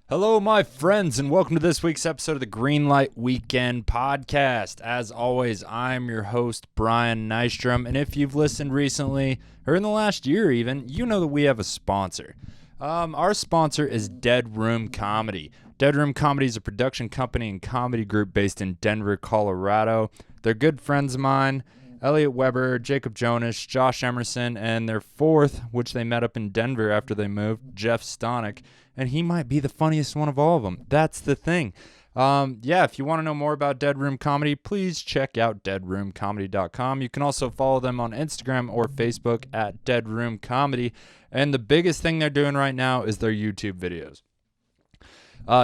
Hello, my friends, and welcome to this week's episode of the Greenlight Weekend Podcast. As always, I'm your host, Brian Nystrom, and if you've listened recently, or in the last year even, you know that we have a sponsor. Our sponsor is Dead Room Comedy. Dead Room Comedy is a production company and comedy group based in Denver, Colorado. They're good friends of mine, Elliot Weber, Jacob Jonas, Josh Emerson, and their fourth, which they met up in Denver after they moved, Jeff Stonick. And he might be the funniest one of all of them. That's the thing. If you want to know more about Dead Room Comedy, please check out deadroomcomedy.com. You can also follow them on Instagram or Facebook at Dead Room Comedy. And the biggest thing they're doing right now is their YouTube videos.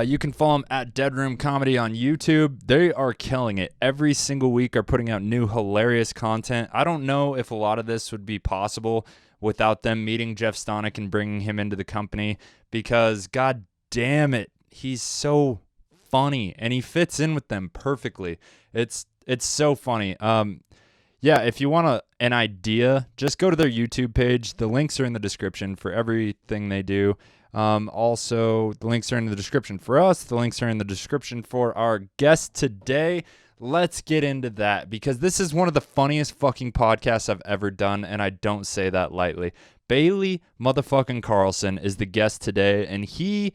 You can follow them at Dead Room Comedy on YouTube. They are killing it. Every single week are putting out new hilarious content. I don't know if a lot of this would be possible without them meeting Jeff Stonick and bringing him into the company, because god damn it, he's so funny and he fits in with them perfectly. It's so funny. If you want an idea, just go to their YouTube page. The links are in the description for everything they do. Also, the links are in the description for us. The links are in the description for our guest today. Let's get into that, because this is one of the funniest fucking podcasts I've ever done, and I don't say that lightly. Bailey motherfucking Carlson is the guest today, and he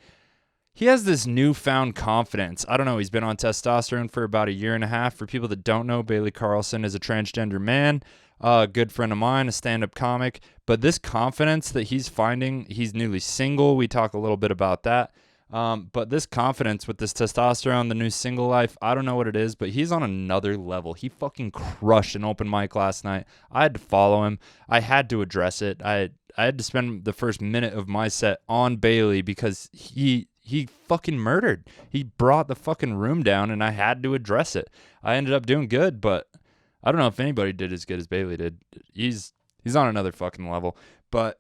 has this newfound confidence. I don't know, he's been on testosterone for about a year and a half. For people that don't know, Bailey Carlson is a transgender man, a good friend of mine, a stand-up comic. But this confidence that he's finding, he's newly single. We talk a little bit about that. But this confidence with this testosterone, the new single life, I don't know what it is, but he's on another level. He fucking crushed an open mic last night. I had to follow him. I had to address it. I had to spend the first minute of my set on Bailey because he fucking murdered. He brought the fucking room down, and I had to address it. I ended up doing good, but I don't know if anybody did as good as Bailey did. He's on another fucking level. But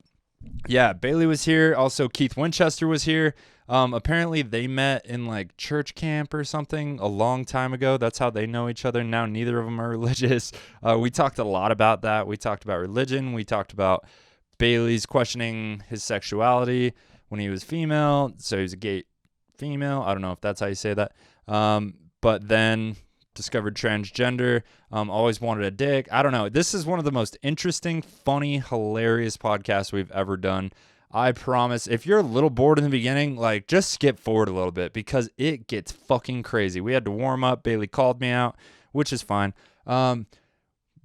yeah, Bailey was here. Also, Keith Winchester was here. Apparently they met in like church camp or something a long time ago. That's how they know each other. Now neither of them are religious. We talked a lot about that. We talked about religion. We talked about Bailey's questioning his sexuality when he was female. So he was a gay female. I don't know if that's how you say that. But then discovered transgender, always wanted a dick. I don't know. This is one of the most interesting, funny, hilarious podcasts we've ever done. I promise, if you're a little bored in the beginning, like, just skip forward a little bit, because it gets fucking crazy. We had to warm up. Bailey called me out, which is fine. But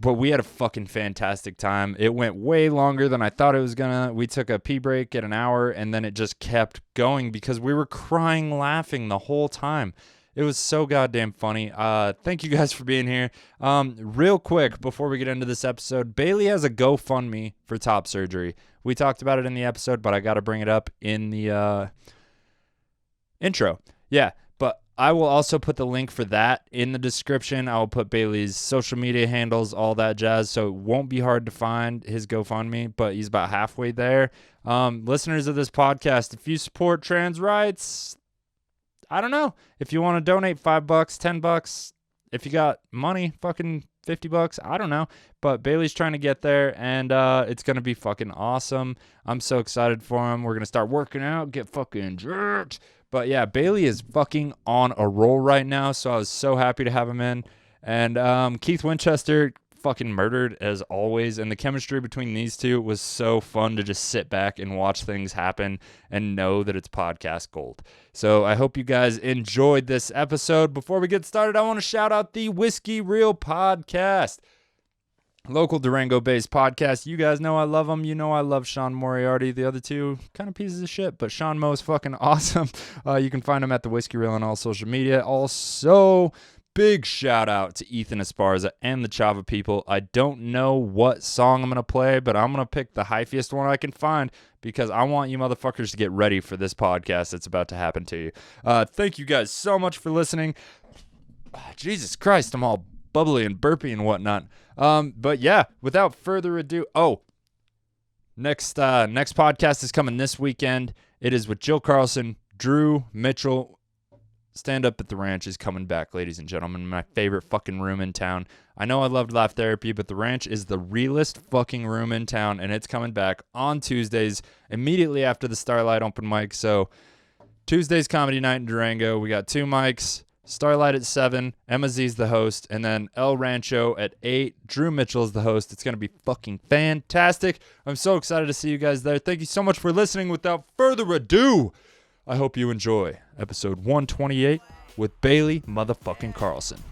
we had a fucking fantastic time. It went way longer than I thought it was gonna. We took a pee break at an hour, and then it just kept going because we were crying, laughing the whole time. It was so goddamn funny. Thank you guys for being here. Real quick, before we get into this episode, Bailey has a GoFundMe for top surgery. We talked about it in the episode, but I got to bring it up in the intro. Yeah, but I will also put the link for that in the description. I will put Bailey's social media handles, all that jazz, so it won't be hard to find his GoFundMe, but he's about halfway there. Listeners of this podcast, if you support trans rights, I don't know. If you want to donate $5, $10, if you got money, fucking $50, I don't know. But Bailey's trying to get there, and it's going to be fucking awesome. I'm so excited for him. We're going to start working out, get fucking jerked. But yeah, Bailey is fucking on a roll right now, so I was so happy to have him in. And Keith Winchester fucking murdered as always, and the chemistry between these two was so fun to just sit back and watch things happen and know that it's podcast gold. So I hope you guys enjoyed this episode. Before we get started, I want to shout out the Whiskey Reel Podcast, local Durango-based podcast. You guys know I love them. You know I love Sean Moriarty. The other two kind of pieces of shit, but Sean Mo is fucking awesome. You can find him at the Whiskey Reel on all social media. Also, big shout out to Ethan Esparza and the Chava people. I don't know what song I'm going to play, but I'm going to pick the hyphiest one I can find because I want you motherfuckers to get ready for this podcast that's about to happen to you. Thank you guys so much for listening. Jesus Christ, I'm all bubbly and burpy and whatnot. But yeah, without further ado, next podcast is coming this weekend. It is with Jill Carlson, Drew Mitchell. Stand Up at the Ranch is coming back, ladies and gentlemen. My favorite fucking room in town. I know I loved Laugh Therapy, but the Ranch is the realest fucking room in town, and it's coming back on Tuesdays, immediately after the Starlight open mic. So Tuesday's comedy night in Durango. We got 2 mics. Starlight at 7. Emma Z's the host. And then El Rancho at 8. Drew Mitchell is the host. It's going to be fucking fantastic. I'm so excited to see you guys there. Thank you so much for listening. Without further ado, I hope you enjoy episode 128 with Bailey motherfucking Carlson.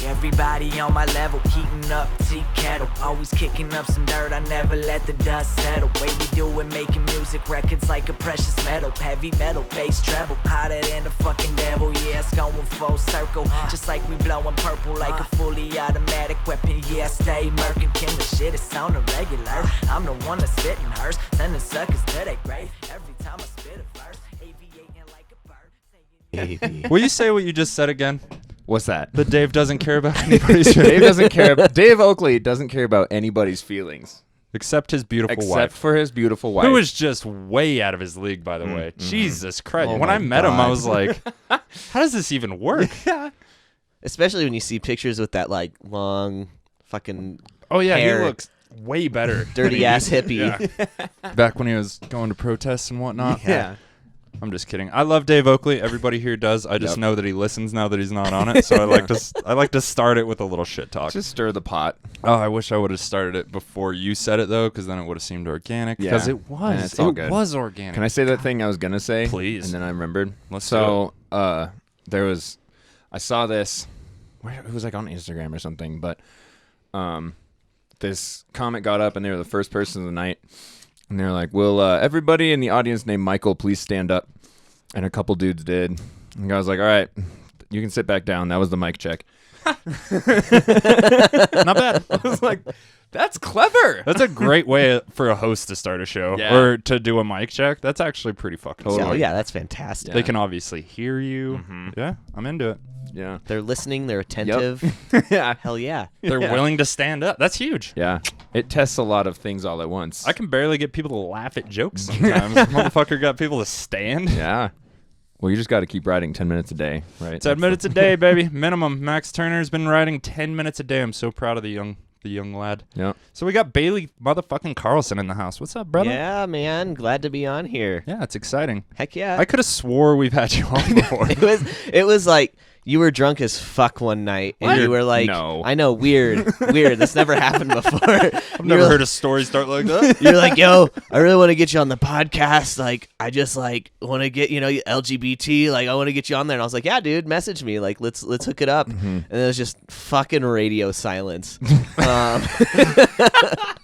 Everybody on my level, heating up tea kettle. Always kicking up some dirt, I never let the dust settle. Way we do it, making music records like a precious metal. Heavy metal, bass treble, hotter than the fucking devil. Yeah, it's going full circle, just like we blowing purple like a fully automatic weapon. Yeah, I stay murking, Kim, the shit is on the regular. I'm the one that's spitting hers, sending suckers to their grave. Every time I spit a verse, aviating like a bird. Will you say what you just said again? What's that? That Dave doesn't care about anybody's feelings. Dave doesn't care. Dave Oakley doesn't care about anybody's feelings Except his beautiful except wife. for his beautiful wife. Who is just way out of his league, by the way. Jesus Christ. Oh when my I met him, I God. was like, how does this even work? Especially when you see pictures with that like long fucking Oh, yeah, hair. he looks way better. dirty ass hippie. Yeah. Back when he was going to protests and whatnot. Yeah. I'm just kidding. I love Dave Oakley. Everybody here does. I just know that he listens now that he's not on it. So I like to start it with a little shit talk. Just stir the pot. Oh, I wish I would have started it before you said it though, because then it would have seemed organic. Yeah. Because it was. Yeah, it's all it good. was organic. Can I say that thing I was gonna say? Please. And then I remembered. Let's so, I saw this. It was like on Instagram or something, but this comment got up, and they were the first person of the night, and they were like, "Will everybody in the audience named Michael please stand up?" And a couple dudes did. And the guy was like, "All right, you can sit back down." That was the mic check. Not bad. I was like, "That's clever." That's a great way for a host to start a show Yeah. or to do a mic check. That's actually pretty fucking Totally. Oh sweet. yeah, that's fantastic. They can obviously hear you. Yeah, I'm into it. Yeah. They're listening. They're attentive. Yeah. Hell yeah. They're willing to stand up. That's huge. Yeah. It tests a lot of things all at once. I can barely get people to laugh at jokes sometimes. Motherfucker got people to stand. Yeah. Well, you just got to keep writing 10 minutes a day, right? 10 minutes a day, baby. Minimum. Max Turner's been writing 10 minutes a day. I'm so proud of the young lad. Yeah. So we got Bailey motherfucking Carlson in the house. What's up, brother? Yeah, man. Glad to be on here. Yeah, it's exciting. Heck yeah. I could have swore we've had you on before. It was like you were drunk as fuck one night, and What? you were like, No. I know, weird. This never happened before. I've never heard a story start like that. You're like, yo, I really want to get you on the podcast. Like, I just like want to get, LGBT. Like, I want to get you on there. And I was like, yeah, dude, message me. Like, let's hook it up. And it was just fucking radio silence.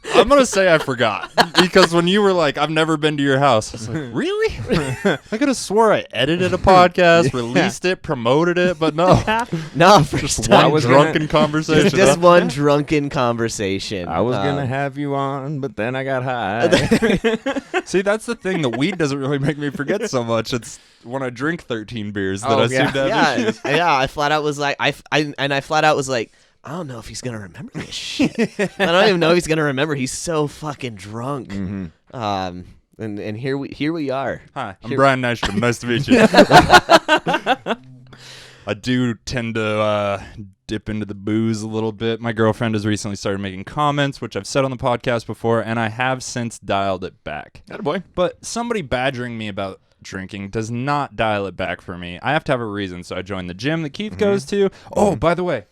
I'm going to say I forgot. Because when you were like, I've never been to your house, I was like, really? I could have swore I edited a podcast, released it, promoted it, but no. No, first Just time. one drunken conversation. Just one drunken conversation. I was going to have you on, but then I got high. See, that's the thing. The weed doesn't really make me forget so much. It's when I drink 13 beers that Oh, I yeah. seem to have Yeah, issues. yeah. I flat out was like, I flat out was like, I don't know if he's gonna remember this shit. I don't even know if he's gonna remember. He's so fucking drunk. And here we are. Hi, I'm Brian Nystrom. Nice to meet you. I do tend to dip into the booze a little bit. My girlfriend has recently started making comments, which I've said on the podcast before, and I have since dialed it back. Attaboy. But somebody badgering me about drinking does not dial it back for me. I have to have a reason, so I joined the gym that Keith goes to. Oh, by the way.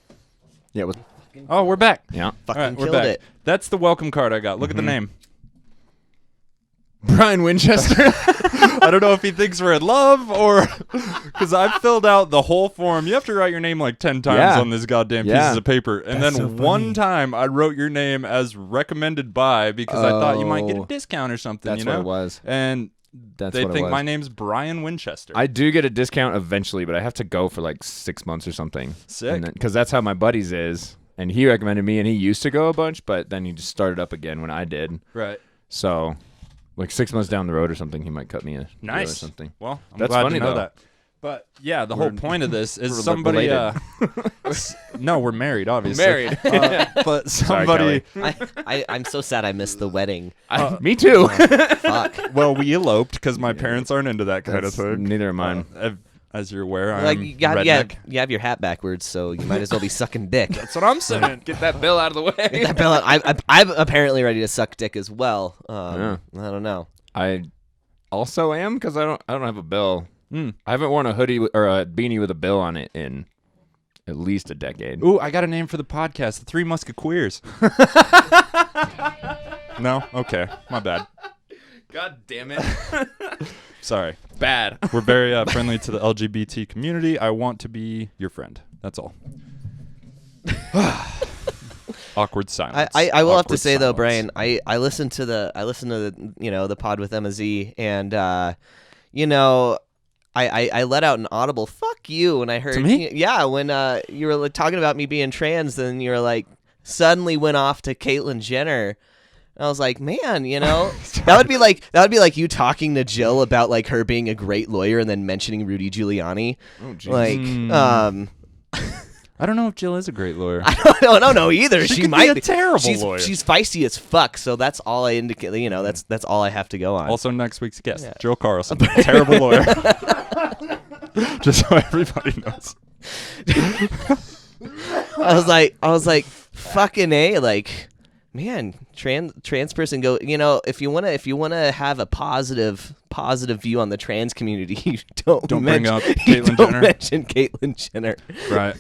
Yeah. Oh, we're back. Yeah. Fucking All right, we're killed back. it. That's the welcome card I got. Look at the name. Brian Winchester. I don't know if he thinks we're in love or because I've filled out the whole form. You have to write your name like 10 times Yeah. on this goddamn Yeah. pieces of paper. And That's then so one funny. time I wrote your name as recommended by because I thought you might get a Oh. discount or something. That's you know? what it was. And That's they what think it was. my name's Brian Winchester. I do get a discount eventually, but I have to go for like 6 months or something. Sick. Because that's how my buddy's is. And he recommended me, and he used to go a bunch, but then he just started up again when I did. Right. So, like 6 months down the road or something, he might cut me a deal Nice. or something. Well, I'm That's glad funny, to know though. that. But yeah, the whole point of this is we're somebody. related. No, we're married, obviously. Married. But Sorry, somebody. I'm so sad I missed the wedding. Me too. Fuck. Well, we eloped because my parents aren't into that kind of thing. Neither am mine. As you're aware, Like I'm you got, redneck. you have your hat backwards, so you might as well be sucking dick. That's what I'm saying. Get that bill out of the way. That bill- I'm apparently ready to suck dick as well. Yeah. I don't know. I also am because I don't have a bill. Mm. I haven't worn a hoodie or a beanie with a bill on it in at least a decade. Ooh, I got a name for the podcast: the Three Musketeers. No, okay, my bad. God damn it! Sorry. Bad. We're very friendly to the LGBT community. I want to be your friend. That's all. Awkward silence. I will have to Awkward say though, silence. Brian, I listened to the the pod with Emma Z, and you know, I let out an audible "fuck you" when I heard To me? Yeah, when you were like, talking about me being trans, then you were like suddenly went off to Caitlyn Jenner. I was like, man, you know, that would be like you talking to Jill about like her being a great lawyer and then mentioning Rudy Giuliani. Oh, geez. Like, I don't know if Jill is a great lawyer. I don't know either. She She could might be a terrible lawyer. She's feisty as fuck. So that's all I indicate. You know, that's all I have to go on. Also, next week's guest, Yeah. Jill Carlson, terrible lawyer. Just so everybody knows. I was like, fucking A, like, man, trans person go. You know, if you wanna have a positive view on the trans community, you don't bring up you Caitlyn don't Jenner. mention Caitlyn Jenner. Right.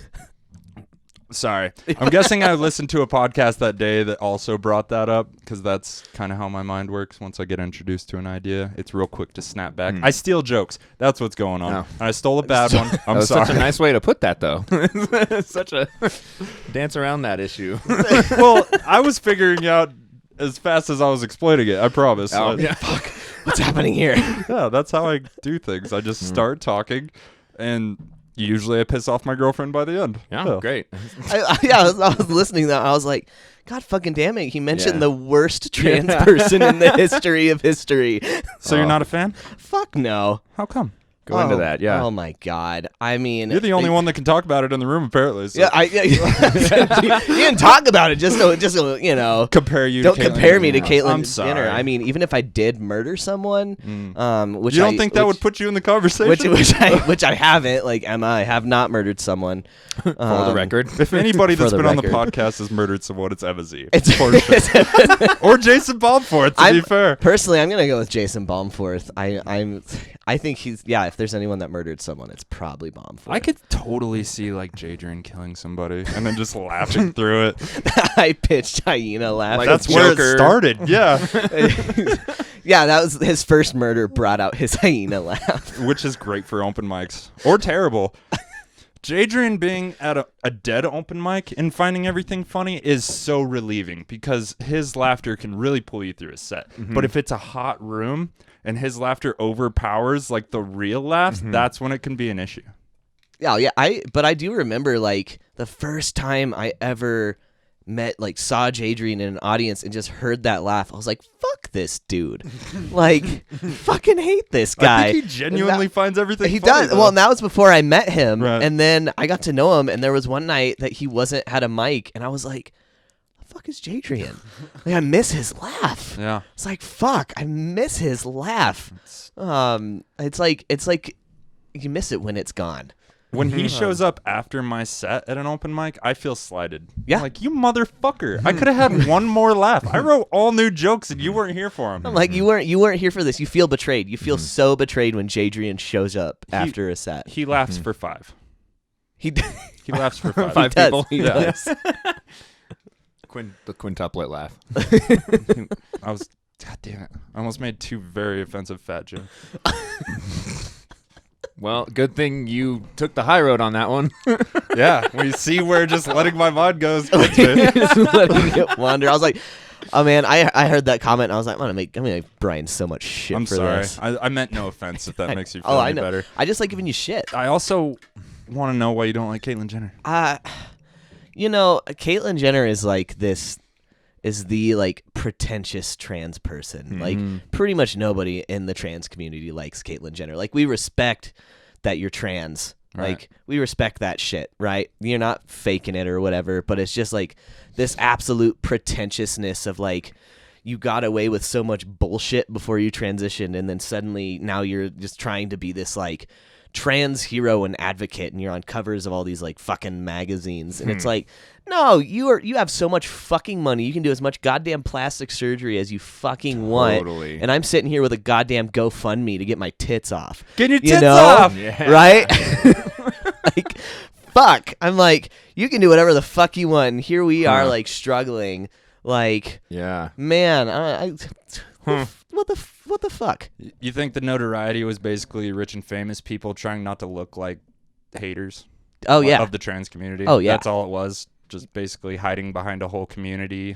Sorry. I'm guessing I listened to a podcast that day that also brought that up because that's kind of how my mind works. Once I get introduced to an idea, it's real quick to snap back. I steal jokes. That's what's going on. Oh. And I stole a bad one. I'm That was sorry. such a nice way to put that, though. Such a dance around that issue. Well, I was figuring out as fast as I was explaining it. I promise. Fuck, what's happening here? Yeah, that's how I do things. I just start talking, and usually I piss off my girlfriend by the end. Yeah, great. I was listening though. I was like, God fucking damn it! He mentioned Yeah. the worst trans person in the history of history. So you're not a fan? Fuck no. How come? Go into that, yeah. Oh my God. I mean, You're the only one that can talk about it in the room, apparently. So. Yeah, you didn't talk about it. Just you know. Compare you. Don't to Caitlyn compare me to Jenner. Caitlyn I'm sorry. Jenner. I mean, even if I did murder someone, which You don't think that would put you in the conversation? which I haven't. Like Emma, I have not murdered someone. For the record. If anybody For that's the been on the record. podcast has murdered someone, it's Emma Z. It's For sure. Or Jason Balmforth, to be fair. Personally, I'm gonna go with Jason Balmforth. I think he's If there's anyone that murdered someone, it's probably Balmforth. I could totally see like Jadrian killing somebody and then just laughing through it. I pitched hyena laugh. Like That's a where it Joker. started. Yeah. Yeah, that was his first murder. Brought out his hyena laugh. Which is great for open mics. Or terrible. Jadrian being at a dead open mic and finding everything funny is so relieving because his laughter can really pull you through a set. But if it's a hot room and his laughter overpowers like the real laughs, that's when it can be an issue. Yeah. But I do remember like the first time I ever saw Jadrian in an audience and just heard that laugh. I was like, fuck this dude. Like, fucking hate this guy. I think he genuinely finds everything He funny, does. though. Well, and that was before I met him. Right. And then I got to know him, and there was one night that he had a mic, and I was like, the fuck is Jadrian? Like, I miss his laugh. Yeah. It's like, fuck, I miss his laugh. It's like you miss it when it's gone. When he shows up after my set at an open mic, I feel slighted. Yeah. I'm like, you motherfucker. I could have had one more laugh. I wrote all new jokes and you weren't here for them. I'm like, you weren't here for this. You feel betrayed. You feel so betrayed when Jadrian shows up after a set. He laughs for 5. He He laughs for 5. Five does. people. He Yeah. does. The quintuplet laugh. God damn it. I almost made 2 very offensive fat jokes. Well, good thing you took the high road on that one. Yeah. We see where just letting my mind go is good. Just letting it wander. I was like, oh man, I heard that comment and I was like, I'm gonna make Brian so much shit I'm for sorry. this. I meant no offense if that makes you feel I any know. better. I just like giving you shit. I also want to know why you don't like Caitlyn Jenner. You know, Caitlyn Jenner is like this. Is the like pretentious trans person. Like pretty much nobody in the trans community likes Caitlyn Jenner. Like we respect that you're trans. Right. Like we respect that shit, right? You're not faking it or whatever, but it's just like this absolute pretentiousness of like, you got away with so much bullshit before you transitioned, and then suddenly now you're just trying to be this like trans hero and advocate, and you're on covers of all these like fucking magazines, and it's like, no, you have so much fucking money, you can do as much goddamn plastic surgery as you fucking want, and I'm sitting here with a goddamn GoFundMe to get my tits off. Get your tits off, right? Like, fuck. I'm like, you can do whatever the fuck you want, and here we are like struggling. Like, man, what the fuck? You think the notoriety was basically rich and famous people trying not to look like haters? Oh, yeah. Of the trans community? Oh, yeah. That's all it was? Just basically hiding behind a whole community?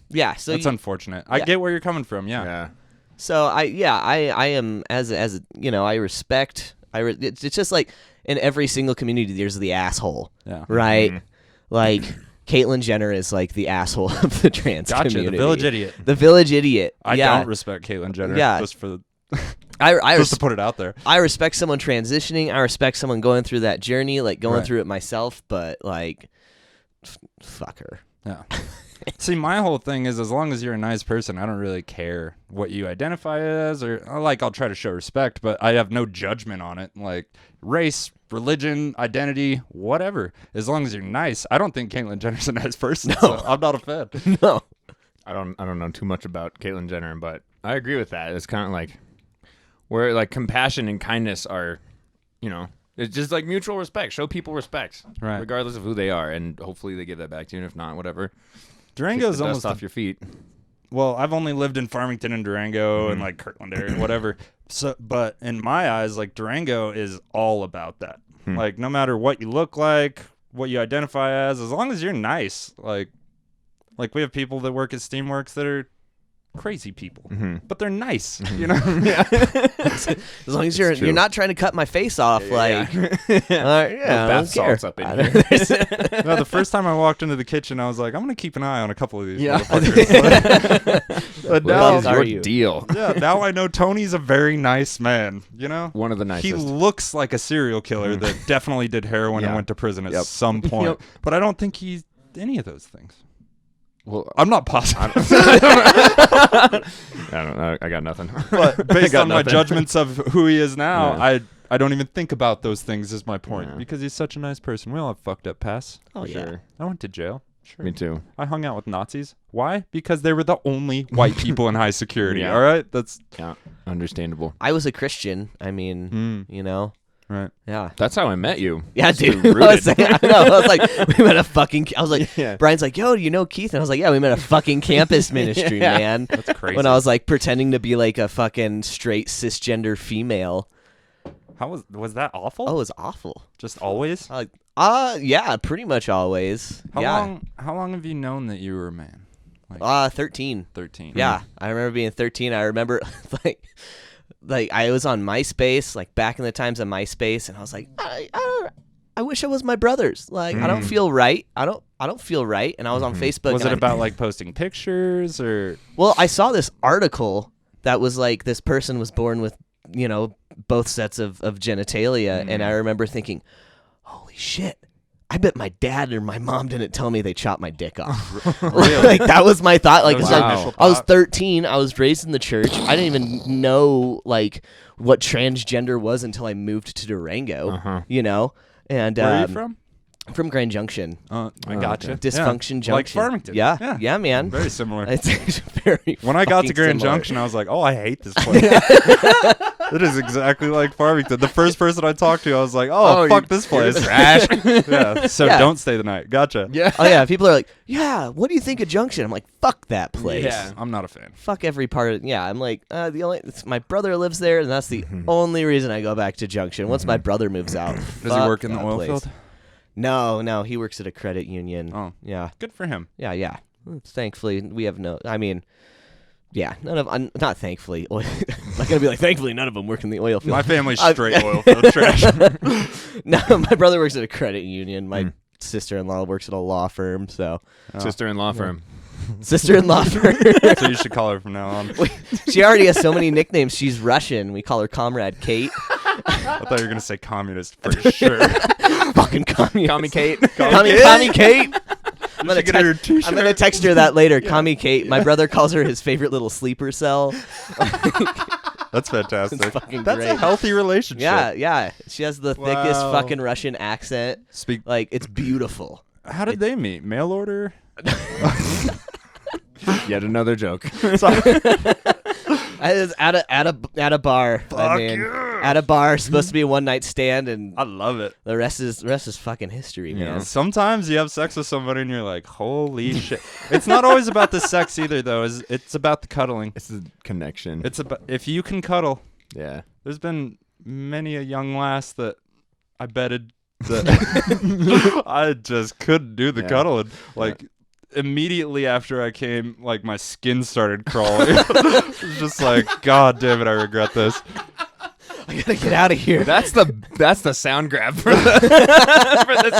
Yeah. So that's unfortunate. I get where you're coming from, yeah. So, I am, as you know, I respect, it's just like, in every single community, there's the asshole, right? Like, Caitlyn Jenner is like the asshole of the trans community. The village idiot. The village idiot. I don't respect Caitlyn Jenner. Just for the just to put it out there. I respect someone transitioning. I respect someone going through that journey, like going through it myself. But like, fuck her. Yeah. See, my whole thing is, as long as you're a nice person, I don't really care what you identify as, or like I'll try to show respect, but I have no judgment on it. Like race, religion, identity, whatever. As long as you're nice. I don't think Caitlyn Jenner's a nice person. No. So I'm not a fan. No. I don't know too much about Caitlyn Jenner, but I agree with that. It's kind of like where like compassion and kindness are, you know, it's just like mutual respect. Show people respect, regardless of who they are, and hopefully they give that back to you. And if not, whatever. Durango's almost off your feet. Well, I've only lived in Farmington and Durango and like Kirtland area, whatever. So, but in my eyes, like Durango is all about that. Like no matter what you look like, what you identify as long as you're nice. Like we have people that work at Steamworks that are crazy people, but they're nice, you know. As long as you're not trying to cut my face off, like bath salts up in here. No, the first time I walked into the kitchen, I was like, I'm gonna keep an eye on a couple of these. But now is your deal. Yeah, now I know Tony's a very nice man. You know, one of the nicest. He looks like a serial killer that definitely did heroin and went to prison at some point. But I don't think he's any of those things. Well, I'm not positive. I don't know. I got nothing. But based on my judgments of who he is now, I don't even think about those things is my point. Because he's such a nice person. We all have fucked up pasts. Oh, yeah. Sure. I went to jail. Sure. Me too. I hung out with Nazis. Why? Because they were the only white people in high security. All right? That's understandable. I was a Christian. I mean, you know. Right. Yeah. That's how I met you. Yeah, dude. I was like, we met a fucking. I was like, Brian's like, yo, do you know Keith? And I was like, yeah, we met a fucking campus ministry, man. That's crazy. When I was like pretending to be like a fucking straight cisgender female. How was that awful? Oh, it was awful. Just always? Yeah, pretty much always. How long have you known that you were a man? 13. 13. Yeah, I remember being 13. I remember like I was on MySpace, like back in the times of MySpace, and I was like, I wish I was my brothers. Like I don't feel right. I don't feel right. And I was on Facebook. Was it about like posting pictures or? Well, I saw this article that was like this person was born with, you know, both sets of genitalia, and I remember thinking, holy shit. I bet my dad or my mom didn't tell me they chopped my dick off. Really? Like that was my thought. Like, I was 13. I was raised in the church. I didn't even know like what transgender was until I moved to Durango. You know, and where are you from? I'm from Grand Junction. I gotcha. Dysfunction Junction. Like Farmington. Yeah, man. Very similar. It's very. When I got to Grand Junction, I was like, oh, I hate this place. It is exactly like Farmington. The first person I talked to, I was like, oh fuck this place. Trash. So don't stay the night. Gotcha. Yeah. Oh yeah. People are like, yeah. What do you think of Junction? I'm like, fuck that place. Yeah. I'm not a fan. Fuck every part of. Yeah. I'm like, my brother lives there, and that's the only reason I go back to Junction. Once my brother moves out. Does he work in the oil field? No. He works at a credit union. Oh, yeah. Good for him. Yeah. Thankfully, we have no. I mean. Yeah, not thankfully. I'm not gonna be like, thankfully, none of them work in the oil field. My family's straight oil field trash. No, my brother works at a credit union. My sister-in-law works at a law firm. So sister-in-law firm. Sister-in-law firm. So you should call her from now on. She already has so many nicknames. She's Russian. We call her Comrade Kate. I thought you were gonna say communist for sure. Fucking communist. Commie Kate. Commie Kate. I'm gonna get her a t-shirt. I'm gonna text her that later. Call me Kate. My brother calls her his favorite little sleeper cell. That's fantastic. It's fucking That's great. a healthy relationship. Yeah. She has the thickest Wow. fucking Russian accent. Like, it's beautiful. How did they meet? Mail order? Yet another joke. I was at a bar. At a bar, supposed to be a one night stand, and I love it. the rest is fucking history, man. Sometimes you have sex with somebody and you're like, holy shit. It's not always about the sex either, though. It's about the cuddling. It's a connection. It's about if you can cuddle. Yeah. There's been many a young lass that I betted that I just couldn't do the cuddling. Like, immediately after I came, like, my skin started crawling. It was just like, God damn it, I regret this. I gotta get out of here. That's the sound grab for this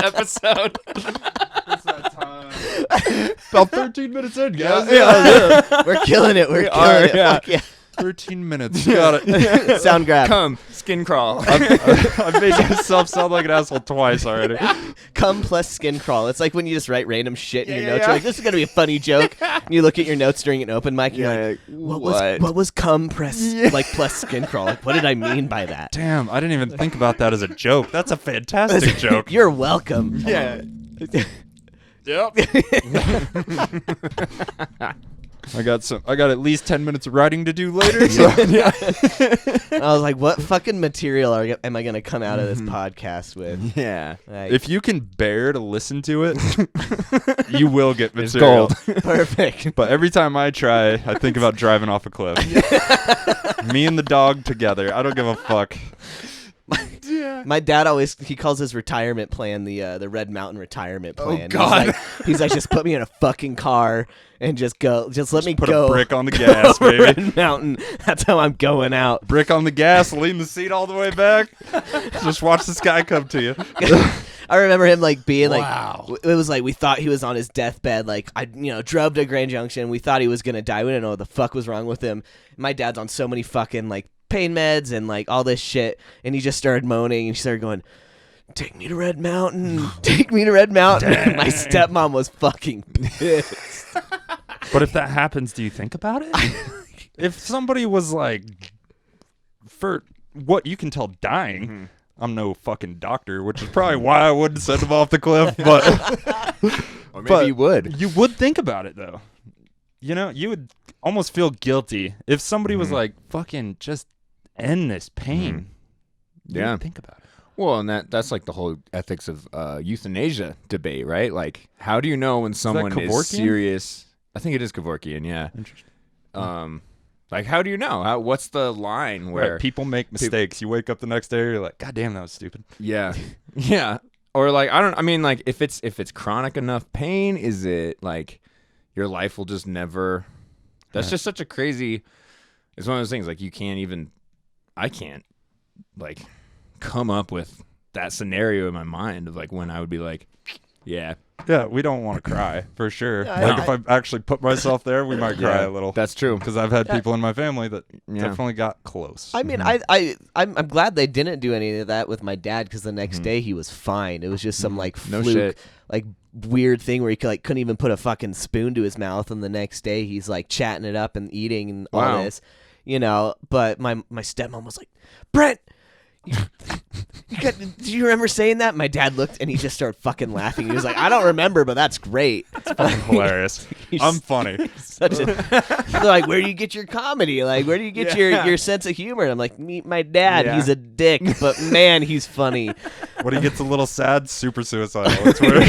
episode. What's that time? About 13 minutes in, guys. Yeah. We're killing it. We're killing it. yeah. Fuck yeah. 13 minutes. Got it. Sound grab. Come, skin crawl. I've made myself sound like an asshole twice already. Come plus skin crawl. It's like when you just write random shit in your notes. yeah. You're like, this is gonna be a funny joke. And you look at your notes during an open mic. And you're like, what? what was come plus like plus skin crawl? Like, what did I mean by that? Damn, I didn't even think about that as a joke. That's a fantastic joke. You're welcome. Yeah. Yep. I got at least 10 minutes of writing to do later. So I was like, what fucking material am I gonna come out of this podcast with? Yeah. Like, if you can bear to listen to it, you will get It's material. gold. perfect. But every time I try, I think about driving off a cliff. Me and the dog together. I don't give a fuck. My dad he calls his retirement plan the Red Mountain retirement plan. God. He's like, just put me in a fucking car and just let me Put go. a brick on the gas, over baby. Red Mountain. That's how I'm going out. Brick on the gas, lean the seat all the way back. Just watch the sky come to you. I remember him like being Wow. like, it was like we thought he was on his deathbed. Like I, drove to Grand Junction. We thought he was gonna die. We didn't know what the fuck was wrong with him. My dad's on so many fucking like pain meds and like all this shit, and he just started moaning and he started going, "Take me to Red Mountain, take me to Red Mountain." My stepmom was fucking pissed. But if that happens, do you think about it? If somebody was like, for what you can tell dying, I'm no fucking doctor, which is probably why I wouldn't send him off the cliff. But Or maybe you would. You would think about it though. You would almost feel guilty if somebody was like, "Fucking just end this pain." You Yeah. would think about it. Well, and that's like the whole ethics of euthanasia debate, right? Like, how do you know when someone is Kevorkian? serious? I think it is Kevorkian, yeah. Interesting. Like, how do you know? What's the line where Right, people make mistakes. You wake up the next day, you're like, "God damn, that was stupid." Yeah, yeah. Or like, I mean, like, if it's chronic enough pain, is it like your life will just never? That's just such a crazy. It's one of those things like I can't like come up with that scenario in my mind of like when I would be like, yeah. Yeah, we don't want to cry for sure. Yeah, Like if I actually put myself there, we might cry a little. That's true. Because I've had people in my family that definitely got close. I mean, I'm glad they didn't do any of that with my dad because the next day he was fine. It was just some like No fluke, shit. like weird thing where he couldn't even put a fucking spoon to his mouth, and the next day he's like chatting it up and eating and all Wow. this, But my stepmom was like, "Brent, do you remember saying that?" My dad looked and he just started fucking laughing. He was like, "I don't remember, but that's great." Hilarious. I'm funny. Such a, they're like, "Where do you get your comedy? Like, where do you get your sense of humor?" And I'm like, "Meet my dad. Yeah. He's a dick, but man, he's funny." When he gets a little sad, super suicidal. It's weird.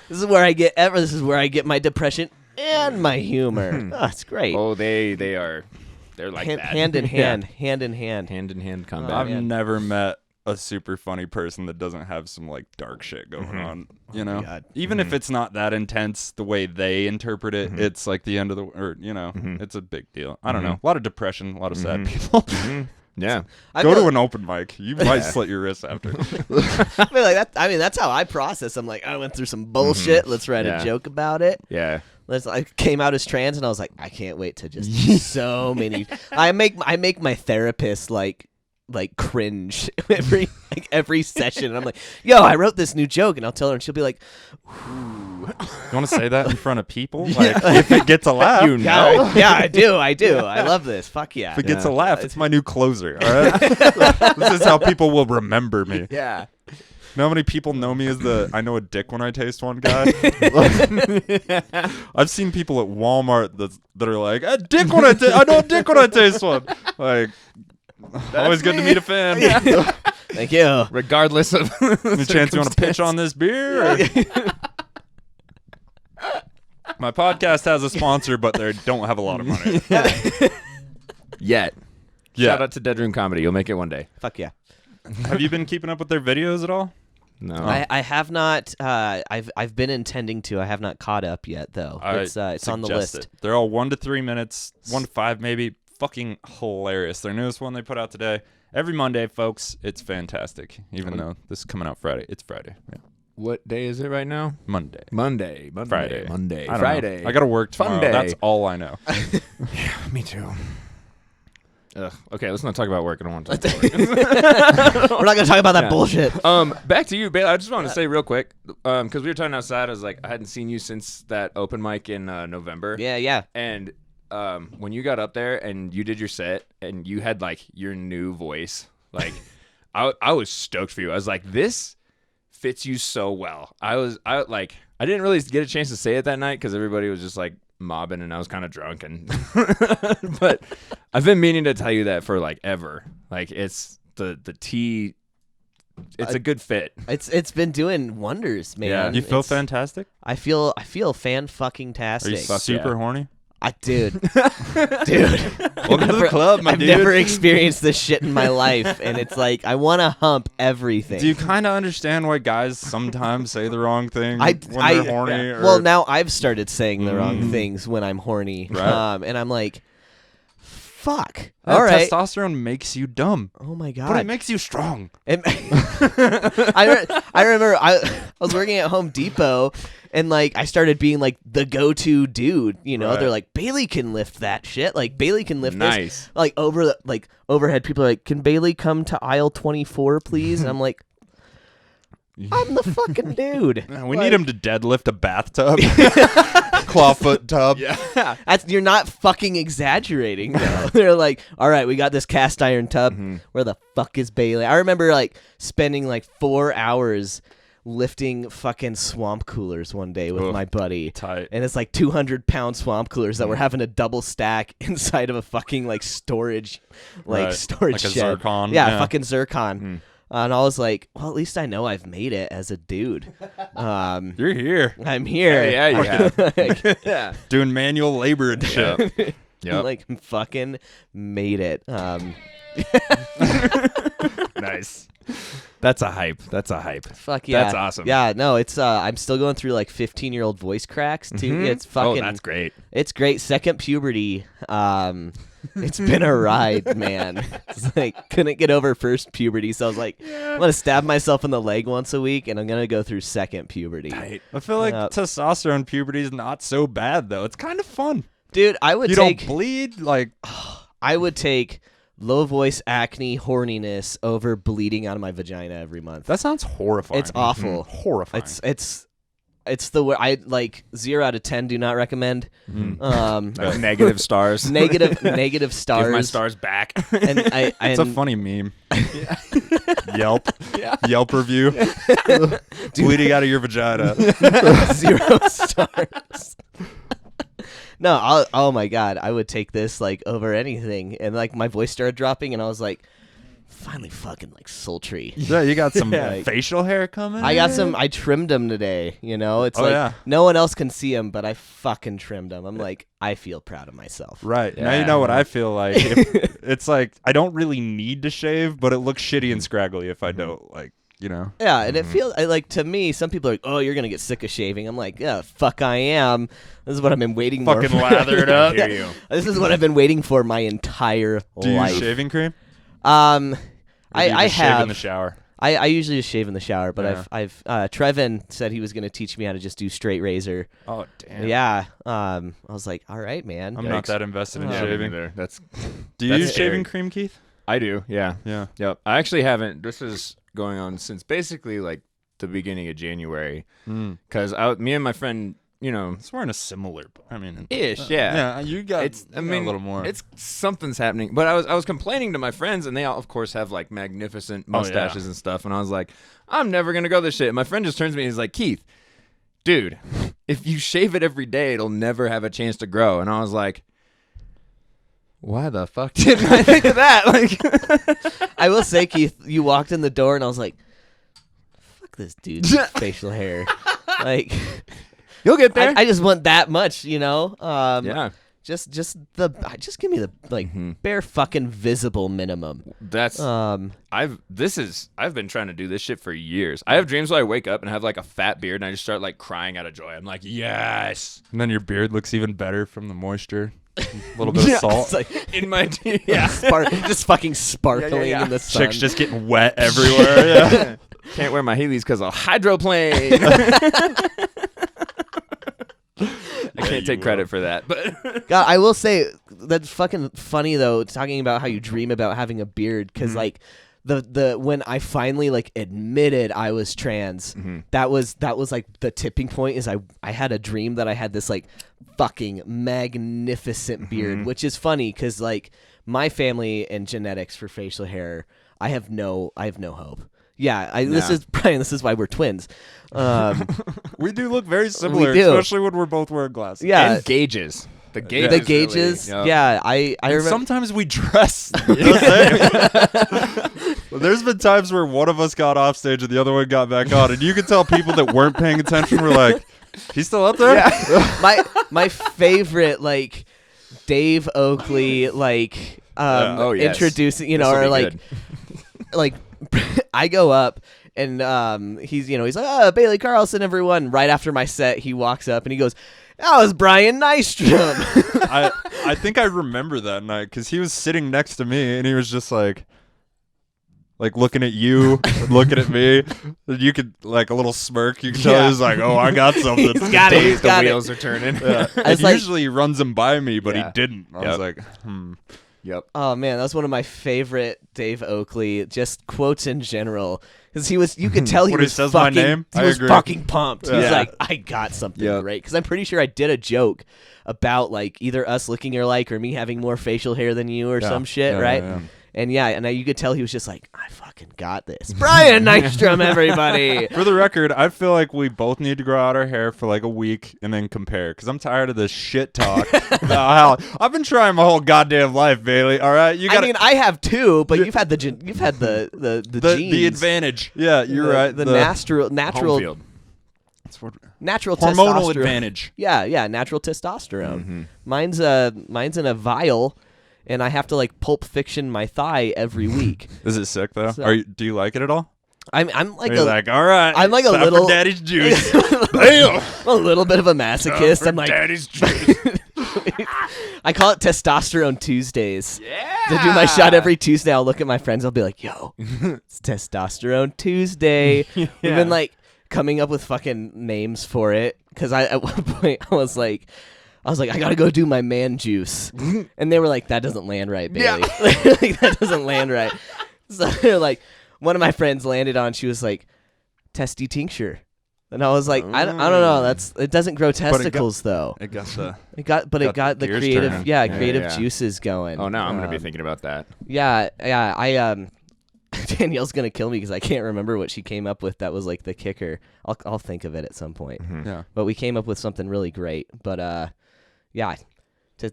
This is where I get my depression and my humor. Oh, it's great. Oh, they're like that. Hand in hand, hand in hand. Hand in hand combat. I've man. never met a super funny person that doesn't have some like dark shit going on. God. Even if it's not that intense, the way they interpret it, it's like the end of the, it's a big deal. I don't know. A lot of depression, a lot of sad people. Yeah. Go to an open mic. You might slit your wrists after. I feel like that. I mean, that's how I process. I'm like, I went through some bullshit. Let's write a joke about it. Yeah. I came out as trans, and I was like, I can't wait to just so many. I make my therapist like cringe every session. And I'm like, "Yo, I wrote this new joke," and I'll tell her, and she'll be like, "Ooh," you. You want to say that in front of people? Like, if it gets a laugh, You know. Yeah, I do. I love this. Fuck yeah. if it gets a laugh, it's my new closer. All right, this is how people will remember me. Yeah. You know how many people know me as the I know a dick when I taste one guy? I've seen people at Walmart that are like, I know a dick when I taste one. Like, always good to meet a fan. Thank you. Regardless of Any chance you want to pitch on this beer? Or? My podcast has a sponsor, but they don't have a lot of money. Yet. Yeah. Shout out to Dead Room Comedy. You'll make it one day. Fuck yeah. Have you been keeping up with their videos at all? No. I have not. I've been intending to. I have not caught up yet, though. It's on the suggest list. it. They're all 1 to 3 minutes, 1 to 5 maybe. Fucking hilarious. Their newest one they put out today. Every Monday, folks. It's fantastic. Even though this is coming out Friday. It's Friday. Yeah. What day is it right now? Monday. Friday. I don't know. Friday. I got to work tomorrow. Fun day. That's all I know. Yeah, me too. Ugh. Okay, let's not talk about work. I don't want to talk about work. We're not gonna talk about that Yeah. bullshit. Back to you, Bailey. I just want to say real quick, because we were talking outside. I was like, I hadn't seen you since that open mic in November. Yeah. And when you got up there and you did your set and you had like your new voice, like I was stoked for you. I was like, this fits you so well. I didn't really get a chance to say it that night because everybody was just like mobbing and I was kind of drunk and but I've been meaning to tell you that for like ever. Like it's the tea. It's a good fit. It's been doing wonders, man. Yeah. You feel fantastic? I feel fan fucking Are you tastic. super horny? Dude. Welcome to the club, my I've dude. never experienced this shit in my life, and it's like I want to hump everything. Do you kind of understand why guys sometimes say the wrong thing when they're horny? Or... Well, now I've started saying the wrong things when I'm horny, Right. and I'm like, fuck. That All right. Testosterone makes you dumb, Oh my god. but it makes you strong. I remember I was working at Home Depot and like I started being like the go-to dude, you know. Right. They're like, Bailey can lift that shit. Like Bailey can lift Nice. this. Like overhead people are like, can Bailey come to aisle 24 please? And I'm like, I'm the fucking dude. We need him to deadlift a bathtub, clawfoot tub. Yeah. You're not fucking exaggerating though. They're like, all right, we got this cast iron tub. Mm-hmm. Where the fuck is Bailey? I remember like spending like 4 hours lifting fucking swamp coolers one day with my buddy. Tight. And it's like 200-pound swamp coolers that we're having to double stack inside of a fucking like storage Right. storage Like a shed. zircon. Yeah, Yeah. fucking zircon. And I was like, well, at least I know I've made it as a dude. You're here I'm here. Yeah, you have. Like, Yeah. doing manual labor and shit. Yep. like fucking made it. Nice. That's a hype. Fuck yeah. That's awesome. Yeah, no, it's I'm still going through like 15-year-old voice cracks too. It's fucking Oh, that's great. It's great. Second puberty. It's been a ride, man. It's like couldn't get over first puberty, so I was like, I'm gonna stab myself in the leg once a week, and I'm gonna go through second puberty. I feel like testosterone puberty is not so bad though. It's kind of fun. Dude, I would You take don't bleed like. I would take low voice acne horniness over bleeding out of my vagina every month. That sounds horrifying. It's awful. Horrifying. It's the way I like 0 out of 10. Do not recommend. Negative stars. Negative stars. Give my stars back. And it's a funny meme. Yelp. Yelp review. Bleeding out of your vagina. 0 stars. No, oh my god, I would take this like over anything. And like my voice started dropping, and I was like, finally fucking like sultry. Yeah, you got some Yeah. facial hair coming. I got some. I trimmed them today. You know, it's like yeah. no one else can see them, but I fucking trimmed them. I'm like, I feel proud of myself. Right. Now Yeah. you know what I feel like. It's like I don't really need to shave, but it looks shitty and scraggly if I don't, like, you know. Yeah, and it feels like to me, some people are like, "Oh, you're gonna get sick of shaving." I'm like, "Yeah, fuck, I am." This is what I've been waiting for. Fucking lather it up. I hear you. This is what I've been waiting for my entire Do you life. use shaving cream? I Or do you just shave have. in the shower. I usually just shave in the shower, but Yeah. I've Trevin said he was gonna teach me how to just do straight razor. Oh damn. Yeah. I was like, all right, man. I'm not that invested in Yeah, me shaving. neither. Do you That's use shaving scary. cream, Keith? I do. Yeah. Yeah. Yep. I actually haven't. This is going on since basically like the beginning of January because me and my friend, It's wearing a similar. ish, Yeah, you got. a little more. It's something's happening. But I was complaining to my friends, and they all, of course, have like magnificent mustaches and stuff. And I was like, I'm never gonna go this shit. And my friend just turns to me and he's like, Keith, dude, if you shave it every day, it'll never have a chance to grow. And I was like, why the fuck didn't I think of that? Like, I will say, Keith, you walked in the door and I was like, fuck this dude's facial hair. Like, you'll get there. I just want that much, yeah. Just give me the bare fucking visible minimum. That's I've been trying to do this shit for years. I have dreams where I wake up and have like a fat beard and I just start like crying out of joy. I'm like, yes. And then your beard looks even better from the moisture. A little bit of salt. It's like In my just fucking sparkling Yeah. in the sun. Chicks just getting wet everywhere. Yeah. Can't wear my Heelys because of hydroplane. I can't take credit for that, but God, I will say that's fucking funny though. Talking about how you dream about having a beard, because like the when I finally like admitted I was trans, that was like the tipping point. Is I had a dream that I had this like fucking magnificent beard, which is funny because like my family and genetics for facial hair, I have no hope. Yeah, this is Brian. This is why we're twins. We do look very similar, We do. especially when we're both wearing glasses. Yeah, and gauges. The gauges. the gauges. Really, Yeah, I And remember. sometimes we dress. You know what I'm saying? Well, there's been times where one of us got off stage and the other one got back on, and you could tell people that weren't paying attention were like, "He's still up there." Yeah. my favorite like Dave Oakley like Oh, yes. introducing This'll or be like good. like I go up and he's like, oh, Bailey Carlson, everyone. Right after my set, he walks up and he goes, that was Brian Nystrom. I think I remember that night because he was sitting next to me and he was just like looking at you, and looking at me. And you could like a little smirk. You could tell he was like, "Oh, I got something." He's got it. He's The got wheels are turning. Yeah. I And was like- usually he runs him by me, but he Yeah. didn't. I was like, Yep. Oh man, that was one of my favorite Dave Oakley just quotes in general because you could tell he When he was says my fucking, name, he I was agree. fucking pumped. He was Yeah. like, I got something Yep. great because I'm pretty sure I did a joke about like either us looking alike or me having more facial hair than you or some shit, Yeah, right? yeah. And you could tell he was just like, I fucking got this. Brian Nystrom, everybody. For the record, I feel like we both need to grow out our hair for like a week and then compare because I'm tired of this shit talk. About how I've been trying my whole goddamn life, Bailey. All right, you got I mean, I have too, but you've had the genes. the advantage. Yeah, you're right. The natural Home field. natural hormonal testosterone. advantage. Yeah, natural testosterone. Mine's in a vial, and I have to like Pulp Fiction my thigh every week. Is it sick though? So- Do you like it at all? I'm like You're like, all right. I'm like a time for little- daddy's juice. Bam. a little bit of a masochist. I'm like, daddy's juice. I call it Testosterone Tuesdays. Yeah. To do my shot every Tuesday, I'll look at my friends. I'll be like, yo, it's Testosterone Tuesday. We've been like coming up with fucking names for it because at one point I was like, I gotta go do my man juice, and they were like, that doesn't land right, Bailey. Like, that doesn't land right. So they're like, one of my friends landed on. She was like, testy tincture, and I was like, I don't know. It doesn't grow testicles though. I guess It got the the gears creative, turning. creative yeah. juices going. Oh, now I'm gonna be thinking about that. Yeah. I Danielle's gonna kill me because I can't remember what she came up with. That was like the kicker. I'll think of it at some point. yeah. But we came up with something really great. But this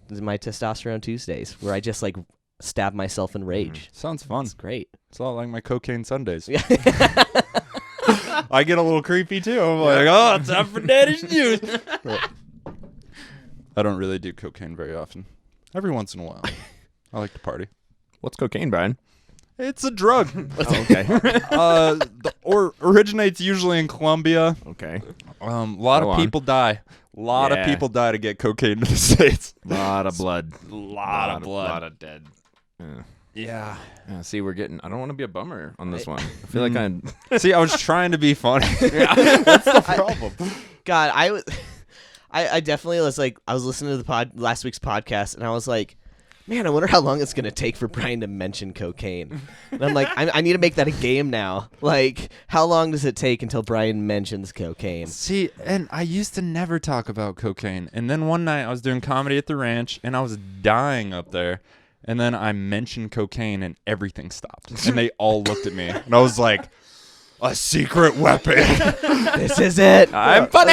is my Testosterone Tuesdays where I just like stab myself in rage. Sounds fun. It's great. It's a lot like my cocaine Sundays. Yeah. I get a little creepy too. I'm like, oh, it's time for daddy's juice. I don't really do cocaine very often. Every once in a while. I like to party. What's cocaine, Brian? It's a drug. Oh, okay. Or originates usually in Colombia. Okay. A lot Go of on. people die. A lot of Yeah. people die to get cocaine to the States. Lot of blood. Lot of blood. Lot of dead. Yeah. Yeah, see, we're getting. I don't want to be a bummer on this one. I feel like I'm. See, I was trying to be funny. That's the problem. God, I definitely was like, I was listening to last week's podcast, and I was like, man, I wonder how long it's going to take for Brian to mention cocaine. And I'm like, I need to make that a game now. Like, how long does it take until Brian mentions cocaine? See, and I used to never talk about cocaine. And then one night I was doing comedy at the ranch, and I was dying up there. And then I mentioned cocaine, and everything stopped. And they all looked at me. And I was like, a secret weapon. This is it. I'm funny.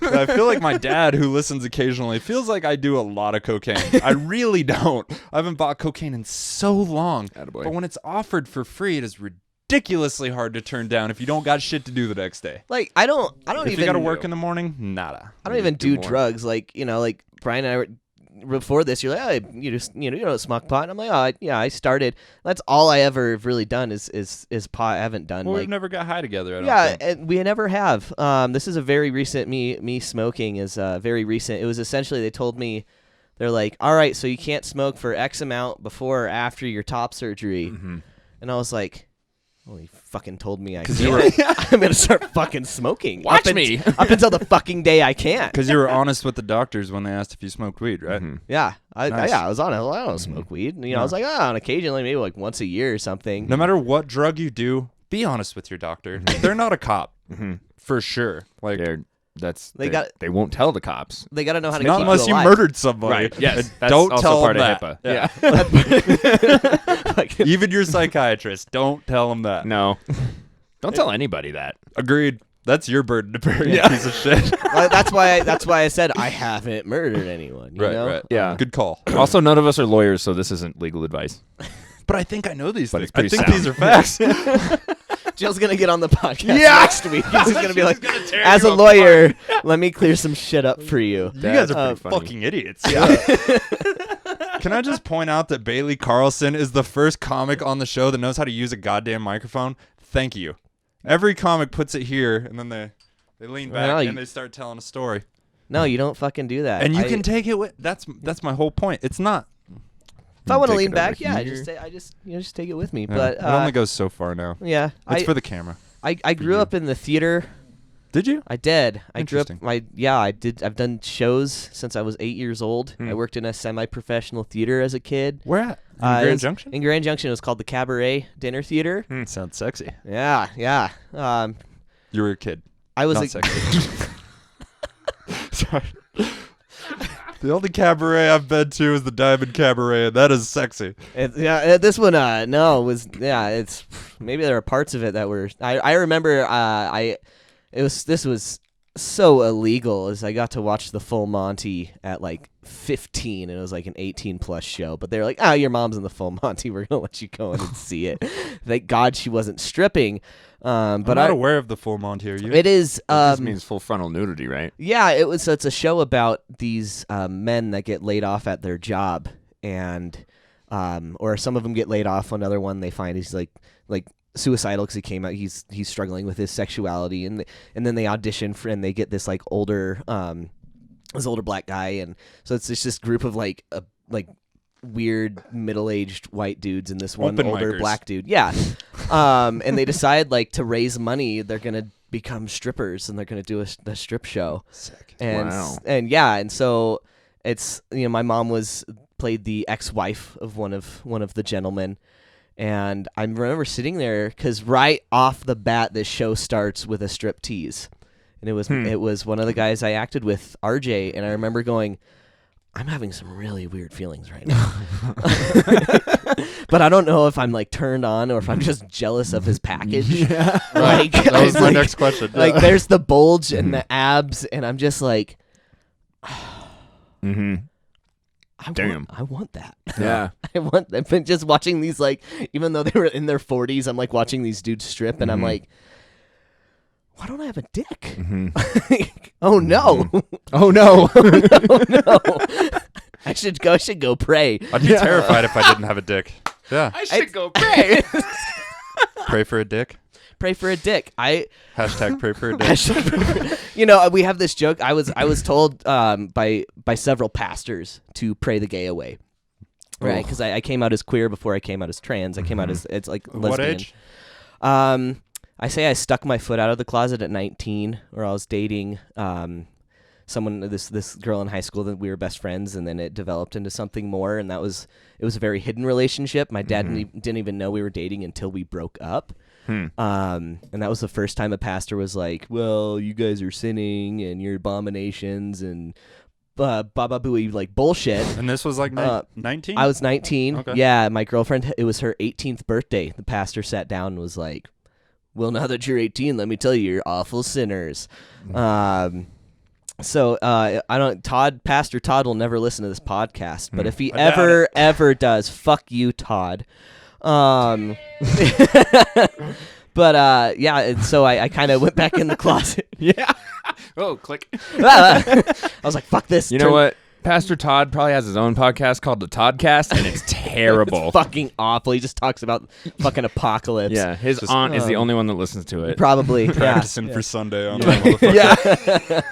I feel like my dad, who listens occasionally, feels like I do a lot of cocaine. I really don't. I haven't bought cocaine in so long. Attaboy. But when it's offered for free, it is ridiculously hard to turn down if you don't got shit to do the next day. Like, I don't If even you got to work in the morning, nada. I don't even do more. drugs. Like, like Brian and I were before this. You're like, oh, you just you don't smoke pot. And I'm like, oh, yeah, I started. That's all I ever have really done is pot. I haven't done. Well, like, we've never got high together. I don't yeah, think. and we never have. This is a very recent me smoking is very recent. It was essentially they told me they're like, all right, so you can't smoke for X amount before or after your top surgery, and I was like, well, you fucking told me I can't. I'm gonna start fucking smoking. Watch me. up until the fucking day I can't. Because you were honest with the doctors when they asked if you smoked weed, right? Yeah, Nice. I was on it. I don't smoke weed. I was like, on occasionally, maybe like once a year or something. No matter what drug you do, be honest with your doctor. They're not a cop, for sure. Like, They won't tell the cops. They got to know how to not keep unless you you alive. murdered somebody. Right. Yes. And That's don't also tell part them of that. HIPAA. Like, Even your psychiatrist, don't tell them that. No. Don't tell anybody that. Agreed. That's your burden to bear, you piece of shit. that's why I said I haven't murdered anyone. You know? Right. Yeah. Good call. Also, none of us are lawyers, so this isn't legal advice. But I think I know these But things. it's I pretty think sound. these are facts. Jill's gonna get on the podcast next week. He's gonna be like, as a lawyer, let me clear some shit up for you. You guys are That's pretty funny. fucking idiots. Yeah. Can I just point out that Bailey Carlson is the first comic on the show that knows how to use a goddamn microphone? Thank you. Every comic puts it here, and then they lean back Well, and they start telling a story. No, you don't fucking do that. And you can take it with. That's my whole point. It's not. If I want to Take lean it back, over yeah, here. just take it with me. Yeah, But it only goes so far now. yeah, It's for the camera. I grew up in the theater. Did you? I did. I grew up. Interesting. I did. I've done shows since I was 8 years old. I worked in a semi-professional theater as a kid. Where at? In It Grand was- Junction? In Grand Junction, it was called the Cabaret Dinner Theater. Sounds sexy. Yeah. You were a kid. I was Not like, sexy. Sorry. The only cabaret I've been to is the Diamond Cabaret, and that is sexy. this one, no, was it's maybe there are parts of it that were. I remember, this was so illegal as I got to watch the Full Monty at like 15, and it was like an 18+ show. But they're like, your mom's in the Full Monty, we're gonna let you go in and see it. Thank God she wasn't stripping. But I'm not aware of the Full Monty. Are you? It is. This means full frontal nudity, right? Yeah, it's a show about these men that get laid off at their job, and or some of them get laid off. Another one they find he's like suicidal because he came out. He's struggling with his sexuality, and then they audition for and they get this like older black guy, and so it's just this group of like weird middle-aged white dudes and this one Open older micers. black dude. Yeah. And they decide like to raise money, they're going to become strippers and they're going to do a strip show. Sick. And Wow. and so it's my mom played the ex-wife of one of the gentlemen. And I remember sitting there cuz right off the bat this show starts with a strip tease. And it was one of the guys I acted with, RJ, and I remember going, I'm having some really weird feelings right now. But I don't know if I'm like turned on or if I'm just jealous of his package. Yeah. Like, That was my like- next question. Like there's the bulge and the abs, and I'm just like, Mm-hmm. Damn. I want that. Yeah. I want. I've been just watching these like, even though they were in their 40s, I'm like watching these dudes strip, and I'm like, why don't I have a dick? Oh no! Oh no. Oh no! I should go pray. I'd be terrified if I didn't have a dick. Yeah. I should go pray. Pray for a dick. Pray for a dick. Hashtag pray for a dick. We have this joke. I was told by several pastors to pray the gay away, right? Because I came out as queer before I came out as trans. I came out as it's like lesbian. What age? I say I stuck my foot out of the closet at 19, or I was dating this girl in high school that we were best friends, and then it developed into something more, and it was a very hidden relationship. My dad didn't even know we were dating until we broke up. And that was the first time a pastor was like, well, you guys are sinning and you're abominations and baba booey, like bullshit. And this was like 19? I was 19. Okay. Yeah, my girlfriend, it was her 18th birthday. The pastor sat down and was like, well, now that you're 18, let me tell you, you're awful sinners. So Pastor Todd will never listen to this podcast, but if he ever does, fuck you, Todd. But yeah, and so I kind of went back in the closet. Yeah. Oh, click. I was like, fuck this. You know what? Pastor Todd probably has his own podcast called the Toddcast, and it's terrible. It's fucking awful. He just talks about fucking apocalypse. Yeah, his aunt is the only one that listens to it. Probably. Practicing for Sunday on that motherfucker.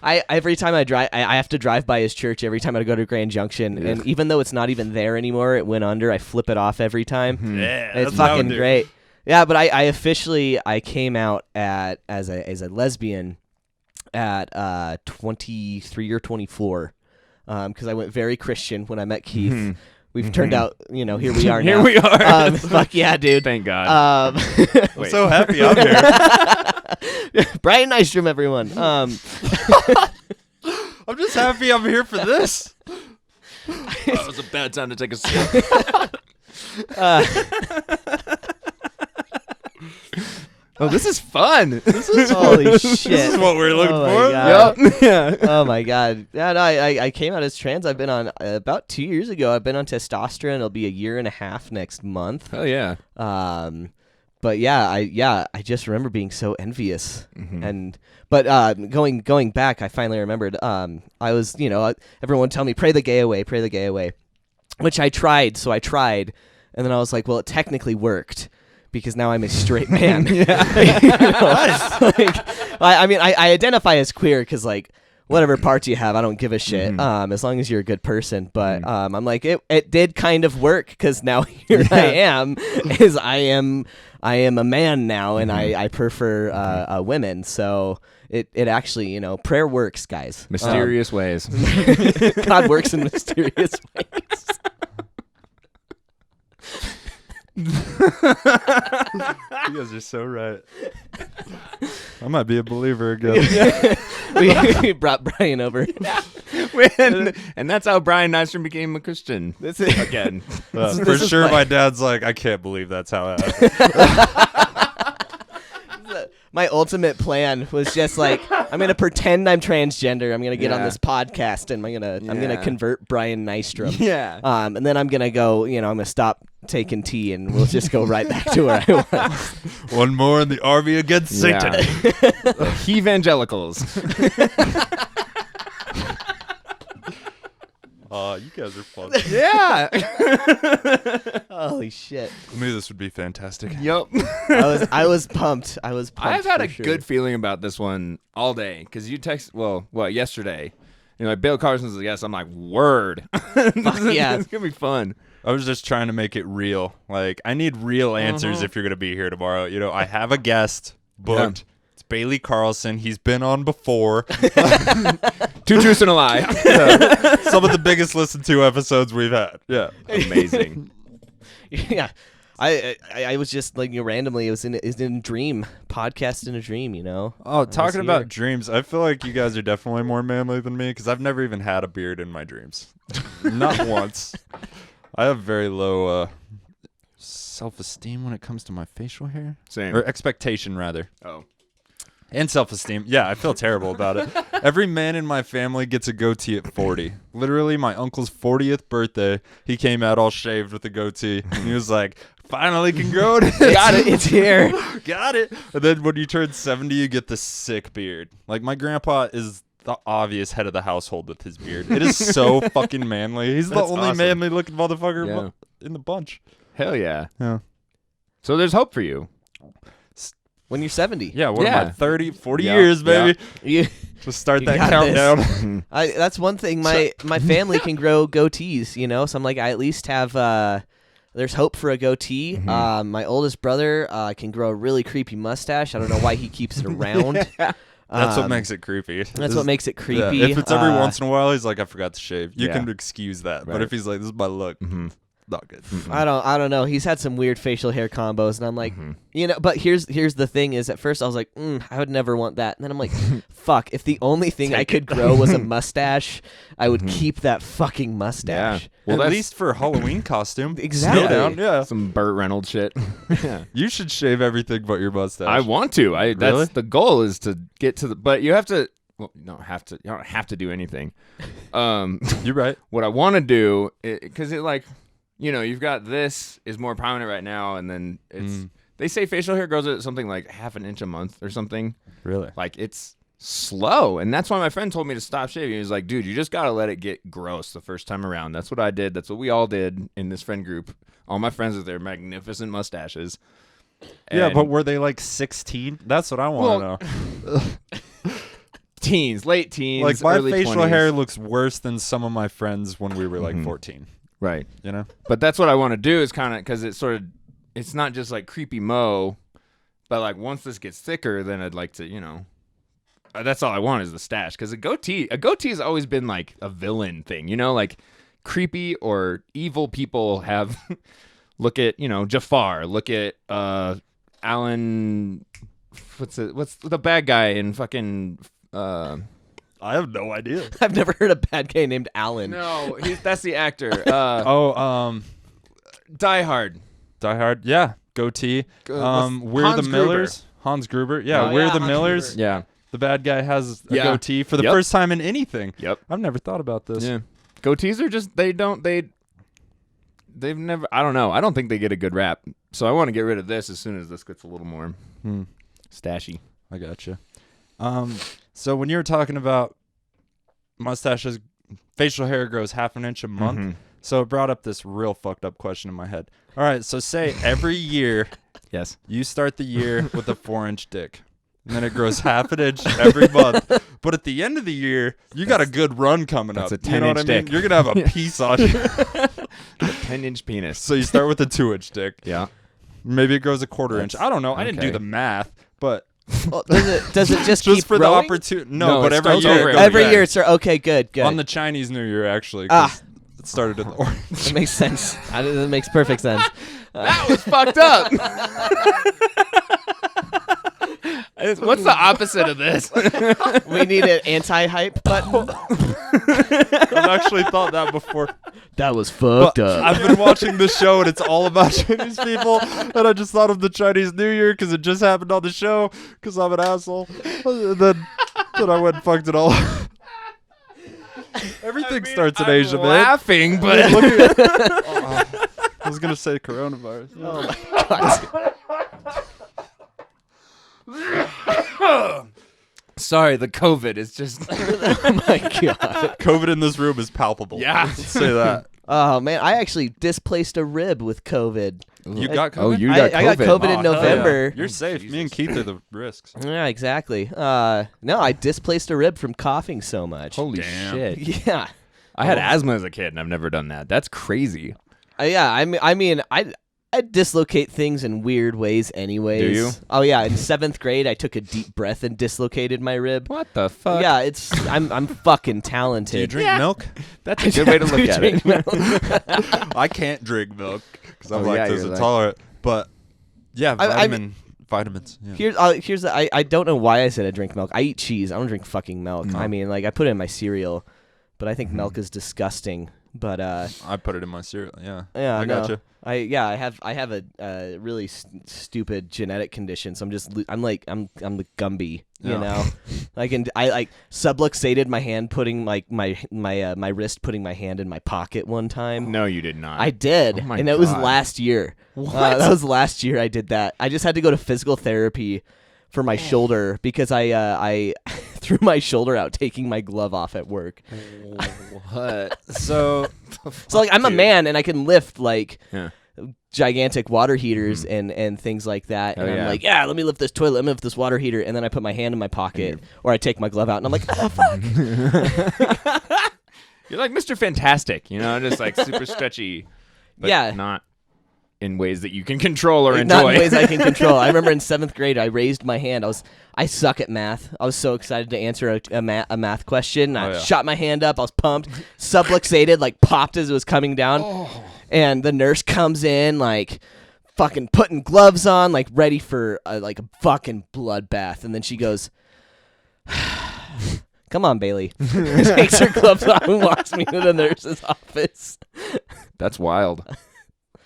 Yeah. Every time I drive, I have to drive by his church every time I go to Grand Junction, and even though it's not even there anymore, it went under. I flip it off every time. Yeah, It's that's what I would fucking do. great. Yeah, but I officially came out as a lesbian at 23 or 24, because I went very Christian when I met Keith. We've turned out, here we are now. Here we are. Fuck yeah, dude. Thank God. I'm so happy I'm here. Brian Nystrom, everyone. I'm just happy I'm here for this. That was a bad time to take a sip. Oh, this is fun. Holy shit. This is what we're looking Oh my for. God. Yep. Yeah. Oh my God. Yeah, no, I came out as trans. I've been on about 2 years ago. I've been on testosterone. It'll be a year and a half next month. Hell yeah. But I just remember being so envious. But going back, I finally remembered. I was, everyone would tell me, pray the gay away, which I tried. So I tried, and then I was like, well, it technically worked, because now I'm a straight man. I identify as queer because, like, whatever parts you have, I don't give a shit, as long as you're a good person. But I'm like, it did kind of work, because now here I am, I am a man now, and I prefer women. So it actually, prayer works, guys. Mysterious ways. God works in mysterious ways. You guys are so right. I might be a believer again. we brought Brian over. And that's how Brian Nystrom became a Christian. This is Again. For sure, my dad's like, I can't believe that's how it happened. my ultimate plan was just like, I'm gonna pretend I'm transgender. I'm gonna get on Yeah. this podcast, and I'm gonna convert Brian Nystrom. Yeah. And then I'm gonna go. I'm gonna stop taking tea, and we'll just go right back to where I was. One more in the army against Satan. Evangelicals. You guys are fun. Yeah. Holy shit! I knew this would be fantastic. Yep. I was pumped. I've had for a sure. good feeling about this one all day, because you yesterday. Like, Bill Carson's like, yes. I'm like, word. Yeah. It's gonna be fun. I was just trying to make it real. Like, I need real answers if you're going to be here tomorrow. I have a guest booked. Yeah. It's Bailey Carlson. He's been on before. 2 truths and a lie. Some of the biggest listened to episodes we've had. Yeah. Amazing. Yeah. I was just like, randomly, it was in a dream, podcast in a dream, Oh, talking here. about dreams, I feel like you guys are definitely more manly than me, because I've never even had a beard in my dreams. Not once. I have very low self-esteem when it comes to my facial hair. Same. Or expectation, rather. Oh. And self-esteem. Yeah, I feel terrible about it. Every man in my family gets a goatee at 40. Literally, my uncle's 40th birthday, he came out all shaved with a goatee. And he was like, finally can grow it. Got it. It's here. Got it. And then when you turn 70, you get the sick beard. Like, my grandpa is the obvious head of the household with his beard. It is so fucking manly. He's That's the only awesome. manly looking motherfucker Yeah. in the bunch. Hell yeah. Yeah. So there's hope for you. When you're 70. Yeah, what Yeah. am I, 30, 40 Yeah. years, baby? You, Just start You that got countdown. that's one thing. My family can grow goatees, so I'm like, I at least have, there's hope for a goatee. My oldest brother can grow a really creepy mustache. I don't know why he keeps it around. That's what makes it creepy. That's what makes it creepy. Yeah. If it's every once in a while, he's like, I forgot to shave. You Yeah. can excuse that. But Right. if he's like, this is my look, not good. I don't know. He's had some weird facial hair combos, and I'm like, but here's the thing: is at first I was like, I would never want that, and then I'm like, fuck. If the only thing I could grow was a mustache, I would keep that fucking mustache. Yeah. Well, At that's least for a Halloween costume. Exactly. Slow down. Yeah. some Burt Reynolds shit. Yeah. You should shave everything but your mustache. I want to. Really? That's the goal is to get to the. But you have to. Well, you don't have to. You don't have to do anything. You're right. What I want to do, because it like, you've got this is more prominent right now, and then it's. They say facial hair grows at something like half an inch a month or something. Really? Like it's slow, and that's why my friend told me to stop shaving. He was like, dude, you just gotta let it get gross the first time around. That's what I did. That's what we all did in this friend group. All my friends with their magnificent mustaches. Yeah, And but were they like 16? That's what I want to know. teens, late teens, Like my early facial 20s. hair looks worse than some of my friends when we were like 14. Right. You know? But that's what I want to do is kind of because it's not just like creepy mo, but like once this gets thicker, then I'd like to, that's all I want is the stash. Because a goatee has always been like a villain thing, like creepy or evil people have. Look at Jafar. Look at Alan. What's the bad guy in fucking? I have no idea. I've never heard a bad guy named Alan. No, that's the actor. Die Hard. Die Hard. Yeah. Goatee. We're Hans the Millers. Hans Gruber. Yeah, Oh, We're yeah, the Hans Millers. Gruber. Yeah. The bad guy has a Yeah. goatee for the Yep. first time in anything. Yep. I've never thought about this. Yeah. Goatees are just they've never. I don't know. I don't think they get a good rap. So I want to get rid of this as soon as this gets a little more stashy. I gotcha. So when you were talking about mustaches, facial hair grows half an inch a month. So it brought up this real fucked up question in my head. All right, so say every year Yes. you start the year with a 4-inch dick. And then it grows half an inch every month. But at the end of the year, you got a good run coming up. That's a You know what I 10-inch mean? dick. You're going to have a piece on you. 10-inch penis. So you start with a 2-inch dick. Yeah. Maybe it grows a 1/4 inch. I don't know. I didn't do okay. the math, but Well, does it just keep just for growing? the opportunity. No, No, but it every starts year. over it goes Every back. year it's okay, good. On the Chinese New Year, actually. 'cause it started in the orange. That makes sense. That makes perfect sense. That was fucked up. What's the opposite of this? We need an anti-hype button. I've actually thought that before. That was fucked up. I've been watching this show, and it's all about Chinese people. And I just thought of the Chinese New Year because it just happened on the show because I'm an asshole. And then I went and fucked it all up. Everything starts in Asia, man. Laughing, but Look at I was going to say coronavirus. Oh my god. sorry, the COVID is just. Oh my god. COVID in this room is palpable. Yeah. Let's say that. Oh man, I actually displaced a rib with COVID. You got COVID? Oh, you I got COVID. got COVID in Oh, hell yeah. November. You're safe. Me and Keith are the risks. Yeah, exactly. No, I displaced a rib from coughing so much. Holy Damn. shit! Yeah. I had asthma as a kid, and I've never done that. That's crazy. Yeah, I mean, I dislocate things in weird ways anyways. Do you? Oh yeah, in 7th grade I took a deep breath and dislocated my rib. What the fuck? Yeah, I'm fucking Do you talented. drink milk? That's a good way to look at it. I can't drink milk because I'm Oh, yeah, lactose you're like- intolerant. But yeah, I vitamins. Yeah. I don't know why I said I drink milk. I eat cheese. I don't drink fucking milk. No. I mean, like I put it in my cereal, but I think milk is disgusting. But I put it in my cereal. Yeah. yeah, I no. gotcha. I have a really stupid genetic condition. So I'm the Gumby, you Yeah. know. I like subluxated my hand, putting like my wrist, putting my hand in my pocket one time. No, you did not. I did, Oh my and it was God. last year. That was last year I did that. I just had to go to physical therapy for my shoulder because I threw my shoulder out taking my glove off at work. What? So So like I'm a dude. man and I can lift like Yeah. gigantic water heaters and things like that. Oh, And I'm yeah. like, yeah, let me lift this toilet, let me lift this water heater, and then I put my hand in my pocket or I take my glove out and I'm like, oh fuck. You're like Mr. Fantastic, just like super stretchy. But Yeah. not in ways that you can control or enjoy. Not in ways I can control. I remember in 7th grade, I raised my hand. I suck at math. I was so excited to answer a math question. I shot my hand up. I was pumped. Subluxated, like popped as it was coming down. And the nurse comes in, like fucking putting gloves on, like ready for like a fucking bloodbath. And then she goes, "Come on, Bailey." Takes her gloves off and walks me to the nurse's office. That's wild.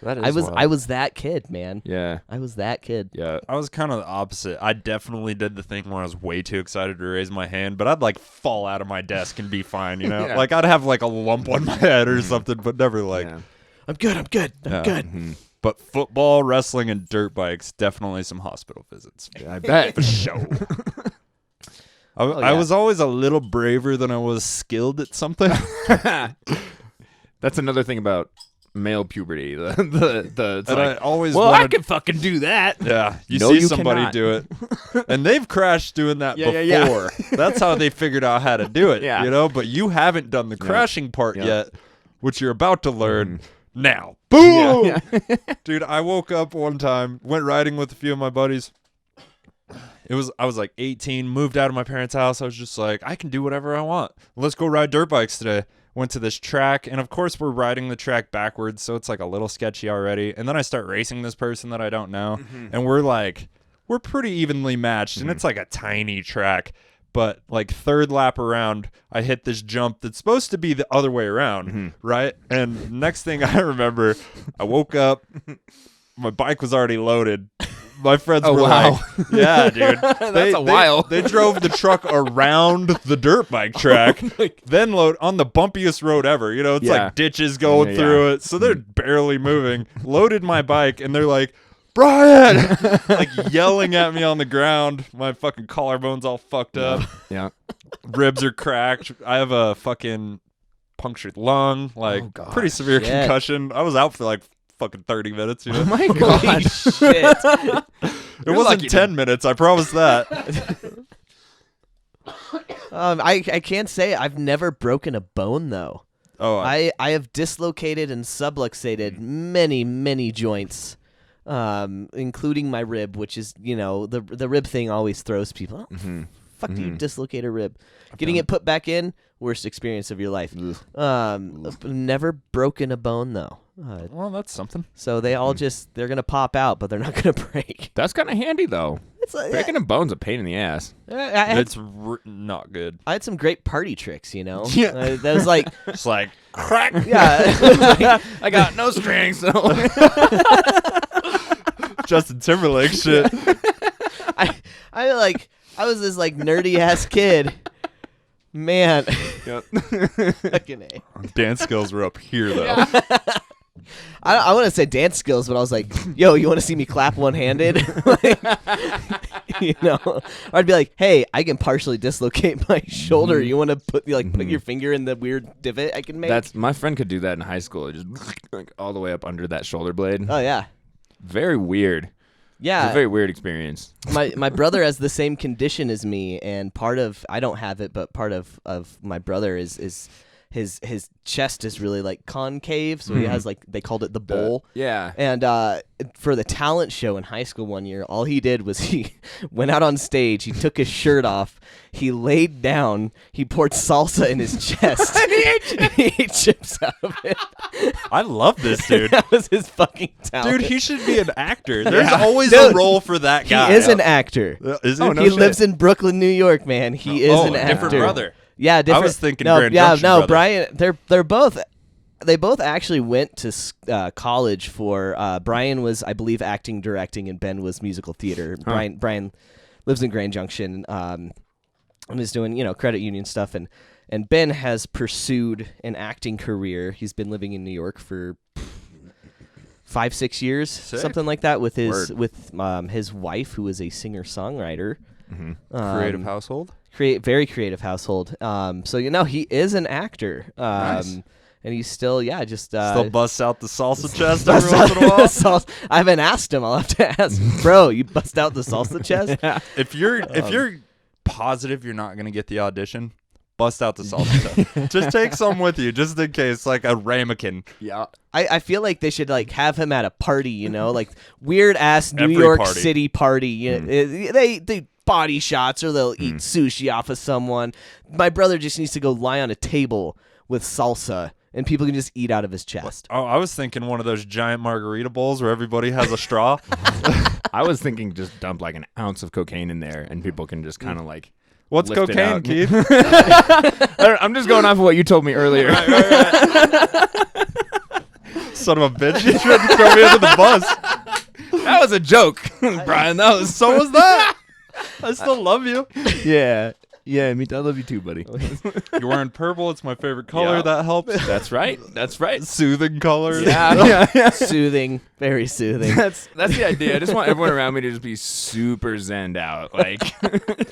That is wild. I was that kid, man. Yeah. I was that kid. Yeah. I was kind of the opposite. I definitely did the thing where I was way too excited to raise my hand, but I'd like fall out of my desk and be fine, you know? Yeah. Like I'd have like a lump on my head or something, but never like, I'm good. I'm good. Mm-hmm. But football, wrestling, and dirt bikes, definitely some hospital visits. I bet. For sure. I was always a little braver than I was skilled at something. That's another thing about male puberty. It's And like, I always well, wanted, I can fucking do that. Yeah, you No, see you somebody cannot. do it, and they've crashed doing that Yeah, before. yeah, yeah. That's how they figured out how to do it. Yeah. You know, but you haven't done the crashing part Yeah. yet, which you're about to learn now. Boom, Yeah. dude! I woke up one time, went riding with a few of my buddies. I was like 18, moved out of my parents' house. I was just like, I can do whatever I want. Let's go ride dirt bikes today. Went to this track, and of course we're riding the track backwards, so it's like a little sketchy already. And then I start racing this person that I don't know, and we're pretty evenly matched, and it's like a tiny track. But like third lap around, I hit this jump that's supposed to be the other way around, right? And next thing I remember, I woke up, my bike was already loaded. My friends were like, yeah, dude. That's a while. They drove the truck around the dirt bike track, then load on the bumpiest road ever. You know, it's like ditches going through it. So they're barely moving. Loaded my bike, and they're like, Brian! Like yelling at me on the ground. My fucking collarbone's all fucked up. Yeah. Ribs are cracked. I have a fucking punctured lung. Like, pretty severe concussion. I was out for like fucking 30 minutes, you know? Oh my Holy god. shit. It wasn't 10 minutes, I promise that. I can't say I've never broken a bone though. Oh, I have dislocated and subluxated many joints, including my rib, which is, you know, the rib thing always throws people. Oh, fuck, do you dislocate a rib? Getting it put back in, worst experience of your life. Never broken a bone though. well, that's something. So they all they're gonna pop out, but they're not gonna break. That's kind of handy though. It's like, Breaking a bone's a pain in the ass. It's not good. I had some great party tricks, you know. Yeah. That was like, It's like, crack. yeah. I got no strings. So. Justin Timberlake shit. I was this like nerdy ass kid. Man. Fucking A. Dance skills were up here, though. I want to say dance skills, but I was like, yo, you want to see me clap one-handed? Like, you know? Or I'd be like, hey, I can partially dislocate my shoulder. You want to put your finger in the weird divot I can make? My friend could do that in high school. Just like all the way up under that shoulder blade. Oh, yeah. Very weird. Yeah. It's a very weird experience. My brother has the same condition as me, and part of, I don't have it, but part of my brother is his chest is really like concave, so he has like, they called it the bowl. Yeah. And for the talent show in high school one year, all he did was he went out on stage, he took his shirt off, he laid down, he poured salsa in his chest, and he ate chips out of it. I love this dude. That was his fucking talent. Dude, he should be an actor. There's always a role for that guy. He is an actor. Is he? Oh, no He shit. lives in Brooklyn, New York, man. He is an actor. different brother. Yeah, different. I was thinking no, Grand yeah, Junction no, brother. Brian. They both actually went to college for. Brian was, I believe, acting, directing, and Ben was musical theater. Brian lives in Grand Junction. And is doing credit union stuff, and Ben has pursued an acting career. He's been living in New York for 5-6 years, something like that, with his wife, who is a singer-songwriter. Creative household. Very creative household. So he is an actor. Nice. And he's still Still busts out the salsa chest every once in a while. I haven't asked him. I'll have to ask. Bro, you bust out the salsa chest? If you're positive you're not gonna get the audition, bust out the salsa chest. Just take some with you, just in case, like a ramekin. Yeah. I feel like they should like have him at a party, you know, like weird ass New Every York party. City party. You know, they body shots or they'll eat sushi off of someone. My brother just needs to go lie on a table with salsa and people can just eat out of his chest. Oh, I was thinking one of those giant margarita bowls where everybody has a straw. I was thinking just dump like an ounce of cocaine in there and people can just kind of like. What's lift it cocaine, out. Keith? I'm just going off of what you told me earlier. Son of a bitch. You tried to throw me under the bus. That was a joke, Brian. That was So was that. I still love you. yeah. Yeah, me too. I love you too, buddy. You're wearing purple. It's my favorite color. Yeah. That helps. That's right. That's right. Soothing colors. Yeah. Soothing, very soothing. That's the idea. I just want everyone around me to just be super zenned out. Like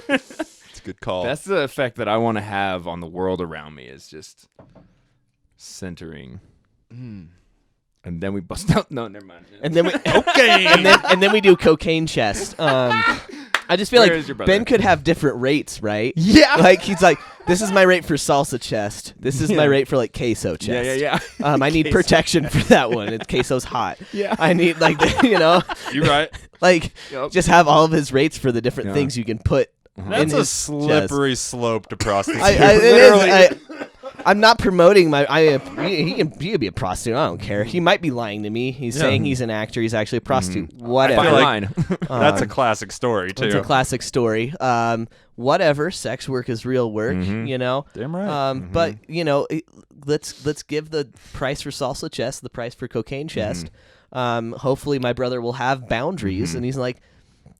It's a good call. that's the effect that I want to have on the world around me is just centering. And then we bust out. No, never mind. And then we Okay. and then we do cocaine chest. I just feel Where is your like brother? Ben could have different rates, right? Yeah. Like he's like, this is my rate for salsa chest. This is my rate for like queso chest. Yeah. I need protection for that one. It's queso's hot. Yeah. I need like you know, You're right. like Yep. just have all of his rates for the different Yeah. things you can put. That's in a his slippery slope to prostitute. It Literally. is. I'm not promoting my. He can be a prostitute. I don't care. He might be lying to me. He's saying he's an actor. He's actually a prostitute. Whatever. feel like- Fine. That's a classic story too. It's a classic story. Whatever. Sex work is real work. You know. Damn right. But you know, let's give the price for salsa chest, the price for cocaine chest. Hopefully, my brother will have boundaries, and he's like,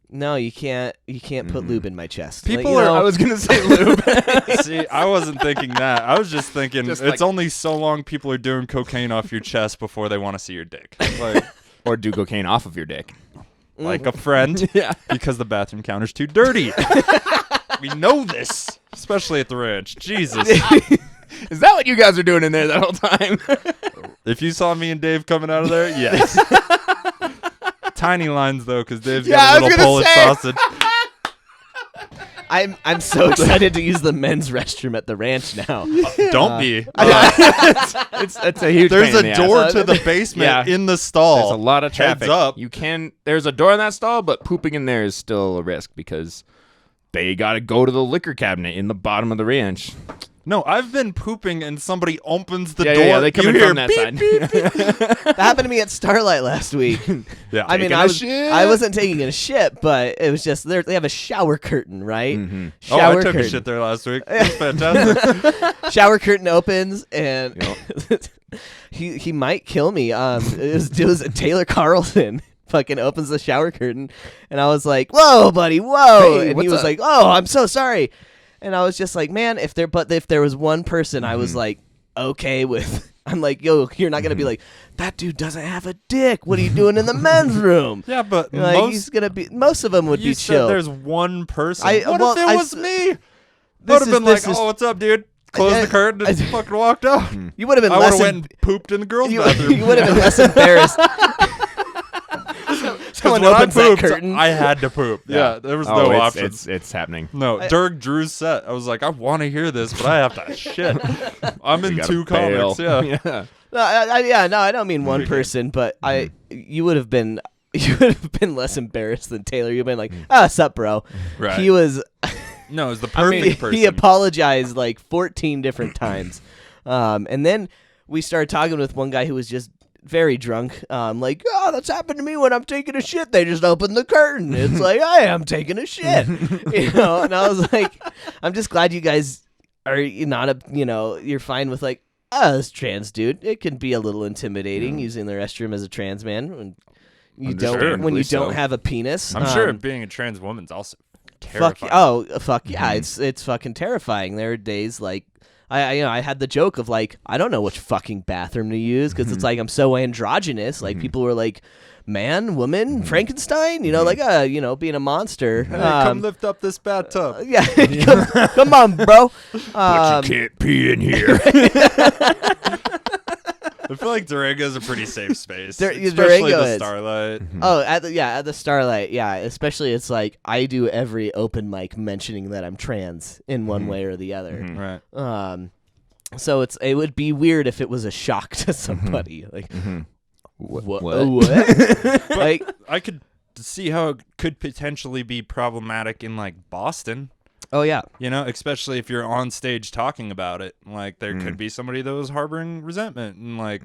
no, you can't put lube in my chest. People like, you are- know, I was gonna say lube. See, I wasn't thinking that. I was just thinking Just it's like- only so long people are doing cocaine off your chest before they want to see your dick. Like, Or do cocaine off of your dick. like a friend. Yeah. Because the bathroom counter's too dirty. We know this, especially at the ranch. Jesus. Is that what you guys are doing in there that whole time? If you saw me and Dave coming out of there, yes. Tiny lines though, because Dave's Yeah, got I a was little gonna Polish say. sausage. I'm so excited to use the men's restroom at the ranch now. Don't be. it's a huge. There's pain in a the door ass. to the basement Yeah. in the stall. There's a lot of traffic. Heads up. You can. There's a door in that stall, but pooping in there is still a risk because they got to go to the liquor cabinet in the bottom of the ranch. No, I've been pooping and somebody opens the door. Yeah, they come you in hear from that beep, side. That happened to me at Starlight last week. Yeah. I mean, Taking a shit. I wasn't taking a shit, but it was just they have a shower curtain, right? Oh, Shower I took curtain. a shit there last week. It was fantastic. Shower curtain opens, and he might kill me. It was Taylor Carlson. Fucking opens the shower curtain, and I was like, "Whoa, buddy, whoa!" Hey, and he what's was up? like, "Oh, I'm so sorry." And I was just like, "Man, if there was one person, I was like, okay with." I'm like, "Yo, you're not gonna be like that dude doesn't have a dick. What are you doing in the men's room?" Yeah, but Like he's gonna be. Most of them would you be said chill. there's one person. I- What well, if it I was s- me? I This would have is- been like, this is- "Oh, what's up, dude?" Closed the curtain and fucking walked out. You would have been I would less. have went and pooped in the girls' You bathroom. would have been less embarrassed. Someone when I opens that pooped, curtain. I had to poop. Yeah, there was no option. It's happening. No, during Drew's set, I was like, I want to hear this, but I have to shit. I'm in gotta 2 bail. comics. Yeah. Yeah. No, I don't mean one person, but you would have been less embarrassed than Taylor. You've been like, sup, bro. Right. He was. No, it's the perfect person. He apologized like 14 different times, and then we started talking with one guy who was just very drunk. Like, oh, that's happened to me when I'm taking a shit. They just open the curtain. It's like, hey, I'm taking a shit, you know. And I was like, I'm just glad you guys are not you're fine with like, this trans dude. It can be a little intimidating using the restroom as a trans man when you Understandably don't so. have a penis. I'm sure being a trans woman's also Fuck terrifying. fuck yeah! It's fucking terrifying. There are days like I had the joke of like I don't know which fucking bathroom to use because it's like I'm so androgynous. Like people were like, man, woman, Frankenstein. Like being a monster. Hey, come lift up this bathtub. Yeah, come on, bro. But you can't pee in here. I feel like Durango's a pretty safe space, Durango especially the is. Starlight. Oh, at the Starlight, yeah. Especially, it's like I do every open mic mentioning that I'm trans in one way or the other. Right. So it would be weird if it was a shock to somebody. Like, What? Like, I could see how it could potentially be problematic in like Boston. oh yeah, You know, especially if you're on stage talking about it. Like, there could be somebody that was harboring resentment. And, like,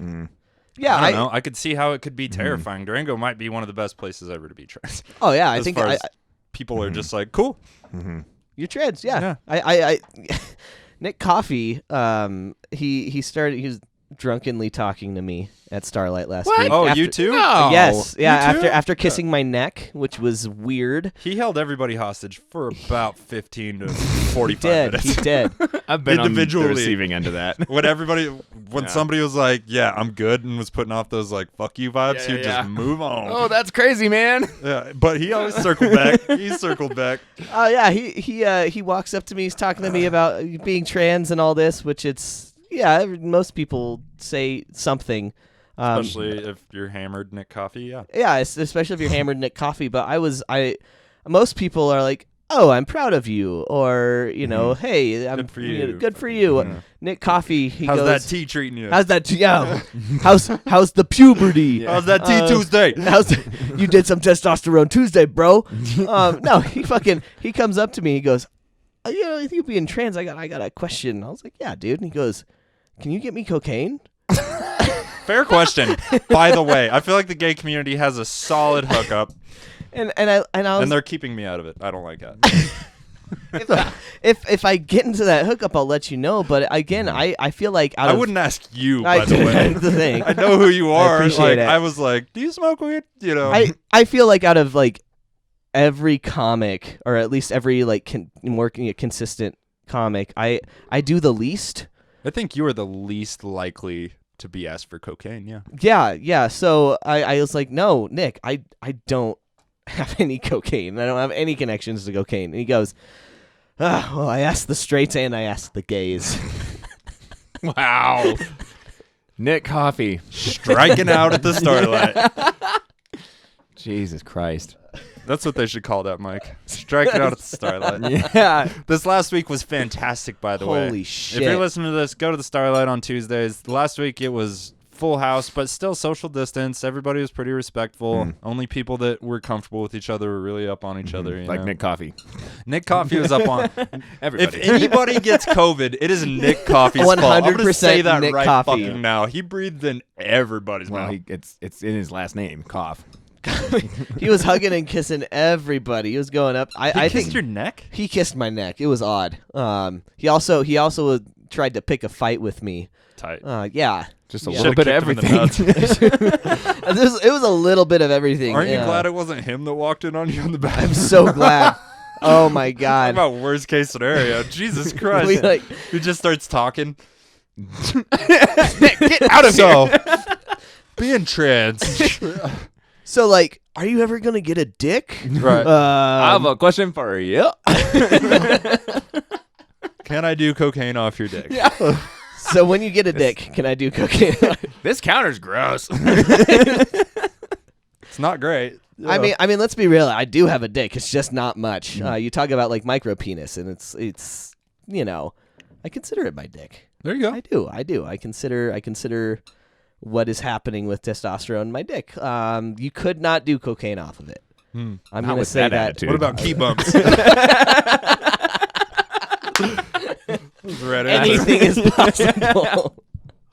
yeah. I don't know. I could see how it could be terrifying. Durango might be one of the best places ever to be trans. Oh yeah, I As think far as people are just like, cool. you're trans. Yeah. Yeah. I Nick Coffey, he was drunkenly talking to me at Starlight last week. Oh, after, you too? Yes. Yeah. You too? After kissing my neck, which was weird. He held everybody hostage for about 15 to 45 minutes. He did. I've been on the Individually. receiving end of that. When somebody was like, yeah, I'm good, and was putting off those like fuck you vibes, he'd just move on. Oh, that's crazy, man. Yeah, but he always circled back. He circled back. Oh yeah, he walks up to me. He's talking to me about being trans and all this, which most people say something. Especially if you're hammered, Nick Coffey, yeah. Yeah, especially if you're hammered Nick Coffey. But most people are like, oh, I'm proud of you, or hey, I'm Good for you. Good for you. Yeah. Nick Coffey, he How's goes, that tea treating you? how's that? Yeah, how's the puberty? How's that tea Tuesday? You did some testosterone Tuesday, bro. No, he comes up to me. He goes, you being trans, I got a question. I was like, yeah, dude. And he goes, can you get me cocaine? Fair question. By the way, I feel like the gay community has a solid hookup, And I was, and they're keeping me out of it. I don't like that. if I get into that hookup, I'll let you know. But again, I feel like I wouldn't ask you, by the way. That's the thing. I know who you are. appreciate it. I was like, do you smoke weed? I feel like out of like every comic, or at least every like working a consistent comic, I do the least. I think you are the least likely to be asked for cocaine, yeah. Yeah. So I was like, no, Nick, I don't have any cocaine. I don't have any connections to cocaine. And he goes, well, I asked the straights and I asked the gays. Wow. Nick Coffey. Striking out at the Starlight. Jesus Christ. That's what they should call that, Mike. Striking out at the Starlight. Yeah. This last week was fantastic, by the way. Holy shit. If you're listening to this, go to the Starlight on Tuesdays. Last week it was full house, but still social distance. Everybody was pretty respectful. Only people that were comfortable with each other were really up on each other. You Like know? Nick Coffey. Nick Coffey was up on. Everybody. If anybody gets COVID, it is Nick Coffey's fault. I'm going to say 100% that Nick right Coffey. fucking now. He breathed in everybody's Well, mouth. it's in his last name, Cough. He was hugging and kissing everybody. He was going up. I Kissed think your neck? he kissed my neck. It was odd. He also tried to pick a fight with me. Tight. Yeah. Just a Yeah. little bit of Should've kicked him in everything. the It was a little bit of everything. Aren't you yeah. glad it wasn't him that walked in on you in the back? I'm so glad. Oh my Talk god. about worst case scenario. Jesus Christ. We, like- He just starts talking. Get out of So, being trans. So like, are you ever gonna get a dick? Right. I have a question for you. Can I do cocaine off your dick? So when you get a dick, can I do cocaine? This counter's gross. It's not great. I mean, let's be real. I do have a dick. It's just not much. You talk about like micro penis, and it's I consider it my dick. There you go. I do. I consider what is happening with testosterone in my dick. You could not do cocaine off of it. I'm gonna with say that that. attitude. What about key bumps? Right answer. Anything is possible.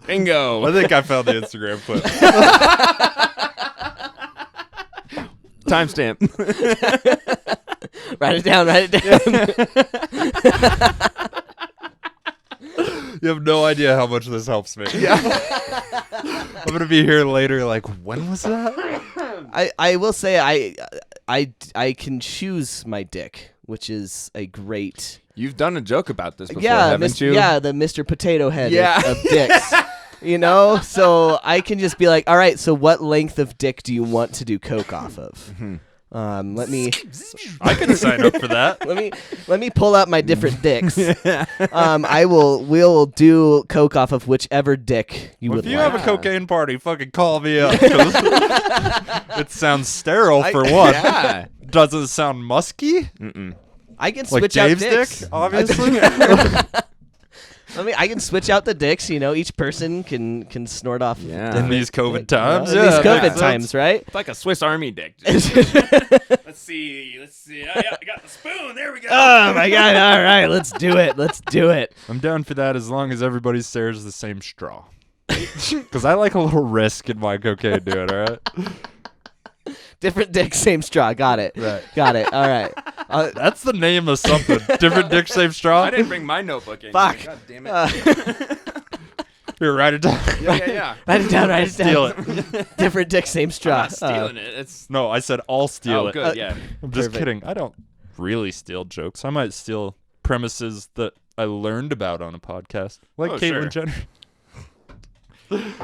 Bingo. I think I found the Instagram clip. Timestamp. Write it down. You have no idea how much this helps me. Yeah. I'm gonna be here later. Like, when was that? I will say I can choose my dick, which is a great. You've done a joke about this before, Yeah, haven't you? Yeah, the Mr. Potato Head Yeah. of dicks. So I can just be like, all right, so what length of dick do you want to do coke off of? Let me I can sign up for that. let me pull out my different dicks. We'll do coke off of whichever dick you would If you like. have a cocaine party, fucking call me up. 'Cause it sounds sterile for one. Yeah. Doesn't sound musky. I can Like switch out Dave's dicks. dick, obviously. I can switch out the dicks. Each person can snort off. Yeah. In these COVID times, In yeah, these that COVID makes times, sense. right? It's like a Swiss Army dick. Let's see. I got the spoon. There we go. Oh my god! All right, let's do it. I'm down for that as long as everybody shares the same straw. Because I like a little risk in my cocaine, dude. All right. Different dick, same straw. Got it. Right. Got it. All right. That's the name of something. Different dick, same straw. I didn't bring my notebook in. Fuck. God damn it. Here, write it down. yeah. Write it down. Write it down. Steal it. Different dick, same straw. I'm not stealing it. It's No, I said I'll steal oh, it. good. Yeah. I'm just Perfect. kidding. I don't really steal jokes. I might steal premises that I learned about on a podcast, like Oh, Caitlyn sure. Jenner.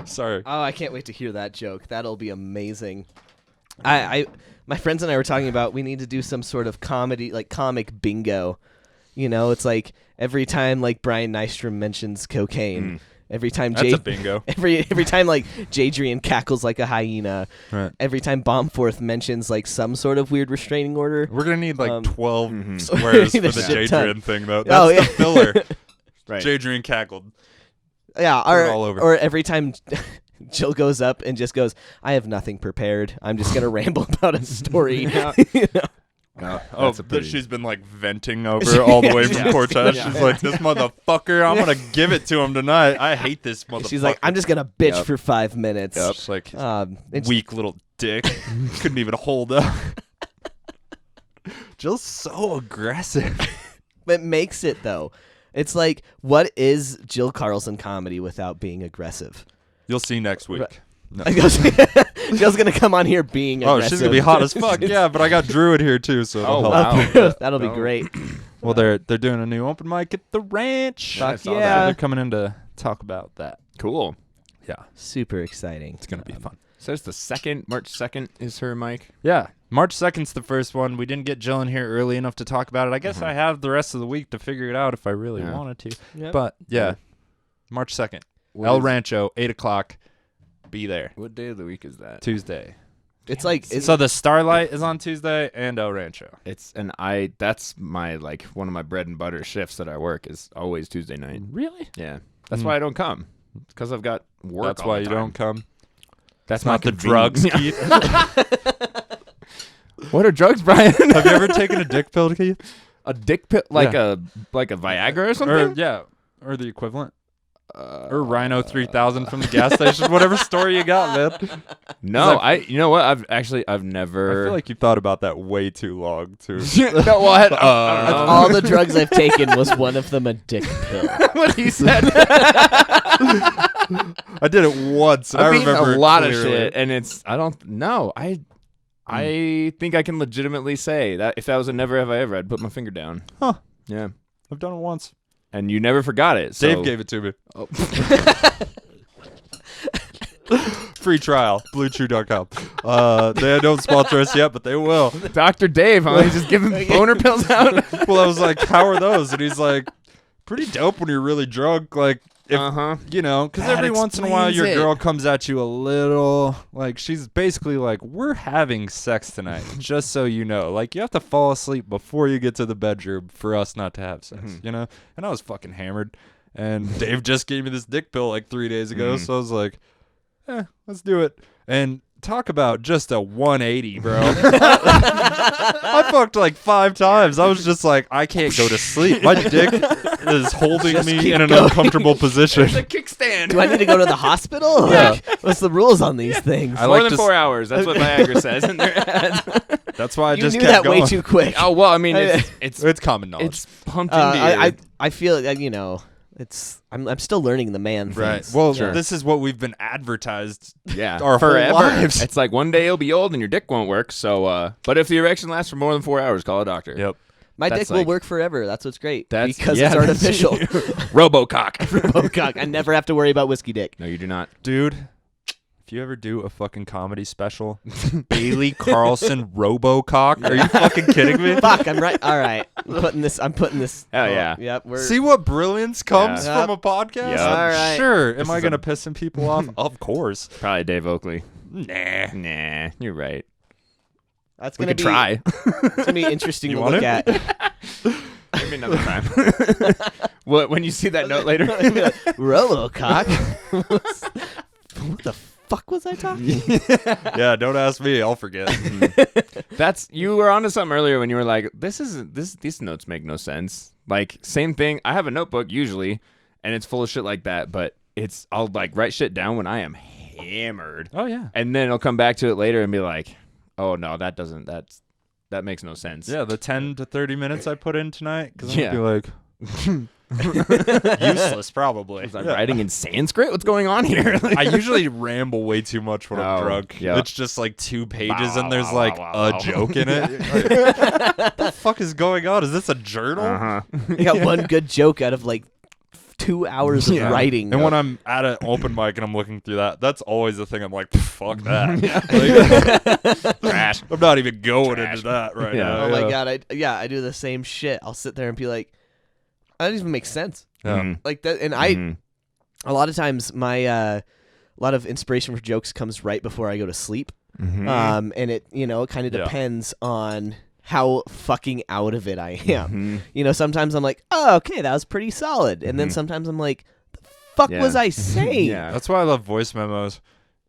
Sorry. Oh, I can't wait to hear that joke. That'll be amazing. My friends and I were talking about we need to do some sort of comedy, like comic bingo. It's like every time like Brian Nystrom mentions cocaine, every time That's a bingo. every time like Jadrian cackles like a hyena, Right. every time Bombforth mentions like some sort of weird restraining order. We're gonna need like 12 We swears for need a the shit ton. Jadrian thing, though. That's Oh, yeah. the filler. Right. Jadrian cackled. Yeah, it all over. or every time Jill goes up and just goes, "I have nothing prepared. I'm just gonna ramble about a story." Oh, that she's been like venting over all the way from Cortez. She's like, "This motherfucker, I'm gonna give it to him tonight. I hate this motherfucker." She's like, "I'm just gonna bitch Yep. for 5 minutes." Just like It's- weak little dick. Couldn't even hold up. Jill's so aggressive. But makes it though. It's like, what is Jill Carlson comedy without being aggressive? You'll see next week. Right. No. Jill's gonna come on here being Oh, aggressive. she's gonna be hot as fuck. Yeah, but I got Druid here too, so it'll Oh, help. wow. That'll be No. great. Well, they're doing a new open mic at the ranch. I Fuck saw So yeah. they're coming in to talk about that. Cool. Yeah, Super exciting. it's gonna be fun. So it's the second, March 2nd is her mic. Yeah, March 2nd's the first one. We didn't get Jill in here early enough to talk about it. I guess I have the rest of the week to figure it out if I really Yeah. wanted to. Yep. But yeah, March 2nd, What El is- Rancho, 8 o'clock. Be there What day of the week is that? Tuesday. It's like So the Starlight is on Tuesday and El Rancho. That's my like one of my bread and butter shifts that I work is always Tuesday night. Really? Yeah. That's why I don't come. Because I've got work. That's all why the you time. don't come. That's Not the drugs, Keith. What are drugs, Brian? Have you ever taken a dick pill, Keith? A dick pill, like Yeah. a Viagra or something? Or the equivalent. Or Rhino 3000 from the gas station. Whatever story you got, man. No, you know what? I've never. I feel like you thought about that way too long, too. no, well, I don't know. all the drugs I've taken was one of them a dick pill. what he said. I did it once. And I I've eaten remember a lot of clearly. shit, and I don't know. I think I can legitimately say that if that was a never have I ever, I'd put my finger down. Huh. Yeah. I've done it once. And you never forgot it. So. Dave gave it to me. Free trial. BlueChew.com. They don't sponsor us yet, but they will. Dr. Dave, huh? He's just giving boner pills out. Well, I was like, how are those? And he's like, pretty dope when you're really drunk. Like, if, you know, because That every once in a while your explains it. girl comes at you a little, like, she's basically like, we're having sex tonight, just so you know. Like, you have to fall asleep before you get to the bedroom for us not to have sex, you know? And I was fucking hammered. And Dave just gave me this dick pill like 3 days ago, so I was like, let's do it. And talk about just a 180, bro. I fucked like 5 times. I was just like, I can't go to sleep. My dick is holding Just me keep in an going. uncomfortable position. It's a kickstand. Do I need to go to the hospital? Yeah. Like, what's the rules on these things? I More like than to 4 hours. That's what Viagra says in their ads. That's why I You just knew kept that going. way too quick. Oh well, I mean, it's common knowledge. it's pumped into you. I feel like, you know, I'm still learning the man Right. things. Well, Yeah. this is what we've been advertised Yeah, our whole forever. lives. It's like one day you'll be old and your dick won't work. So, but if the erection lasts for more than 4 hours, call a doctor. Yep. My That's dick will like- work forever. That's what's great. That's- Because yeah, it's artificial. Robocock. Oh, God. I never have to worry about whiskey dick. No, you do not. Dude, if you ever do a fucking comedy special, Bailey Carlson Robocock, are you fucking kidding me? Fuck, I'm right. All right. I'm putting this. Hell yeah. Yep. See what brilliance comes Yeah. from a podcast? Yep. All right. Sure. Am I is going to piss some people off? Of course. Probably Dave Oakley. Nah. You're right. That's We gonna could be try. It's gonna be interesting You to want look it? at. Maybe another time. What? When you see that note later? Robocock. What the fuck was I talking? Yeah, don't ask me. I'll forget. You were onto something earlier when you were like, these notes make no sense. Like, same thing. I have a notebook usually, and it's full of shit like that, but I'll like write shit down when I am hammered. Oh, yeah. And then I'll come back to it later and be like, oh no, that makes no sense. Yeah, the 10 to 30 minutes I put in tonight, because Yeah. I'm going to be like, useless, probably. Was I writing in Sanskrit? What's going on here? I usually ramble way too much when I'm Oh, drunk. yeah. It's just like 2 pages and there's Wow, like wow, a wow. joke in it. Like, what the fuck is going on? Is this a journal? Uh-huh. I got one good joke out of like 2 hours of writing. And when I'm at an open mic and I'm looking through that, that's always the thing. I'm like, fuck that. Like, trash. I'm not even going into that right Yeah. now. oh my god, I do the same shit. I'll sit there and be like, that doesn't even make sense. Yeah. Mhm. Like that, and Mhm. a lot of times my a lot of inspiration for jokes comes right before I go to sleep. Mhm. And it it kind of Yeah. depends on how fucking out of it I am. Mhm. Sometimes I'm like, oh, okay, that was pretty solid, and then Mhm. sometimes I'm like, the fuck Yeah. was I saying? Yeah. That's why I love voice memos.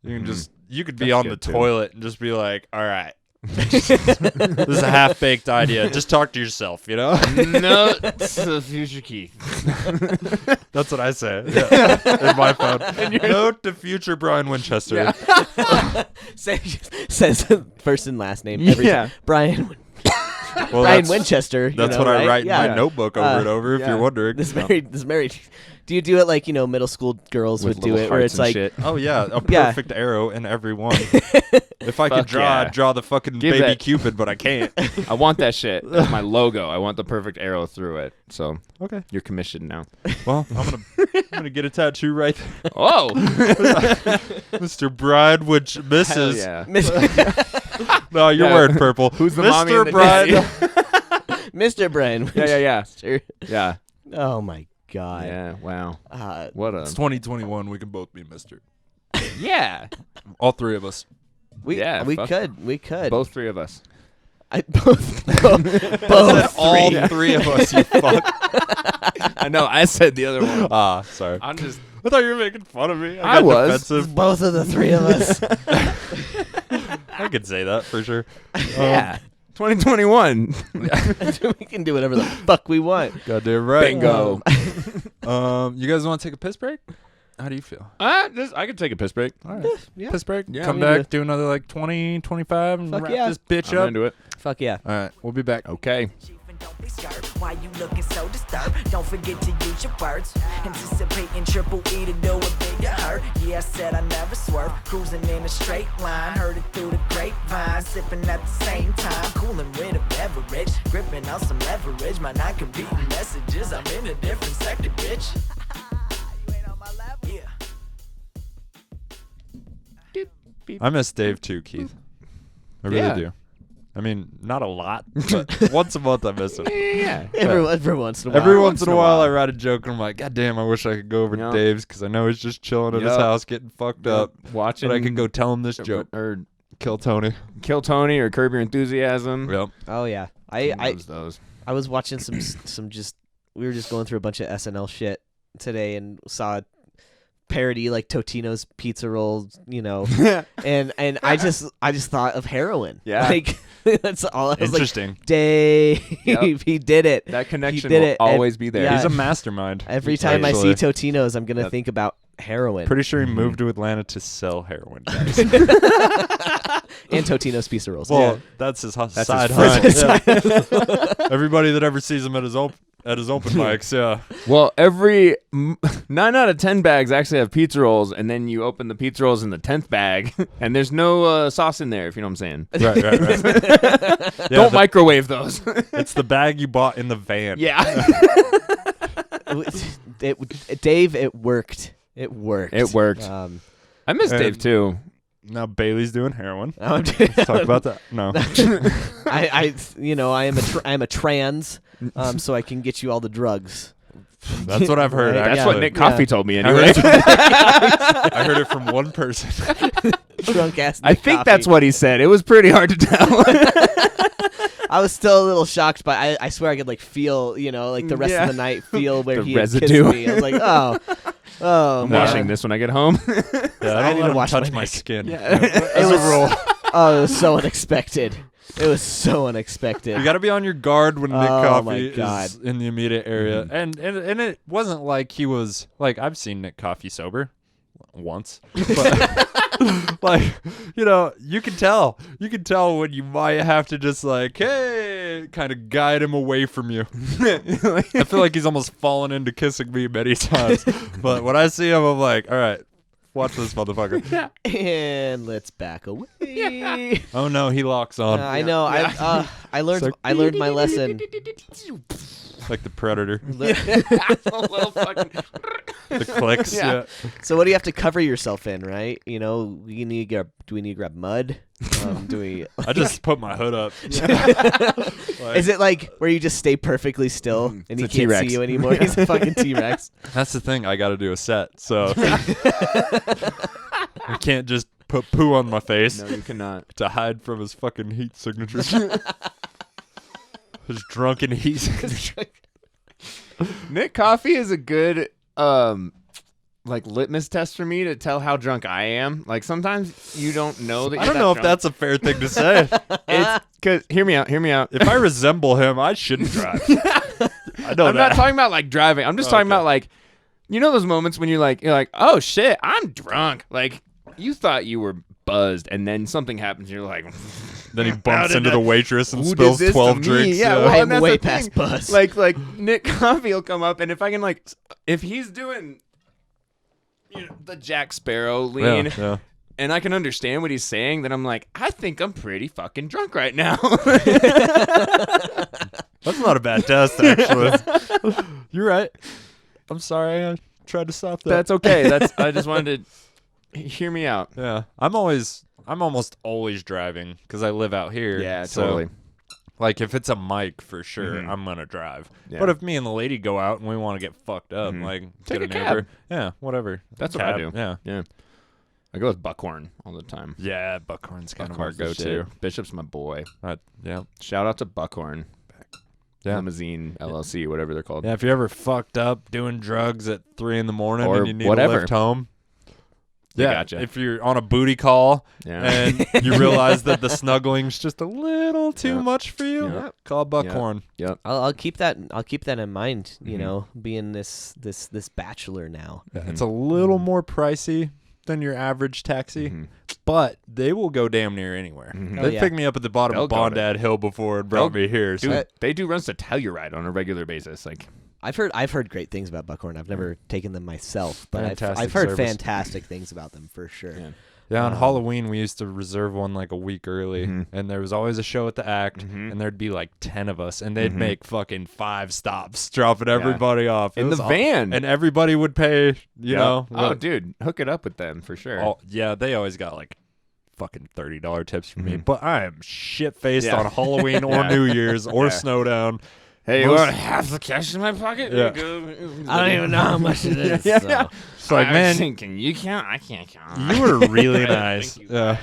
You can you could be That's on the good, too. toilet and just be like, all right. This is a half-baked idea. Just talk to yourself, you know? No, it's the future Keith. That's what I say. Yeah. In my phone. Note to future Brian Winchester. Says first and last name. Every Yeah. time. Brian Well, Brian Winchester. That's what I write in yeah. my notebook over and over, if yeah. you're wondering. This married. Do you do it like middle school girls With would do little it, where hearts it's and like, shit. Oh, yeah. A Yeah. perfect arrow in every one. If I could Fuck draw, yeah. I'd draw the fucking Give baby that- Cupid, but I can't. I want that shit. That's my logo. I want the perfect arrow through it. So Okay. you're commissioned now. Well, I'm gonna get a tattoo right there. Oh, Mr. Bride, which hell Mrs. yeah. No, you're Yeah. wearing purple. Who's the Mr. Oh mommy and the Bride? daddy? Mr. Brian Yeah. Winchester? Yeah. Oh my god. Yeah. Wow. What It's a 2021. We can both be Mr. yeah. All 3 of us. We Yeah, we fuck. could. Both 3 of us. Both All three. 3 of us, you fuck. I know. I said the other one. Sorry. I'm just. I thought you were making fun of me. I got was. defensive. Both of the 3 of us. I could say that for sure. Yeah. 2021. We can do whatever the fuck we want. Goddamn right. Bingo. You guys want to take a piss break? How do you feel? I could take a piss break. All right. Yeah. Piss break. Yeah, Come we back, can do another like 20, 25, and Fuck wrap yeah. this bitch I'm up. into it. Fuck yeah. All right. We'll be back. Okay. Don't be scared. Why you looking so disturbed? Don't forget to use your words. Anticipating triple E to do a bigger hurt. Yeah, I said I never swerve. Cruising in a straight line. Heard it through the grapevine. Sipping at the same time. Cooling with a beverage. Gripping on some leverage. My non-competing messages. I'm in a different sector, bitch. You ain't on my level. Yeah. I miss Dave too, Keith. I really Yeah. do. I mean, not a lot, but once a month I miss him. Yeah. Every once in a while. Every once in a while, I write a joke and I'm like, God damn, I wish I could go over Yep. to Dave's because I know he's just chilling at his Yep. house getting fucked up. Watching. But I can go tell him this joke. Or Kill Tony. Kill Tony or Curb Your Enthusiasm. Yep. Oh yeah. He I loves those. I was watching some just we were just going through a bunch of SNL shit today and saw a parody like Totino's pizza rolls, and I just thought of heroin. Yeah. Like that's all. I was like, Interesting. Dave, Yep. he did it. That connection did will it. always be there. Yeah. He's a mastermind. Every time I see Actually. Totino's, I'm gonna Yep. think about heroin Pretty sure he moved to Atlanta to sell heroin, guys. and Totino's pizza rolls. Well, that's his That's side his hunt. Yeah. Everybody that ever sees him at his open mics, yeah. Well, 9 out of 10 bags actually have pizza rolls, and then you open the pizza rolls in the 10th bag, and there's no sauce in there, if you know what I'm saying. Right. Yeah, Don't microwave those. it's the bag you bought in the van. Yeah. Dave, it worked. It worked. It worked. I miss Dave too. Now Bailey's doing heroin. Oh, Let's talk about that. No. I am a trans, so I can get you all the drugs. That's what I've heard. Right? That's what Nick Coffey told me I anyway. heard it from one person. Drunk ass. I think that's what he said. It was pretty hard to tell. I was still a little shocked, but I swear I could like feel, like the rest of the night feel where The he had residue. kissed me. I was like, oh, I'm man. washing this when I get home. Yeah, I I need don't to let wash him touch my my neck. skin. Yeah. As a rule. Oh, it was so unexpected. It was so unexpected. You got to be on your guard when Nick Oh, Coffey my God. is in the immediate area. And it wasn't like he was like, I've seen Nick Coffey sober once. But like, you can tell when you might have to just like, hey, kind of guide him away from you. I feel like he's almost fallen into kissing me many times. But when I see him, I'm like, all right, watch this motherfucker. And let's back away. Oh no, he locks on. I know. I learned my lesson. Like the Predator. Little fucking- The clicks. Yeah. So what do you have to cover yourself in, right? Do we need to grab mud? Do we? I just put my hood up. Is it like where you just stay perfectly still and It's he a can't T-Rex. see you anymore? He's a fucking T-Rex. That's the thing. I got to do a set, so I can't just put poo on my face No, you cannot. to hide from his fucking heat signature. His drunken heat signature. Nick Coffey is a good like litmus test for me to tell how drunk I am. Like sometimes you don't know that. I don't know if that's a fair thing to say. It's because hear me out. If I resemble him, I shouldn't drive. I know I'm not talking about like driving. I'm just talking about like, those moments when you're like, oh shit, I'm drunk. Like you thought you were buzzed, and then something happens. You're like, Then he bumps into the waitress and who spills did this to 12 me? drinks. Yeah, well, I and am that's way the past thing. buzz. Like Nick Coffey will come up, and if I can if he's doing, the Jack Sparrow lean. Yeah. And I can understand what he's saying, then I'm like, I think I'm pretty fucking drunk right now. That's not a bad test, actually. You're right. I'm sorry. I tried to stop that. That's okay. I just wanted to hear me out. Yeah. I'm almost always driving because I live out here. Yeah, so, totally. Like if it's a mic for sure, Mhm. I'm gonna drive. Yeah. But if me and the lady go out and we want to get fucked up, like Take get a an cab. Uber, yeah, whatever. That's what I Cab, do. Yeah. Yeah. I go with Buckhorn all the time. Yeah, Buckhorn's kind Buckhorn of our go-to. go-to. Bishop's my boy. Yeah. Shout out to Buckhorn. Yeah. Limousine LLC, whatever they're called. Yeah, if you're ever fucked up doing drugs at 3 a.m. Or and you need whatever. to lift home. They Yeah, gotcha. if you're on a booty call Yeah. and you realize that the snuggling's just a little too Yeah. much for you, Yeah. call Buckhorn. Yep. I'll keep that. I'll keep that in mind. Mm-hmm. Being this bachelor now. Yeah, it's a little more pricey than your average taxi, Mhm. but they will go damn near anywhere. Mhm. They Oh, yeah. picked me up at the bottom They'll of go to- Bondad Hill before and brought me here. So Dude, they do runs to Telluride on a regular basis. Like, I've heard great things about Buckhorn. I've never taken them myself, but Fantastic I've heard service. fantastic things about them for sure. Yeah. yeah, on Halloween we used to reserve one like a week early, Mhm. and there was always a show at the Act, Mhm. and there'd be like 10 of us, and they'd Mhm. make fucking 5 stops, dropping everybody off It in was the aw- van. and everybody would pay. You Yep. know, Oh, what- dude, hook it up with them for sure. yeah, they always got like fucking $30 tips for me, Mhm. but I am shit faced Yeah. on Halloween or Yeah. New Year's or Yeah. Snowdown. Hey, you most- want half the cash in my pocket? Yeah. I don't even know how much it is. Yeah, so. yeah. It's like, I was man, thinking, you count? I can't count. you were really nice. Thank you. Yeah.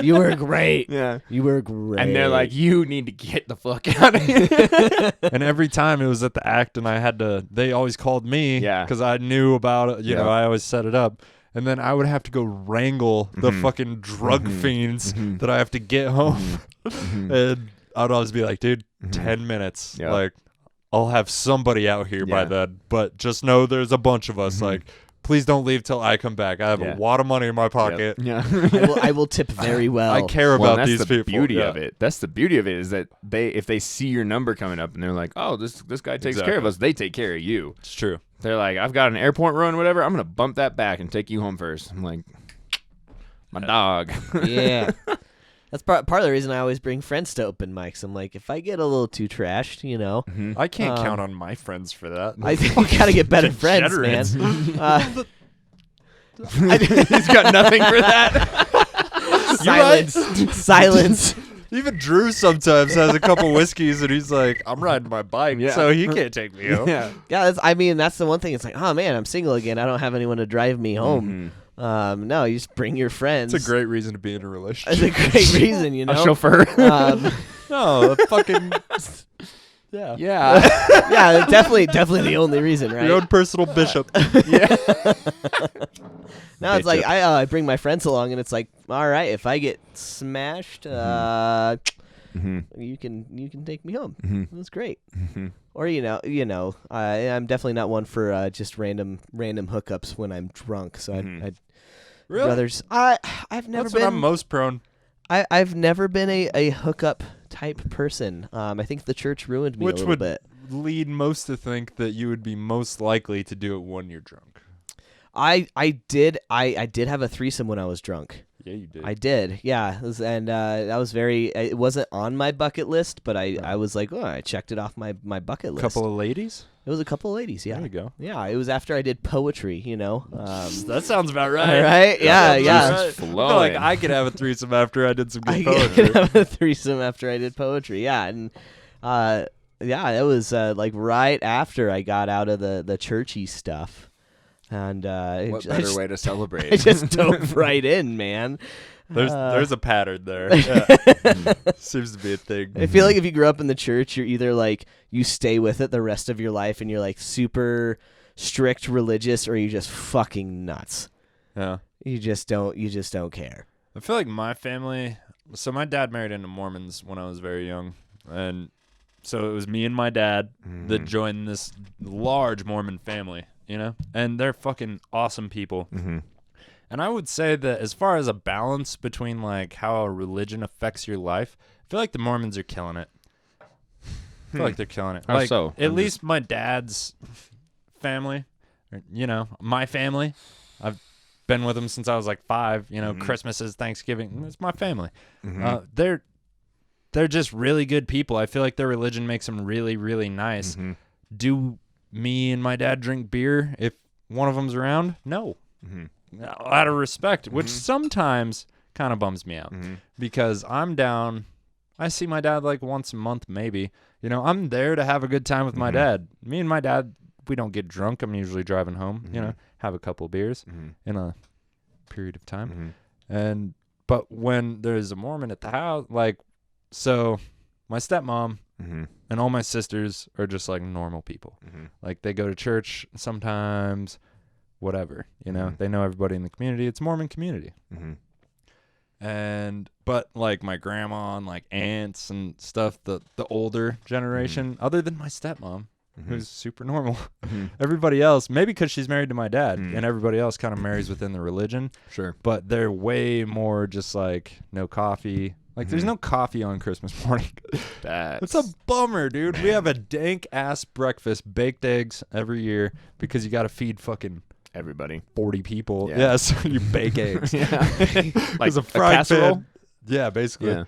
You were great. Yeah. You were great. And they're like, you need to get the fuck out of here. And every time it was at the Act, and I had to. They always called me. Yeah. Because I knew about it. You know, Yeah. I always set it up. And then I would have to go wrangle the Mhm. fucking drug Mhm. fiends Mhm. that I have to get home. Mhm. And I'd always be like, dude, Mhm. 10 minutes. Yeah. Like, I'll have somebody out here by Yeah. then. But just know there's a bunch of us. Mhm. Like, please don't leave till I come back. I have Yeah. a lot of money in my pocket. Yeah. I will tip very well. I care Well, about that's these the people. beauty Yeah. of it. That's the beauty of it is that if they see your number coming up and they're like, oh, this guy takes care of Exactly. us, they take care of you. It's true. They're like, I've got an airport run, whatever. I'm gonna bump that back and take you home first. I'm like, my dog. Yeah. That's part of the reason I always bring friends to open mics. I'm like, if I get a little too trashed, Mhm. I can't count Um, on my friends for that. I think you gotta get better friends, Degenerates. man. He's got nothing for that. Silence. Even Drew sometimes has a couple whiskeys and he's like, I'm riding my bike, Yeah. so he can't take me home. Yeah. Yeah, that's the one thing. It's like, oh man, I'm single again. I don't have anyone to drive me home. No, you just bring your friends. It's a great reason to be in a relationship. It's a great reason, you know. A chauffeur. No, fucking yeah. Yeah, definitely the only reason, right? Your own personal bishop. No, it's like I bring my friends along, and it's like, all right, if I get smashed, you can take me home. That's great. Or I'm definitely not one for just random hookups when I'm drunk. So I'd Really? brothers. I've never That's been. what I'm most prone. I've never been a hookup type person. I think the church ruined me a little bit. Lead most to think that you would be most likely to do it when you're drunk. I did have a threesome when I was drunk. Yeah, you did. I did, yeah. That was very. It wasn't on my bucket list, but I was like, oh, I checked it off my bucket list. Couple of ladies? It was a couple of ladies, yeah. There you go. Yeah, it was after I did poetry, you know. That sounds about right. All right, yeah. I feel like I could have a threesome after I did some good I poetry. could have a threesome after I did poetry, yeah, and it was like right after I got out of the churchy stuff, and What better way to celebrate? I just dove right in, man. There's a pattern there. Yeah. Seems to be a thing. I feel like if you grew up in the church, you're either like you stay with it the rest of your life and you're like super strict religious, or you just fucking nuts. Yeah. You just don't care. I feel like my family. So my dad married into Mormons when I was very young, and so it was me and my dad that joined this large Mormon family, you know, and they're fucking awesome people. And I would say that as far as a balance between like how a religion affects your life, I feel like the Mormons are killing it. I feel like they're killing it. How Like, so? At least my dad's family, or, you know, my family. I've been with them since I was like 5. You know, Christmases, Thanksgiving. It's my family. They're just really good people. I feel like their religion makes them really, really nice. Do me and my dad drink beer if one of them's around? No. Out of respect, which sometimes kind of bums me out because I'm down. I see my dad like once a month, maybe. You know, I'm there to have a good time with my dad. Me and my dad, we don't get drunk. I'm usually driving home, you know, have a couple of beers in a period of time. But when there's a Mormon at the house, like, so my stepmom and all my sisters are just like normal people. Like they go to church sometimes. Whatever, you know, they know everybody in the community. It's a Mormon community. But like my grandma and like aunts and stuff, the older generation, other than my stepmom, who's super normal, everybody else, maybe because she's married to my dad, and everybody else kind of marries within the religion. Sure. But they're way more just like no coffee. Like there's no coffee on Christmas morning. It's a bummer, dude. We have a dank ass breakfast, baked eggs every year because you got to feed fucking everybody 40 people. Yeah. So you bake eggs. Like a fried casserole? pan. Yeah, basically. Yeah.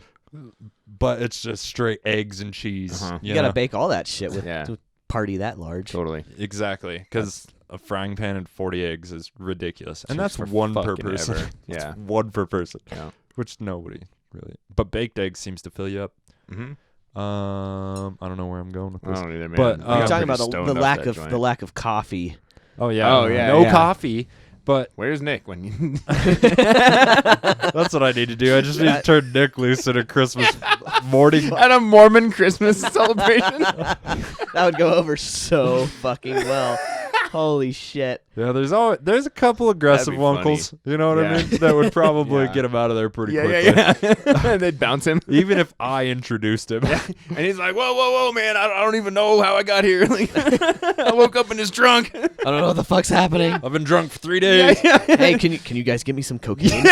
But it's just straight eggs and cheese. You gotta bake all that shit with Yeah. to party that large. Totally. Exactly, because a frying pan and 40 eggs is ridiculous, and Just that's for one per fucking person. ever. Yeah. It's one per person. Yeah. Which nobody really. But baked eggs seems to fill you up. I don't know where I'm going with I this. don't either, man. But, We I'm got You're talking pretty about stoned the off lack that of joint. the lack of coffee. Oh yeah. Oh, yeah, No yeah. coffee. But Where's Nick when you? that's what I need to do. I just need to turn Nick loose at a Christmas morning. At a Mormon Christmas celebration? That would go over so fucking well. Holy shit. Yeah, there's a couple aggressive That'd be uncles, funny. you know what I Yeah. mean? That would probably Yeah. get him out of there pretty quickly. Yeah. They'd bounce him. Even if I introduced him. And he's like, whoa, man, I don't even know how I got here. Like, I woke up and it's drunk. I don't know what the fuck's happening. I've been drunk for 3 days. Hey, can you guys give me some cocaine?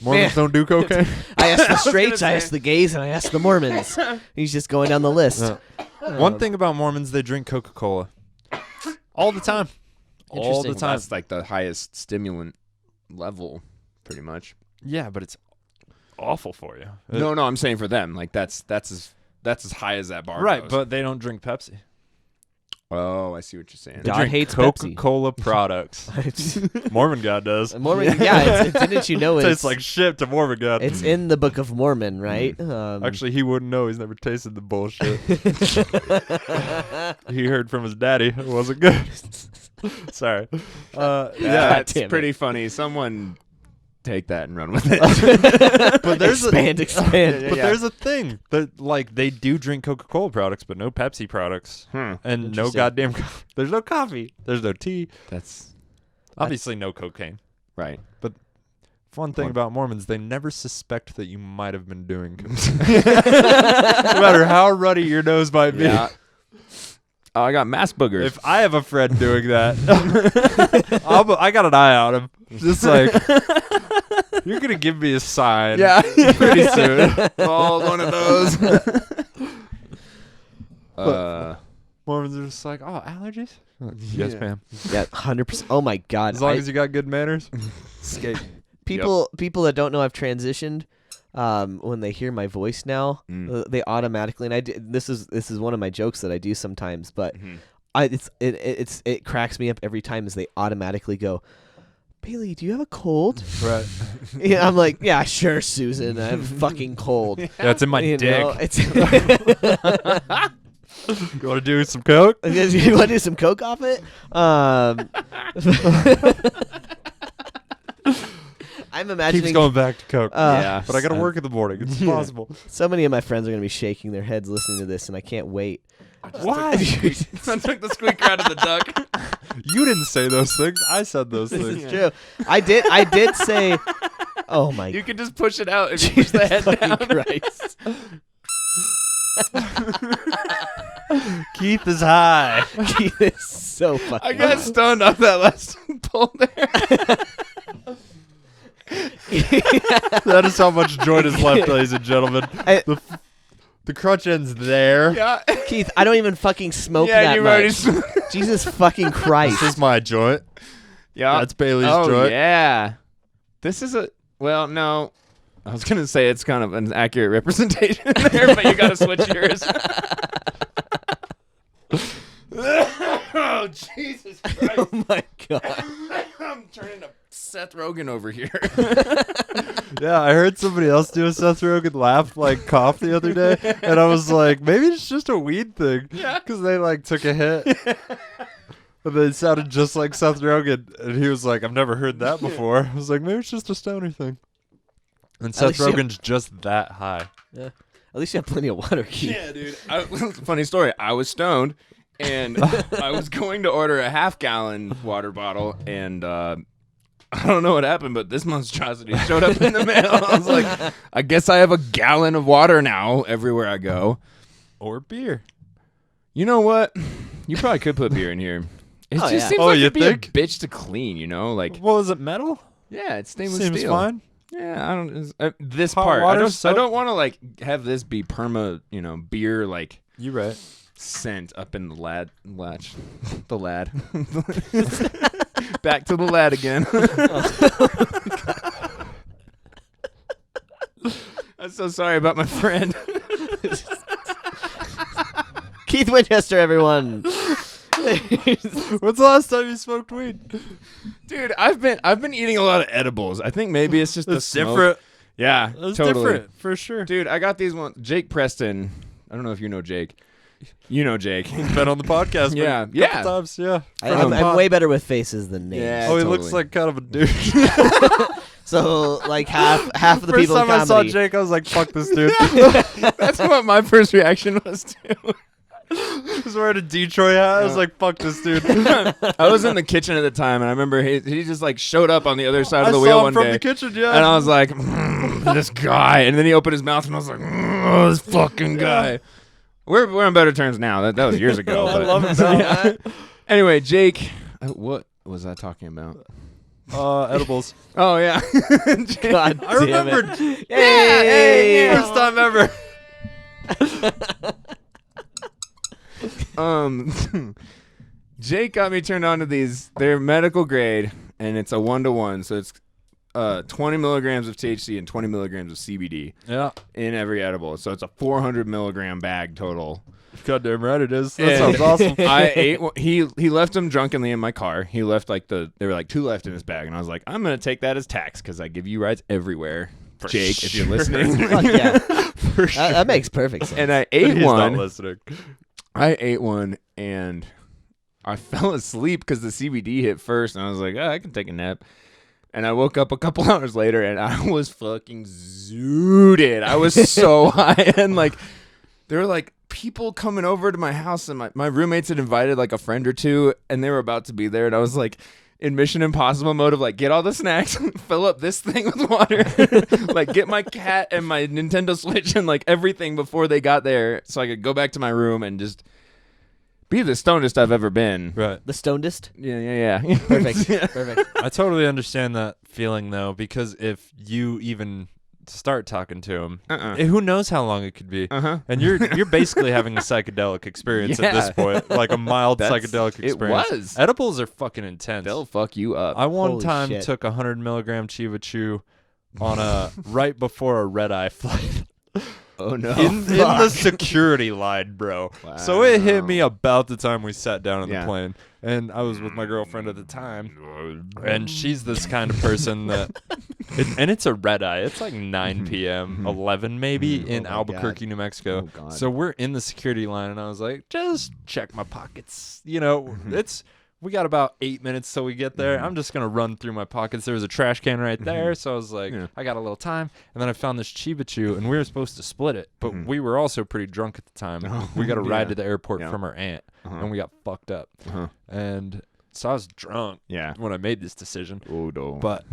Mormons don't do cocaine. I asked the straights, I asked the gays, and I asked the Mormons. He's just going down the list. One thing about Mormons, they drink Coca-Cola. All the time. All the Interesting. time. That's like the highest stimulant level, pretty much. Yeah, but it's awful for you. No, I'm saying for them, like that's as high as that bar Right, goes. but they don't drink Pepsi. Oh, I see what you're saying. God Drink hates Pepsi. Coca-Cola products. Mormon God does. Mormon, yeah, didn't you know Tastes like shit to Mormon God. it's in the Book of Mormon, right? Actually, he wouldn't know. He's never tasted the bullshit. He heard from his daddy. It wasn't good. Sorry. Yeah, it's damn it. pretty funny. Someone take that and run with it. But there's expand. But there's a thing that like they do drink Coca-Cola products, but no Pepsi products, and no Interesting. goddamn. There's no coffee. There's no tea. That's Obviously, no cocaine. right. Fun thing about Mormons, they never suspect that you might have been doing cocaine. No matter how ruddy your nose might be. Yeah. Oh, I got mass boogers. If I have a friend doing that, I got an eye on him. Just like, you're going to give me a sign pretty soon. Oh, one of those. Mormons are just like, oh, allergies? Yes, ma'am. Yeah, 100%. Oh my God! As long as you got good manners, escape. people that don't know I've transitioned, when they hear my voice now, they automatically, and this is one of my jokes that I do sometimes, but it cracks me up every time as they automatically go, Bailey, do you have a cold? Right. Yeah, I'm like, yeah, sure, Susan, I have a fucking cold. Yeah, it's in my You dick. know, it's You want to do some coke? you want to do some coke off it? I'm imagining Keeps going back to coke. Yeah. But I got to work in the morning. It's impossible. so many of my friends are going to be shaking their heads listening to this, and I can't wait. Why? I took the squeaker out of the duck. You didn't say those things. I said those This things. is true. I did say, oh my You can just push it out if you push the head fucking down. Christ. Keith is high. Keith is so fucking I got stoned off that last pull there. That is how much joint is left, ladies and gentlemen. The crutch end's there. Yeah. Keith, I don't even fucking smoke Yeah, that you've much. already. Jesus fucking Christ. This is my joint. Yeah. That's Bailey's Oh joint. yeah. This is a. Well, no. I was gonna say it's kind of an accurate representation there, but you gotta switch yours. Oh Jesus Christ! Oh my God. I'm turning to Seth Rogen over here. Yeah, I heard somebody else do a Seth Rogen laugh, like cough the other day, and I was like, maybe it's just a weed thing. Yeah. Because they like took a hit. And they sounded just like Seth Rogen, and he was like, I've never heard that before. I was like, maybe it's just a stoner thing. And Seth least you- Rogen's just that high. Yeah. At least you have plenty of water, Keith. Yeah, dude. Funny story. I was stoned, and I was going to order a half-gallon water bottle, and I don't know what happened, but this monstrosity showed up in the mail. I was like, I guess I have a gallon of water now everywhere I go. Or beer. You know what? You probably could put beer in here. It Oh, just yeah. seems Oh, like you it'd be think? a bitch to clean, you know? Like, Well, is it metal? yeah, it's stainless Seems steel. fine. Yeah, I don't. This Hot part, water, I soap? don't want to like have this be beer like You right. scent up in the lad. Back to the lad again. I'm so sorry about my friend. Keith Winchester, everyone. When's the last time you smoked weed? Dude, I've been eating a lot of edibles. I think maybe it's just the It's smoke. different. Yeah, It's totally. different, for sure. Dude, I got these ones. Jake Preston. I don't know if you know Jake. You know Jake. He's been on the podcast. Yeah, a couple yeah. times, yeah. I'm way better with faces than names. Yeah. Oh, he totally. looks like kind of a douche. So like half of the First people in time I saw comedy. Jake, I was like, fuck this dude. That's what my first reaction was too. He was wearing a Detroit hat. I was like, fuck this dude. I was in the kitchen at the time, and I remember he just like showed up on the other side I of the saw wheel him one from day, the kitchen, yeah. and I was like, this guy. And then he opened his mouth, and I was like, oh, this fucking guy. We're on better terms now. That was years ago. I but- love it now. Yeah. Anyway, Jake, what was I talking about? Edibles. Oh yeah, God I damn it. remembered. Hey, First time ever. Jake got me turned on to these. They're medical grade, and it's a 1-to-1. So it's 20 milligrams of THC and 20 milligrams of CBD in every edible. So it's a 400 milligram bag total. Goddamn right it is. That sounds awesome. I ate. He left them drunkenly in my car. He left there were like 2 left in his bag, and I was like, I'm gonna take that as tax because I give you rides everywhere. Jake, if you're listening. Fuck yeah. That makes perfect sense. And I ate He's one. not listening. I ate one and I fell asleep because the CBD hit first, and I was like, I can take a nap. And I woke up a couple hours later, and I was fucking zooted. I was so high, and like there were like people coming over to my house, and my roommates had invited like a friend or two, and they were about to be there, and I was like in Mission Impossible mode of like, get all the snacks, fill up this thing with water, like get my cat and my Nintendo Switch and like everything before they got there, so I could go back to my room and just be the stonedest I've ever been. Right. The stonedest? Yeah. Perfect. Perfect. I totally understand that feeling though, because if you even start talking to him, who knows how long it could be. And you're basically having a psychedelic experience at this point, like a mild psychedelic experience. It was. Edibles are fucking intense. They'll fuck you up. I one Holy time shit. took 100 milligram Chiva Chew on a right before a red eye flight. Oh no. in the security line, bro. Wow. So it hit me about the time we sat down on Yeah. the plane. And I was with my girlfriend at the time. And she's this kind of person that and it's a red eye. It's like 9 p.m., 11 maybe in my Albuquerque, God. New Mexico. Oh, God. So we're in the security line, and I was like, just check my pockets. You know, we got about 8 minutes till we get there. I'm just going to run through my pockets. There was a trash can right there. So I was like, I got a little time. And then I found this Chiba Chew, and we were supposed to split it. But we were also pretty drunk at the time. We got a ride to the airport from our aunt, and we got fucked up. And so I was drunk when I made this decision. Oh, no. But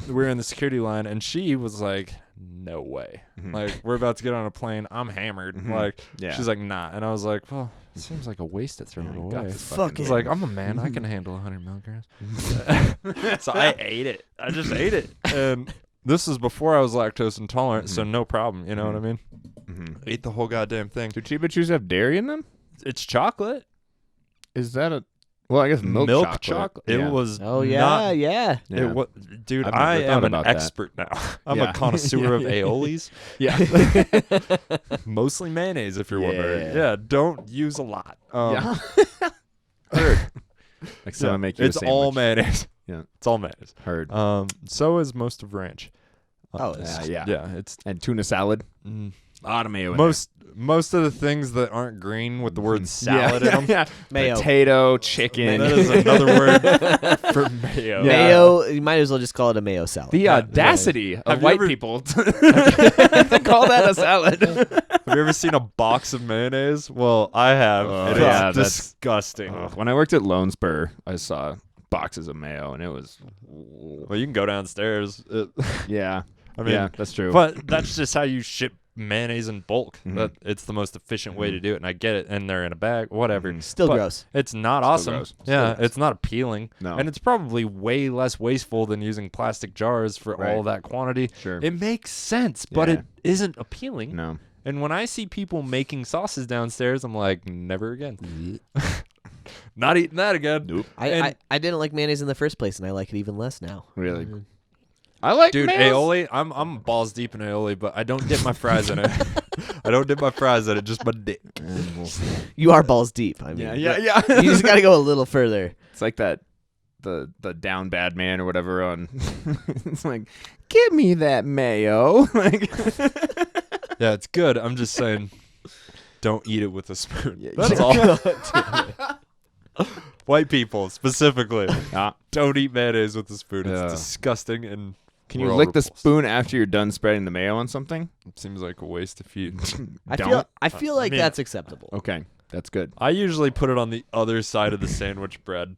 we were in the security line, and she was like, no way. Like, we're about to get on a plane. I'm hammered. Like, she's like, nah. And I was like, well, it seems like a waste to throw it away. Fuck I was like, I'm a man. I can handle 100 milligrams. So I ate it. I just ate it. And this is before I was lactose intolerant, so no problem. You know what I mean? Ate the whole goddamn thing. Do Chiba Chews have dairy in them? It's chocolate. Is that a... Well, I guess milk chocolate. It was Oh, yeah, not, yeah. It was, dude, I've I never am thought an about that. expert now. I'm a connoisseur of aiolis. Mostly mayonnaise, if you're wondering. Yeah, don't use a lot. Heard. Like someone make you it's a sandwich. all mayonnaise. Yeah. It's all mayonnaise. Heard. So is most of ranch. Yeah. Yeah, it's And tuna salad. A lot of mayo in most of the things that aren't green with the word salad in them. Mayo. Potato, chicken. That is another word for mayo. Mayo, you might as well just call it a mayo salad. The audacity Have of you white ever- people to call that a salad. Have you ever seen a box of mayonnaise? Well, I have. And yeah, it's that's- disgusting. When I worked at Lone Spur, I saw boxes of mayo, and it was... Well, you can go downstairs. Yeah. I mean, yeah, that's true. But that's just how you ship mayonnaise in bulk. That it's the most efficient way to do it, and I get it. And they're in a bag, whatever. Still But gross. It's not awesome. gross. Yeah, Still it's not appealing. No. And it's probably way less wasteful than using plastic jars for Right. all that quantity. Sure. It makes sense, but Yeah. it isn't appealing. No. And when I see people making sauces downstairs, I'm like, never again. Not eating that again. Nope. And- I didn't like mayonnaise in the first place, and I like it even less now. Really? I like Dude, mayos. aioli, I'm balls deep in aioli, but I don't dip my fries in it. I don't dip my fries in it, just my dick. You are balls deep. I mean, Yeah. you just got to go a little further. It's like that, the down bad man or whatever on. It's like, give me that mayo. Like, Yeah, it's good. I'm just saying, don't eat it with a spoon. Yeah. That's all. White people, specifically, don't eat mayonnaise with a spoon. Yeah. It's disgusting. And can you we're all lick the repulsed. spoon after you're done spreading the mayo on something? It seems like a waste if you... I feel like mean- that's acceptable. Okay, that's good. I usually put it on the other side of the sandwich bread.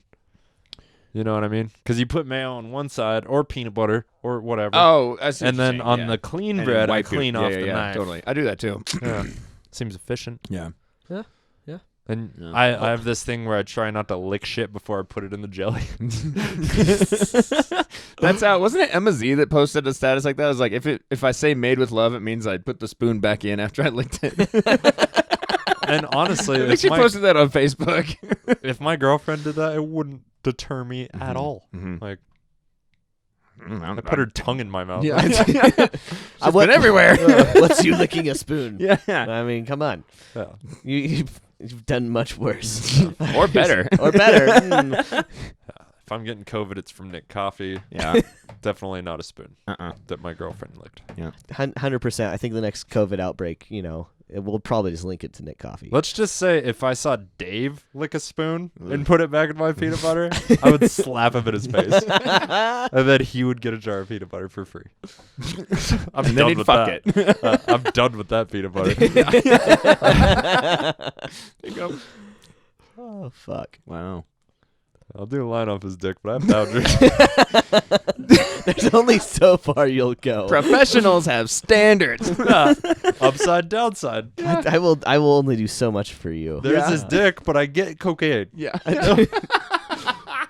You know what I mean? Because you put mayo on one side, or peanut butter, or whatever. Oh, I see what and you're then saying, on yeah. the clean And bread, I wipe your- clean off the yeah, knife. Totally, I do that too. Yeah. Seems efficient. Yeah. And Yeah. I have this thing where I try not to lick shit before I put it in the jelly. That's how. Wasn't it Emma Z that posted a status like that? It was like, if I say made with love, it means I'd put the spoon back in after I licked it. And honestly, I think she posted that on Facebook. if my girlfriend did that, it wouldn't deter me at all. Mhm. Like, I put her tongue in my mouth. Yeah. I went everywhere. What's you licking a spoon? Yeah. I mean, come on. Yeah. You've done much worse. Or better. Or better. Mm. If I'm getting COVID, it's from Nick Coffee. Yeah. Definitely not a spoon that my girlfriend licked. Yeah. 100%. I think the next COVID outbreak, we'll probably just link it to Nick Coffee. Let's just say if I saw Dave lick a spoon and put it back in my peanut butter, I would slap him in his face. And then he would get a jar of peanut butter for free. I'm And then done he'd with fuck that. I'm done with that peanut butter. There you go. Oh, fuck. Wow. I'll do a line off his dick, but I have boundaries. There's only so far you'll go. Professionals have standards. Upside, downside. I will only do so much for you. There's his dick, but I get cocaine. Yeah.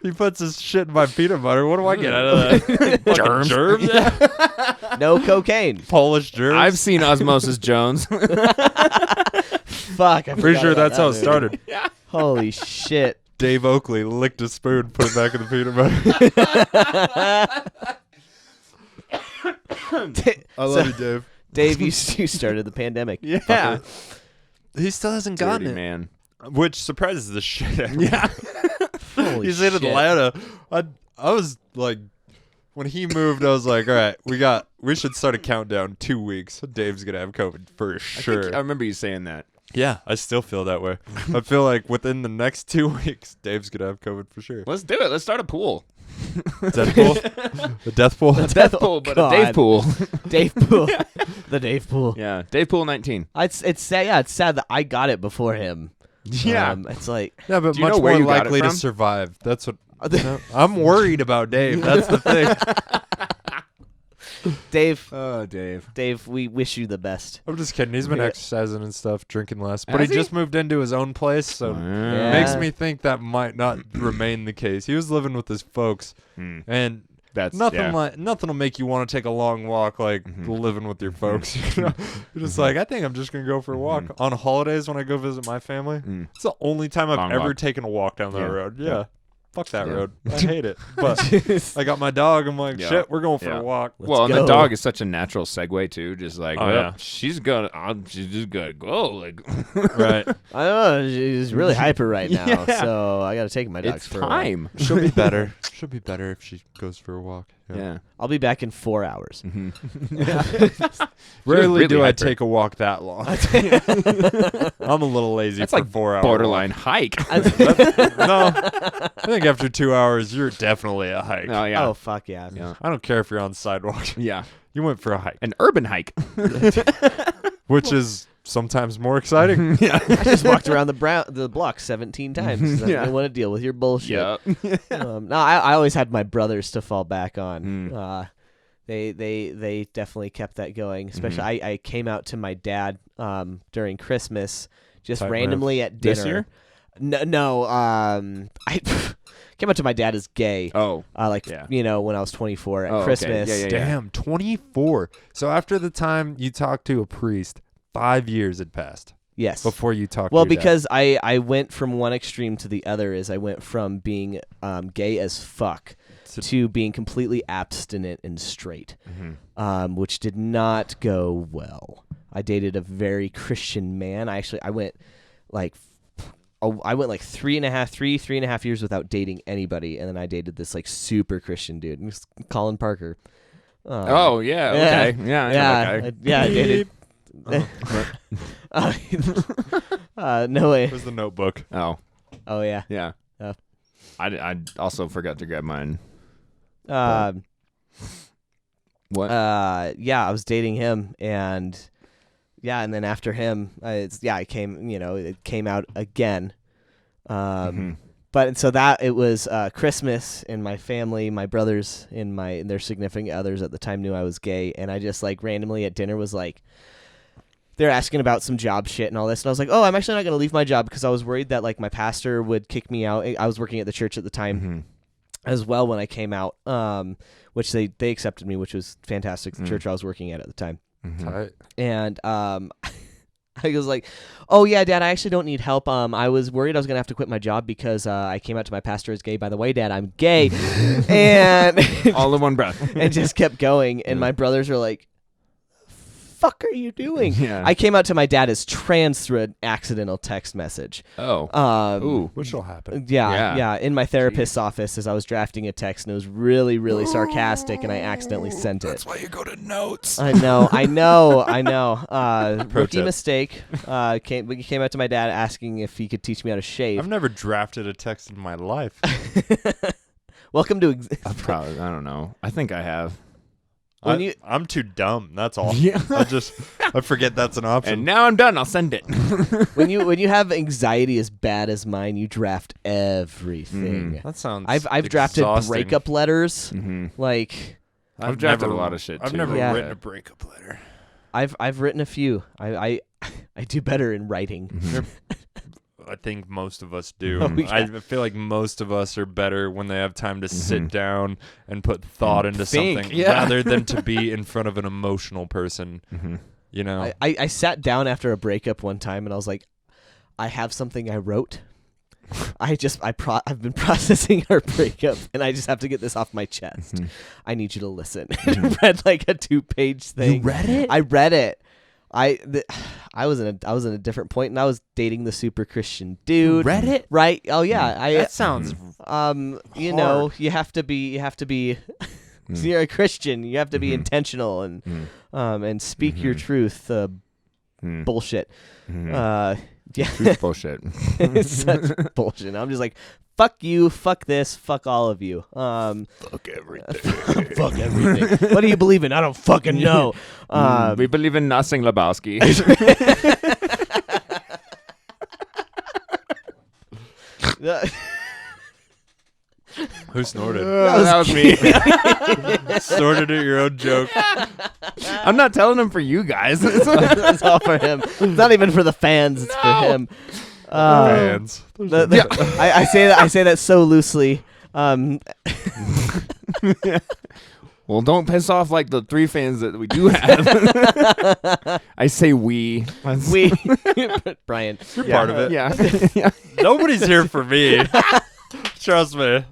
He puts his shit in my peanut butter. What do I get out of that? Fucking germs? No cocaine. Polish germs? I've seen Osmosis Jones. Fuck. I Pretty forgot sure about that's how it that started. Holy shit. Dave Oakley licked a spoon, put it back in the peanut butter. I love you, Dave. Dave, you started the pandemic. Yeah. He still hasn't gotten Dirty it. man. Which surprises the shit out of me. Yeah. Holy He's in shit. Atlanta. I was like, when he moved, I was like, all right, we should start a countdown 2 weeks. Dave's going to have COVID for sure. I remember you saying that. Yeah, I still feel that way. I feel like within the next 2 weeks, Dave's going to have COVID for sure. Let's do it. Let's start a pool. Death pool? The death pool? Death pool, but a Dave God. pool. Dave Pool. The Dave Pool. Yeah. Dave Pool 19. It's sad. Yeah, it's sad that I got it before him. Yeah. It's like Yeah, but Do you much know where more you got it likely to from? survive. That's what I'm worried about, Dave. That's the thing. Dave. Oh, Dave. Dave, we wish you the best. I'm just kidding. He's been Yeah. exercising and stuff, drinking less. But Has he he? just moved into his own place, so Yeah. it makes me think that might not remain the case. He was living with his folks, and That's nothing will make you want to take a long walk like living with your folks. You know? You're just like, I think I'm just gonna go for a walk on holidays when I go visit my family. It's the only time I've Long ever walk. taken a walk down that Yeah. road. Yeah. Yeah. Fuck that Yeah. road. I hate it. But I got my dog. I'm like, Yeah. shit, we're going for Yeah. a walk. Well, and go. the dog is such a natural segue too. Just like, Oh, well, yeah. she's just gonna go. Like, Right. I don't know. She's really hyper right now, Yeah. so I got to take my dogs it's for a walk. time. She'll be better. She'll be better if she goes for a walk. Yeah. I'll be back in 4 hours. Rarely really do I hyper. take a walk that long. I'm a little lazy That's for like 4 hours. borderline hike. No, I think after 2 hours, you're definitely a hike. Oh yeah. Oh, fuck yeah. Yeah. I don't care if you're on the sidewalk. Yeah. You went for a hike, An urban hike. which is sometimes more exciting. Yeah. I just walked around the block 17 times. 'Cause I Yeah. didn't want to deal with your bullshit. Yeah. No, I always had my brothers to fall back on. They definitely kept that going. Especially I came out to my dad during Christmas just Tight randomly at dinner. This year? No, I came out to my dad as gay. Oh. Yeah. When I was 24 at Oh, okay. Christmas. Yeah. Damn, 24. So after the time you talked to a priest, 5 years had passed Yes. before you talked Well, to your dad. because I went from one extreme to the other. Is I went from being gay as fuck to being completely abstinent and straight, which did not go well. I dated a very Christian man. I went like 3.5 years without dating anybody, and then I dated this like super Christian dude, It's Colin Parker. Oh yeah. Okay. Yeah. I know that guy. I dated. No way. Where's the notebook? Oh. Oh yeah. Yeah. I also forgot to grab mine. What? What? Yeah, I was dating him, and then after him, it came out again. But so that it was Christmas, and my family, my brothers, and their significant others at the time knew I was gay, and I just like randomly at dinner was like, they're asking about some job shit and all this, and I was like, oh, I'm actually not gonna leave my job because I was worried that like my pastor would kick me out. I was working at the church at the time. As well when I came out, which they accepted me, which was fantastic. The church I was working at the time, Tight. and I was like, oh, yeah, Dad, I actually don't need help. I was worried I was going to have to quit my job because I came out to my pastor as gay. By the way, Dad, I'm gay. And All in one breath. and just kept going. And my brothers were like, fuck are you doing? Yeah. I came out to my dad as trans through an accidental text message. Oh. Ooh. Which will happen. Yeah. In my therapist's office as I was drafting a text, and it was really, really sarcastic, and I accidentally sent it. That's why you go to notes. I know. Rookie tip. mistake. Came out to my dad asking if he could teach me how to shave. I've never drafted a text in my life. Welcome to. Probably. I don't know. I think I have. I'm too dumb. That's all. Yeah. I forget that's an option. And now I'm done. I'll send it. when you have anxiety as bad as mine, you draft everything. That sounds. I've drafted exhausting. breakup letters. Like I've drafted a lot of shit, I've too. never Yeah. written a breakup letter. I've written a few. I do better in writing. I think most of us do. Oh, yeah. I feel like most of us are better when they have time to sit down and put thought into think, something yeah. rather than to be in front of an emotional person. You know? I sat down after a breakup one time and I was like, I have something I wrote. I've been processing our breakup and I just have to get this off my chest. I need you to listen. Read like a 2-page thing. You read it? I read it. I was in a different point and I was dating the super Christian dude. Read it? Right? Oh yeah. that sounds You know, you have to be you're a Christian. You have to be intentional and speak your truth. Bullshit. Yeah. Truth bullshit. It's such bullshit. I'm just like, fuck you, fuck this, fuck all of you. Fuck everything. Fuck everything. What do you believe in? I don't fucking know. We believe in nothing, Lebowski. who snorted. That was me. Snorted at your own joke. I'm not telling them for you guys. That's all for him. It's not even for the fans. It's for him. Fans. I say that so loosely. Well, don't piss off like the 3 fans that we do have. I say we. We, Brian, You're part of it. Yeah. Yeah. Nobody's here for me. Trust me.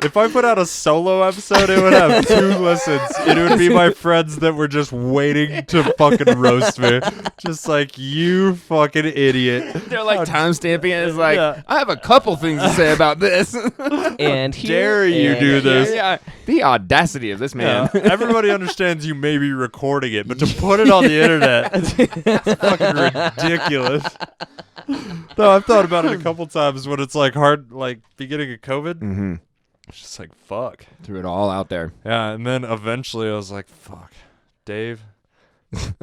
If I put out a solo episode, it would have 2 listens. And it would be my friends that were just waiting to fucking roast me. Just like, you fucking idiot. They're like time stamping it. It's like, Yeah. I have a couple things to say about this. and Dare you do this. Yeah. The audacity of this man. Yeah, everybody understands you may be recording it, but to put it on the internet, it's fucking ridiculous. No, I've thought about it a couple times when it's like hard, like beginning of COVID. Mm-hmm. It's just like, fuck. Threw it all out there. Yeah, and then eventually I was like, fuck, Dave. I'm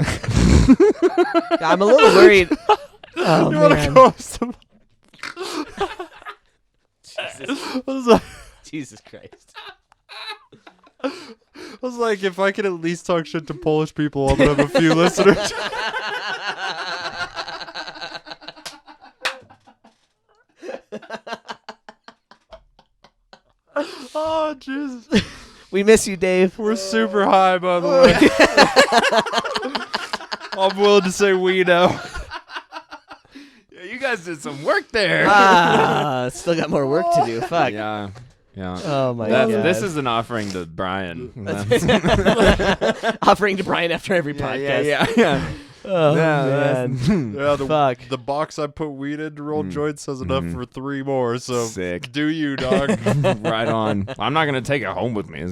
a little worried. Oh, You want to man. go some? I Jesus Christ. was like, if I could at least talk shit to Polish people, I'm gonna have a few listeners. Oh, Jesus. We miss you, Dave. We're super high, by the way. I'm willing to say we now. Yeah, you guys did some work there. Still got more work to do. Fuck. Yeah. Yeah. Oh my god. This is an offering to Brian. Offering to Brian after every podcast. Yeah. Oh Yeah, man. Yeah, Fuck. the box I put weed in to roll joints has enough for 3 more, so Sick. do you, dog. Right on. I'm not gonna take it home with me.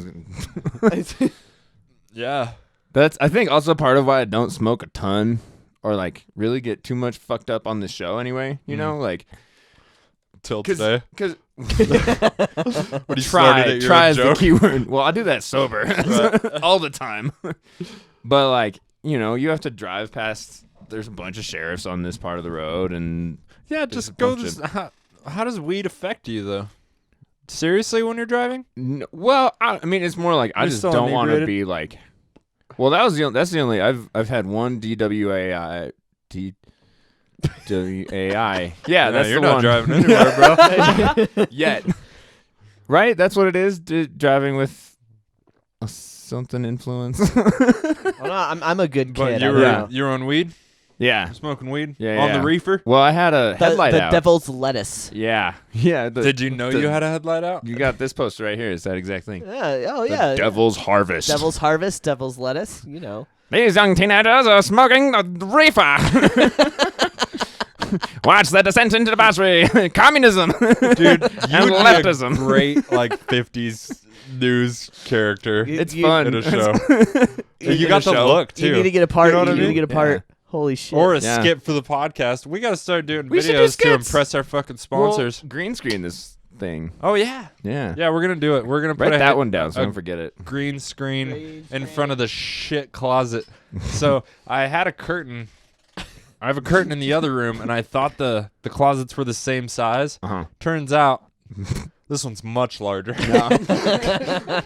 Yeah. That's I think also part of why I don't smoke a ton or like really get too much fucked up on the show anyway. You know, like Till today. because When you snorted try at your try own is the joke. key word. Well, I do that sober all the time, but like you know, you have to drive past. There's a bunch of sheriffs on this part of the road, and Yeah, a just go bunch this. How does weed affect you, though? Seriously, when you're driving? well, I mean, it's more like I You're just still don't want to inebriated? be like. Well, that's the only I've had one DWAI. DWAI. Yeah, that's you're the not one. driving anywhere, bro. Yet. Right? That's what it is, driving with something influence. Well, no, I'm a good But kid. you I were don't know. you were on weed. Yeah. Smoking weed Yeah, on yeah. the reefer. Well, I had a headlight the out. devil's lettuce. Yeah. Yeah. Did you know you had a headlight out? You got this poster right here. It's that exact thing. Oh The yeah. Devil's Harvest. Devil's harvest, devil's lettuce. You know. These young teenagers are smoking the reefer. Watch the descent into the battery. Communism. Dude, you And would be leftism. a great like 50s news character It's You- fun. in a show. You got a the show. look too. You need to get a part. You know what I need to mean? get a part. Yeah. Holy shit. Or a Yeah. skip for the podcast. We got to start doing We should do videos to skits. impress our fucking sponsors. Well, green screen this thing. Oh yeah, Yeah. yeah. We're gonna do it. We're gonna put Write a that one down so a don't forget it. green screen in front of the shit closet. So I had a curtain. I have a curtain in the other room, and I thought the closets were the same size. Uh-huh. Turns out this one's much larger.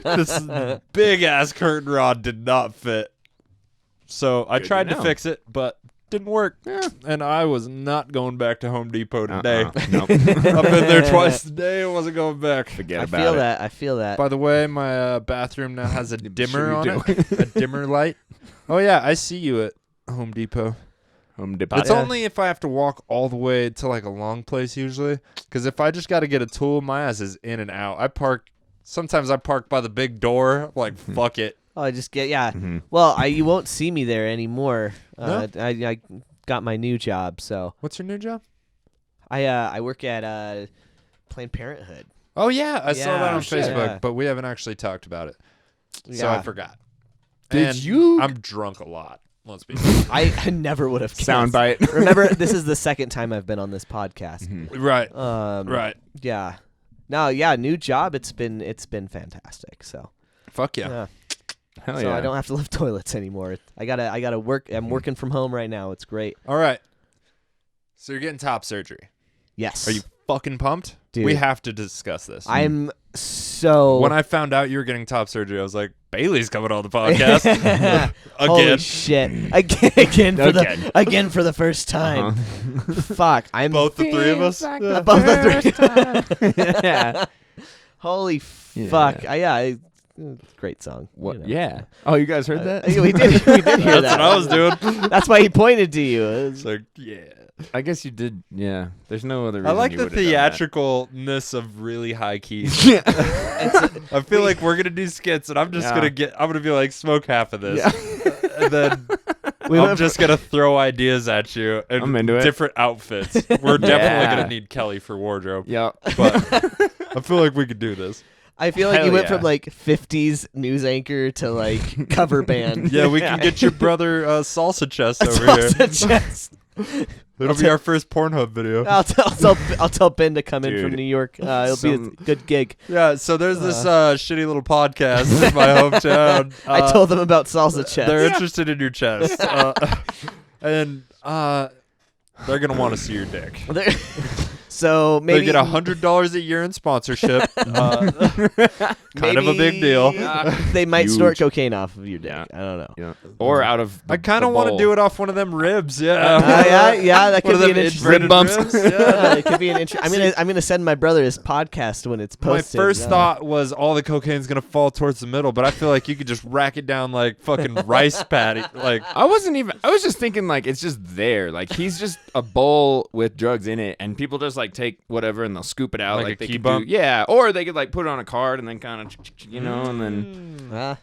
This big ass curtain rod did not fit. So I Good to tried to know. fix it, but didn't work. And I was not going back to Home Depot today. Nope. I've been there twice today. I wasn't going back. Forget I about feel it. that. I feel that. By the way, my bathroom now has a dimmer on we it. A dimmer light. Oh yeah, I see you at Home Depot. Home Depot. It's only if I have to walk all the way to like a long place usually. Because if I just got to get a tool, my ass is in and out. Sometimes I park by the big door. I'm like, fuck it. Oh, I just get Mm-hmm. Well, you won't see me there anymore. No? I got my new job, so What's your new job? I work at Planned Parenthood. Oh yeah, I saw that on shit. Facebook, Yeah. but we haven't actually talked about it. So Yeah. I forgot. Did And you- I'm drunk a lot. Let's be I never would have guessed. Soundbite. Remember, this is the second time I've been on this podcast. right. Right. Yeah. No, yeah, new job. It's been fantastic. So Fuck yeah. Hell so yeah. I don't have to lift toilets anymore. I gotta work. I'm working from home right now. It's great. All right. So you're getting top surgery. Yes. Are you fucking pumped? Dude. We have to discuss this. I'm so. When I found out you were getting top surgery, I was like, Bailey's coming on the podcast Holy again. shit! Again for the first time. Fuck! I'm Both the three of us. above the three. Yeah. Holy fuck! Great song. What? you know. Yeah. Oh, you guys heard that? We did hear That's that. what I was doing. That's why he pointed to you. It was- It's like, yeah. I guess you did. Yeah. There's no other reason. I like you the would've done that. theatricalness of really high keys. I feel like we're gonna do skits, and I'm just Yeah. gonna be like, smoke half of this, and then I'm went just gonna throw ideas at you and I'm into it. different outfits. We're definitely Yeah. gonna need Kelly for wardrobe, Yeah. but I feel like we could do this. I feel like Hell you went yeah. from like 50s news anchor to like cover band. Yeah, we can get your brother Salsa Chest over here. Salsa chest. It'll be our first Pornhub video. I'll tell Ben to come in from Dude. New York. It'll be a good gig. Yeah, so there's this shitty little podcast in my hometown. I told them about salsa chest. They're interested in your chest, and they're gonna want to see your dick. So maybe They get $100 a year in sponsorship. Kind of a big deal. They might Huge. snort cocaine off of your dick. Yeah. I don't know. Yeah. Or out of. I kind of want to do it off one of them ribs. Yeah. Yeah, that One could of be them an interesting. Rib bumps. ribs, Yeah. Yeah, it could be an interesting. I'm gonna send my brother his podcast when it's My posted. first thought was all the cocaine's gonna fall towards the middle, but I feel like you could just rack it down like fucking rice patty. Like, I was just thinking like it's just there. Like he's just a bowl with drugs in it, and people just like take whatever and they'll scoop it out. Like Like a they key could bump? do, yeah. Or they could like put it on a card and then kind of, and then.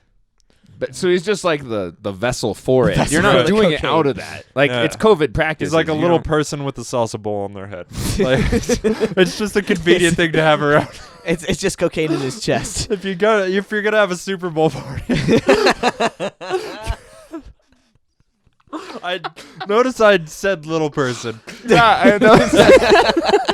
But so he's just like the vessel for it. You're for not the doing it cocaine. out of that. Like Yeah. it's COVID practice. he's like a You little don't- person with a salsa bowl on their head. Like, it's just a convenient thing to have around. It's just cocaine in his chest. If you're gonna have a Super Bowl party. I notice I said little person. Yeah, I noticed that.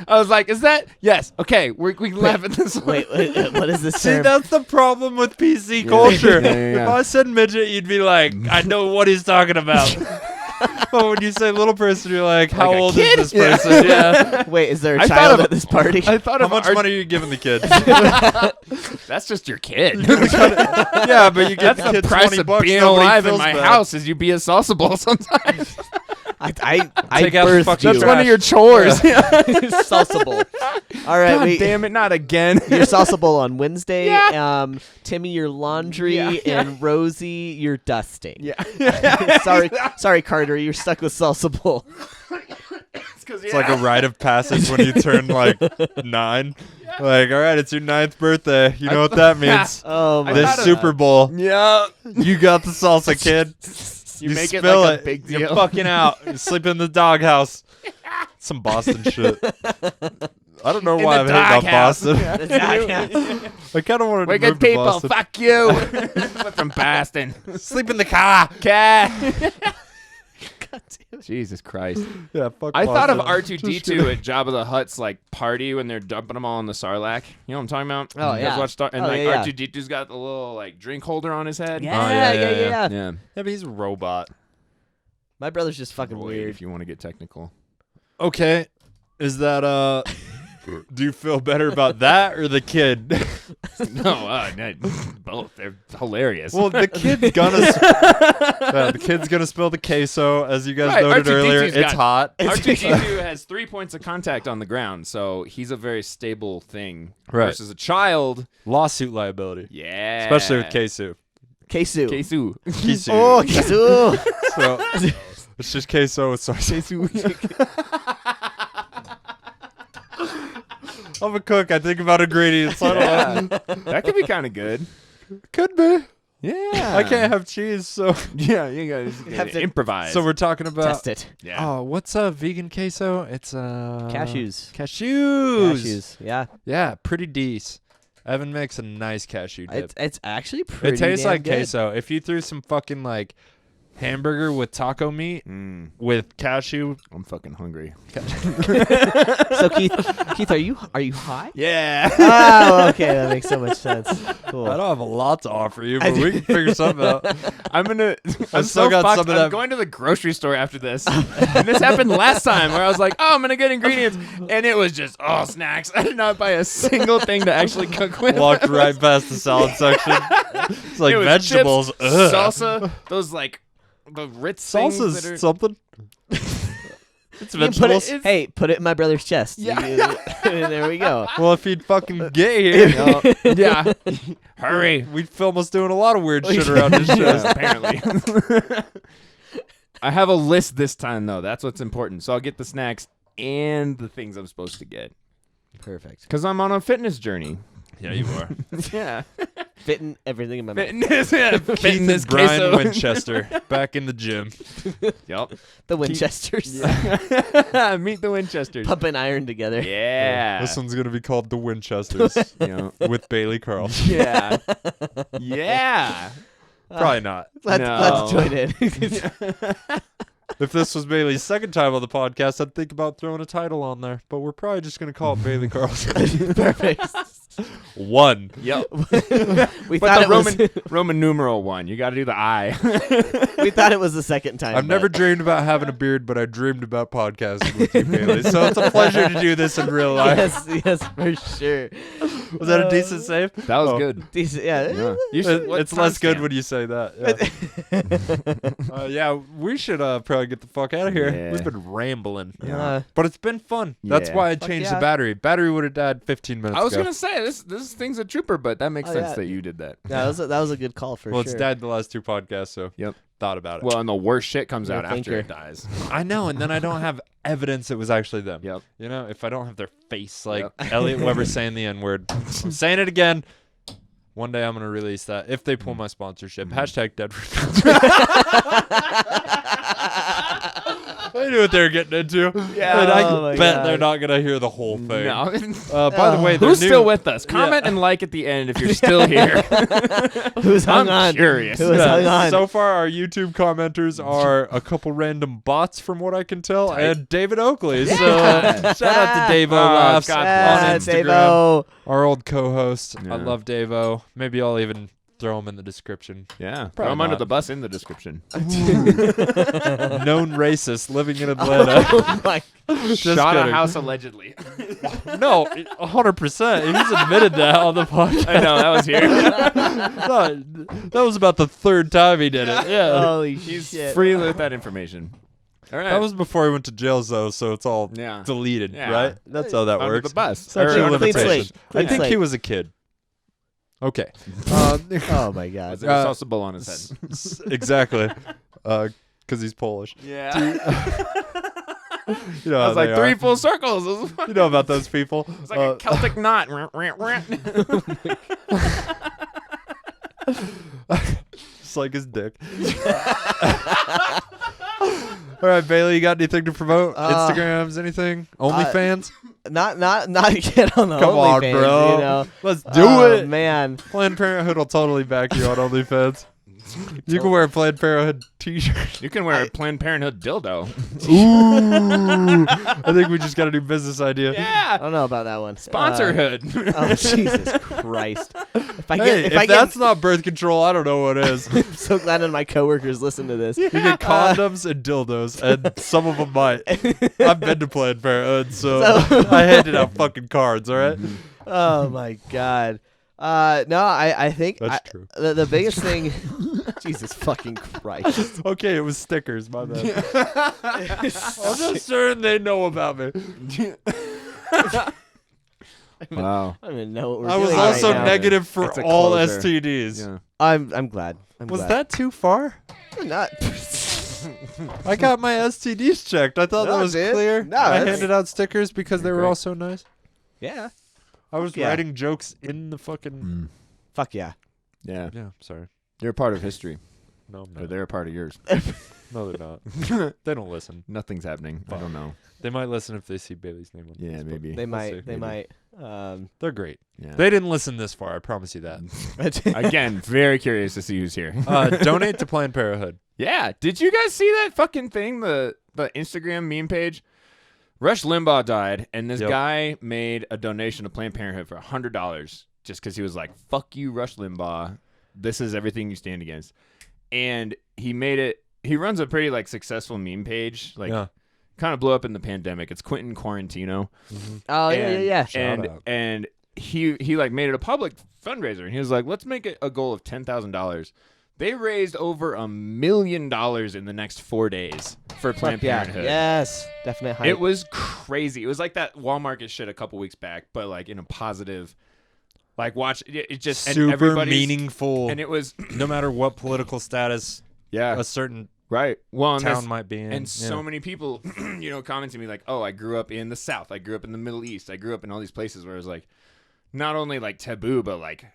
I was like, "Is that yes? Okay, we can laugh at this one." Wait, what is this See, term? that's the problem with PC culture. Yeah. If I said midget, you'd be like, I know what he's talking about. But when you say little person, you're like, how Like a old kid? is this person? Yeah. Wait, is there a I thought child of- at this party? I thought How of much our- money are you giving the kid? That's just your kid. Yeah, but you get That's the the kid price $20. of being Nobody alive in feels my bad. house. Is you be a salsa bowl sometimes. I Take out the birthed fucking you. That's one of your chores. Salsa bowl. All right, God damn it, not again. Your salsa bowl on Wednesday. Timmy, your laundry, and Rosie, your dusting. Yeah. sorry, Carter, you're stuck with salsa bowl. It's like a rite of passage when you turn like 9. Like, all right, it's your 9th birthday. You know what that means? Oh my! This Super Bowl. Yeah. You got the salsa, kid. You make it spill like a big deal. You're fucking out. You sleep in the doghouse. Some Boston shit. I don't know why I'm hating on Boston. I kind of wanted We're to move good people. to Boston. Fuck you. We're from Boston. Sleep in the car. Cat. Jesus Christ. Yeah, fuck I thought of Boston. R2D2 at Jabba the Hutt's like party when they're dumping them all in the Sarlacc. You know what I'm talking about? Oh, You yeah. guys watch and Oh, like yeah. R2D2's got the little like drink holder on his head. Yeah. Yeah. Yeah. but he's a robot. My brother's just fucking Boy, weird. if you want to get technical. Okay. Is that, do you feel better about that or the kid? No, both. They're hilarious. Well, the kid's gonna spill the queso, as you guys Right, noted R2D2's earlier. got- It's hot. R2D2 has 3 points of contact on the ground, so he's a very stable thing. Right. Versus a child. Lawsuit liability, Yeah. especially with queso. Queso. Queso. Queso. Oh, queso. So it's just queso with soy sauce. I'm a cook. I think about ingredients. I don't know. That could be kind of good. Could be. Yeah. I can't have cheese, so Yeah, you guys have to improvise. so we're talking about. Test it. yeah. Oh, what's a vegan queso? It's Cashews. Cashews. Yeah. Yeah, pretty decent. Evan makes a nice cashew dip. It's actually pretty. It tastes damn like good. queso. If you threw some fucking like hamburger with taco meat with cashew. I'm fucking hungry. So Keith, are you high? Yeah. Oh, okay, that makes so much sense. Cool. I don't have a lot to offer you, but we can figure something out. I'm gonna. I'm still so got fucked. some of I'm that- going to the grocery store after this, and this happened last time where I was like, "Oh, I'm gonna get ingredients," and it was just snacks. I did not buy a single thing to actually cook with. Walked right past the salad section. It's like It was vegetables. chips, Ugh. salsa, those like the Ritz things that are. Salsa's something. It's You put vegetables. it, put it in my brother's chest. Yeah. There we go. Well, if he'd fucking get here, Yeah. Hurry. we'd film us doing a lot of weird shit around this show. Yeah, apparently. I have a list this time though. That's what's important. So I'll get the snacks and the things I'm supposed to get. Perfect. Because I'm on a fitness journey. Yeah, you are. Yeah. Fitting everything in my mouth. Fitness. Yeah. Fitting this Brian queso. Winchester back in the gym. Yep. The Winchesters. Meet the Winchesters. Pumping iron together. Yeah. This one's gonna be called the Winchesters Yeah. with Bailey Carlson. Yeah. Yeah. Probably not. Let's join in. If this was Bailey's second time on the podcast, I'd think about throwing a title on there. But we're probably just gonna call it Bailey Carlson. Perfect. 1. Yep. We But thought the Roman numeral 1. You got to do the I. we thought it was the second time. I've never but- dreamed about having a beard, but I dreamed about podcasting with you, Bailey. So it's a pleasure to do this in real life. Yes, for sure. Was that a decent save? That was Oh. good. Decent, yeah. You should, what It's less good timestamp? when you say that. Yeah, yeah we should probably get the fuck out of here. Yeah. We've been rambling. Yeah. But it's been fun. That's Yeah. why I Fuck changed yeah. the battery. Battery would have died 15 minutes I was ago. going to say, this thing's a trooper, but that makes Oh, sense yeah. that you did that. Yeah, that was a good call for Well, sure. it's died the last 2 podcasts, so Yep. thought about it. Well, and the worst shit comes You're out a after thinker. it dies. I know, and then I don't have evidence it was actually them. Yep. You know, if I don't have their face, like Yep. Elliot Weber saying the N-word. I'm saying it again. One day I'm going to release that if they pull my sponsorship. Hashtag dead for I knew what they were getting into. Yeah. And I Oh my bet God. they're not going to hear the whole thing. No. By the way, they're Who's new. still with us? Comment and like at the end if you're still here. Who's hung I'm on? curious. Who was hung on? So far, our YouTube commenters are a couple random bots, from what I can tell, and David Oakley. So shout out to Dave O Oh, Laughs God on bless Instagram. Dave-O. Our old co-host. Yeah. I love Dave-O. Maybe I'll even throw him in the description. Yeah. Probably Throw 'em under not. the bus in the description. Known racist living in Atlanta. Oh my. Just Shot kidding. a house allegedly. No, 100%. He's admitted that on the podcast. I know, that was here. No, that was about the 3rd time he did it. Yeah. Holy He's shit. free with that information. All right. That was before he went to jail, though, so it's all Yeah. deleted, Yeah. right? That's how that Under works. the bus. Such Or a clean limitations. slate. I Clean think he slate. was a kid. Okay. Oh my god. Was there a salsa bowl on his head? Exactly. Because he's Polish. Yeah. You know I how was like they 3 are. full circles. It was You know about those people. like a Celtic knot. Just like his dick. All right, Bailey, you got anything to promote? Instagrams, anything? OnlyFans? Not yet on the Come on, OnlyFans, bro. You know? Let's do it. Man. Planned Parenthood will totally back you on OnlyFans. You can wear a Planned Parenthood t-shirt. You can wear a Planned Parenthood dildo. Ooh. I think we just got a new business idea. I Yeah. don't know about that one. Sponsorhood. Oh Jesus Christ! If I Hey, get, if that's not birth control, I don't know what is. You I'm so glad none of my coworkers listen to this. get condoms and dildos, and some of them might. I've been to Planned Parenthood, so I handed out fucking cards, all right? Oh my god. No, I think That's true. The biggest thing. Jesus fucking Christ! Okay, it was stickers, my bad. I'm just certain they know about me. Wow. I don't even know what we're I was doing also right now. negative for It's a all closer. STDs. Yeah. I'm glad. Was that too far? not? I got my STDs checked. I thought No, that was dude. clear. No, I that's- handed out stickers because they were Great. all so nice. Yeah. I was Yeah. writing jokes in the fucking. Fuck yeah. Yeah. Yeah, sorry. You're a part of history. No, Or they're a part of yours. no, they're not. They don't listen. Nothing's happening. I don't know. They might listen if they see Bailey's name on Yeah, Facebook. maybe. They might. see. They Maybe. might. They're great. Yeah. They didn't listen this far. I promise you that. Again, very curious to see who's here. Donate to Planned Parenthood. Yeah. Did you guys see that fucking thing? The Instagram meme page? Rush Limbaugh died, and this Yep. guy made a donation to Planned Parenthood for $100 just because he was like, fuck you, Rush Limbaugh. This is everything you stand against. And he made it. He runs a pretty like successful meme page. Like, Yeah. kind of blew up in the pandemic. It's Quentin Quarantino. Oh yeah. And out. and he like made it a public fundraiser, and he was like, let's make it a goal of $10,000. They raised over $1 million in the next 4 days for Planned Yeah. Parenthood. Yes. Definite hype. It was crazy. It was like that Walmart shit a couple weeks back, but like in a positive. Like watch it just and Super everybody's meaningful. and it was no matter what political status yeah a certain right well and town that's- might be in. and so yeah. many people commenting me like, oh, I grew up in the South, I grew up in the Middle East, I grew up in all these places where it was like not only like taboo but like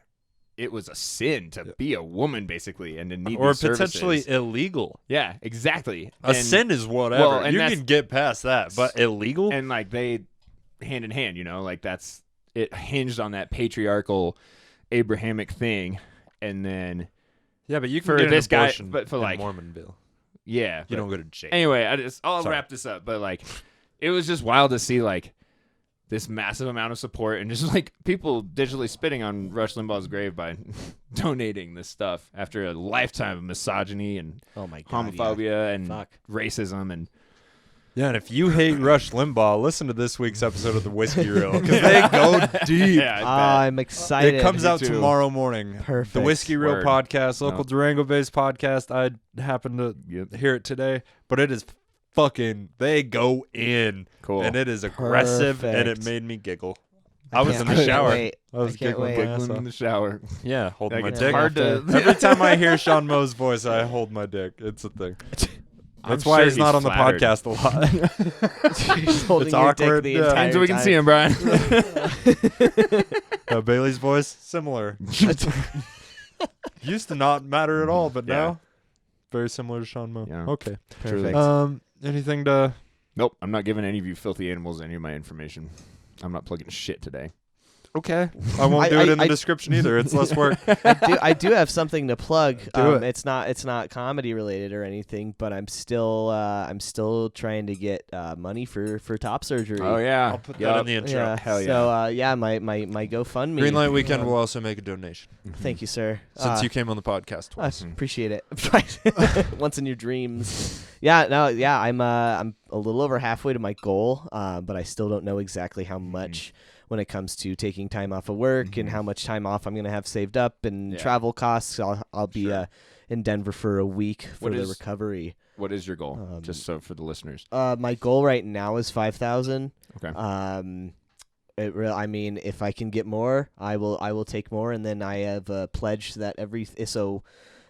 it was a sin to be a woman basically and to need or these potentially services. illegal. Yeah, exactly. A And- sin is whatever. well, and you that's- can get past that, but illegal? and like they hand in hand, like that's it hinged on that patriarchal Abrahamic thing, and then yeah, but you can for get this an guy abortion but for in like Mormonville. yeah You but- don't go to jail. Anyway, I'll Sorry. wrap this up, but like it was just wild to see like this massive amount of support and just like people digitally spitting on Rush Limbaugh's grave by donating this stuff after a lifetime of misogyny and oh my god. homophobia and Fuck. racism and Yeah, and if you hate Rush Limbaugh, listen to this week's episode of the Whiskey Reel because they go deep. yeah, I bet. I'm excited. It comes out too. tomorrow morning. Perfect. The Whiskey Reel Word. podcast, local No. Durango-based podcast. I happened to hear it today, but it is fucking. They go in, Cool. and it is aggressive, and it Perfect. made me giggle. I was in the can't shower. wait. I was I can't giggling wait. my ass Giggling off. in the shower. Yeah, holding Like, my it's dick. hard to Every time I hear Sean Moe's voice, I hold my dick. It's a thing. That's I'm why sure he's not on the flattered. podcast a lot. He's holding It's your awkward, dick the yeah. entire So we can time. see him, Brian. Bailey's voice, similar. Used to not matter at all, but Yeah. now very similar to Sean Moe. Yeah. Okay. Perfect. Anything to? Nope, I'm not giving any of you filthy animals any of my information. I'm not plugging shit today. Okay. I won't do it in the description either. It's less work. I do have something to plug. Do it. It's not comedy related or anything, but I'm still trying to get money for top surgery. Oh yeah, I'll put that in the intro. Yeah. Hell yeah. So my GoFundMe. Greenlight Weekend will also make a donation Thank you, sir. since you came on the podcast I twice. appreciate it. Once in your dreams. Yeah. I'm a little over halfway to my goal, but I still don't know exactly how much when it comes to taking time off of work and how much time off I'm gonna have saved up and Yeah. travel costs. I'll be in Denver for a week for What the is- recovery. What is your goal? Just so for the listeners. My goal right now is 5,000. Okay. I mean, if I can get more, I will take more, and then I have a pledge that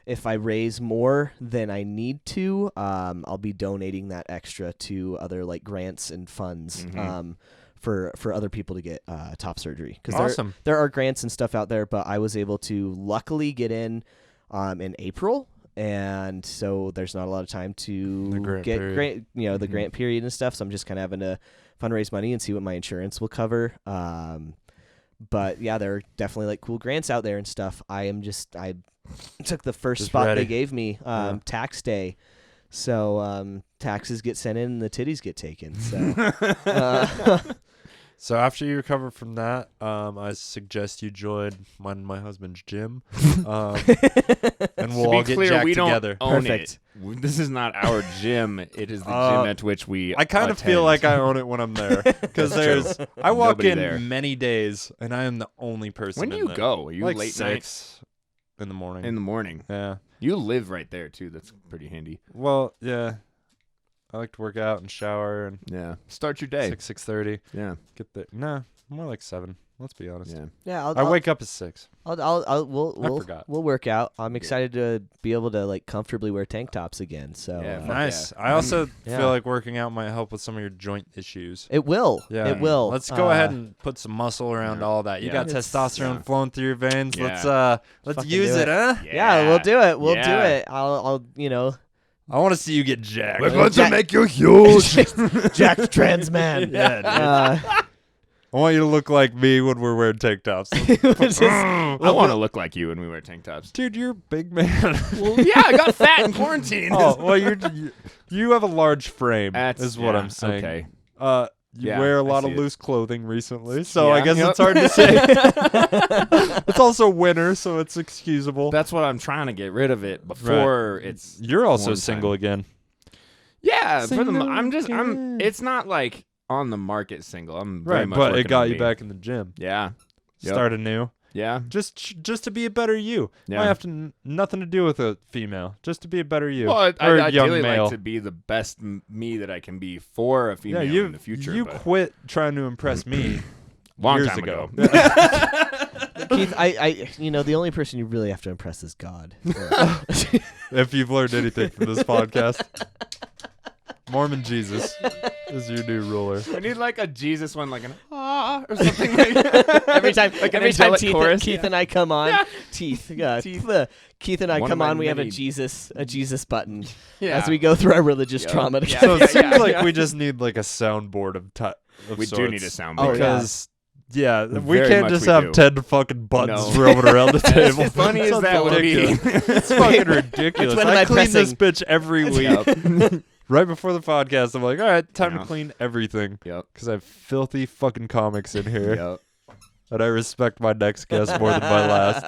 if I raise more than I need to, I'll be donating that extra to other like grants and funds for other people to get top surgery. Because there are grants and stuff out there, but I was able to luckily get in April, and so there's not a lot of time to get the grant period and stuff. So I'm just kind of having to fundraise money and see what my insurance will cover. But yeah, there are definitely like cool grants out there and stuff. I took the first spot they gave me, tax day. So taxes get sent in and the titties get taken. So So after you recover from that, I suggest you join mine and my husband's gym, and we'll all get jacked together. Perfect. This is not our gym. It is the gym at which we. I kind of feel like I own it when I'm there because I walk Nobody in there. many days and I am the only person. When do in you there. go? Are you like late 6 in the morning? In the morning. Yeah. You live right there too. That's pretty handy. Well, yeah. I like to work out and shower and Start your day. 6:30. Yeah. Get there. Nah, more like 7. Let's be honest. Yeah. I wake up at 6. We'll work out. I'm excited to be able to like comfortably wear tank tops again. So Nice. I also feel like working out might help with some of your joint issues. It will. Yeah. It will. Let's go ahead and put some muscle around all that. You got testosterone flowing through your veins. Yeah. Let's Fucking use do it, huh? Yeah, we'll do it. We'll do it. I'll I want to see you get jacked. We're going to make you huge. Jacked trans man. Yeah, dude. I want you to look like me when we're wearing tank tops. I want to look like you when we wear tank tops. Dude, you're a big man. Well, yeah, I got fat in quarantine. Oh, well, you have a large frame, is what I'm saying. Okay. You wear a lot of it. loose clothing recently, so I Yeah. guess Yep. it's hard to say. It's also winter, so it's excusable. That's what I'm trying to get rid of it before it's. You're also warm single time. again. Yeah, Single I'm. again. It's not like on the market single. I'm very Right, much but it working got on you me. back in the gym. Yeah. Yep. Start anew. Yeah. Just to be a better you. Yeah. Might have to nothing to do with a female. Just to be a better you. Well, or I a young ideally male. like to be the best me that I can be for a female in the future. You but quit trying to impress me long years time ago. Keith, the only person you really have to impress is God. If you've learned anything from this podcast, Mormon Jesus is your new ruler. I need like a Jesus one, like an or something like that. every time angelic chorus. Keith and I come on, Keith and I One of come my on, we have a many- Jesus button Yeah. as we go through our religious Yeah. trauma Yeah. together. So it seems Yeah, like yeah. we just need like a soundboard of We do sorts. need a soundboard. Oh, yeah. Because we Very can't much just we have do. 10 fucking buttons No. roaming around the table. As funny as that would be. It's fucking ridiculous. when am I I clean this pressing? bitch every week. Right before the podcast, I'm like, all right, time Yeah. to clean everything. Yep. Because I have filthy fucking comics in here. Yep. And I respect my next guest more than my last.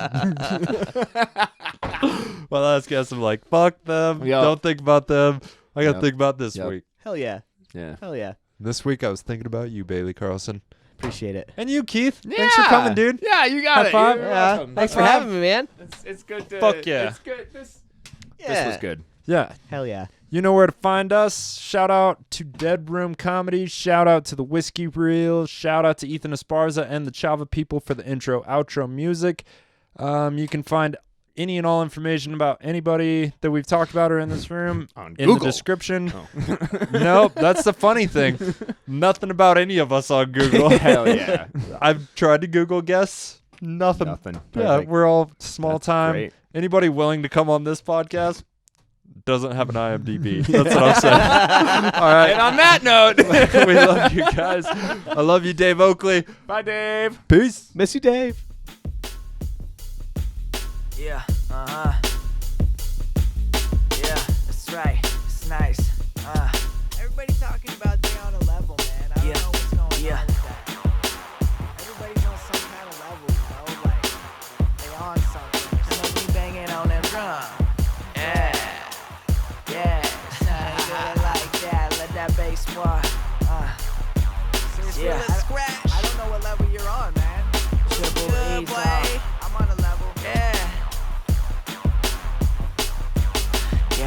My last guest, I'm like, fuck them. Yep. Don't think about them. I got to Yep. think about this Yep. week. Hell yeah. Yeah. Hell yeah. This week, I was thinking about you, Bailey Carlson. Appreciate it. And you, Keith. Thanks for coming, dude. Yeah, you got High it. five. You're Yeah. welcome. Thanks for five. having me, man. It's good to. Fuck yeah. It's good. This Yeah. was good. Yeah. Hell yeah. You know where to find us. Shout out to Dead Room Comedy. Shout out to the Whiskey Reel. Shout out to Ethan Esparza and the Chava people for the intro, outro music. You can find any and all information about anybody that we've talked about or in this room On in the Google. description. Oh. Nope, that's the funny thing. Nothing about any of us on Google. Hell yeah. I've tried to Google guests. Nothing. Nothing. Yeah, Perfect. we're all small That's time. great. Anybody willing to come on this podcast doesn't have an IMDb. That's what I'm saying. All right. And on that note, We love you guys. I love you, Dave Oakley. bye, Dave. Peace. Miss you, Dave. Yeah, yeah, that's right. It's nice. Everybody talking about they on a level, man. I don't know what's going on with that. Everybody's on some kind of level, you know, like they on something. Just me banging on them drum. Yeah, yeah. Do it like that. Let that bass squat. Yeah, I don't know what level you're on, man. Triple E's on. I'm on a level. Yeah.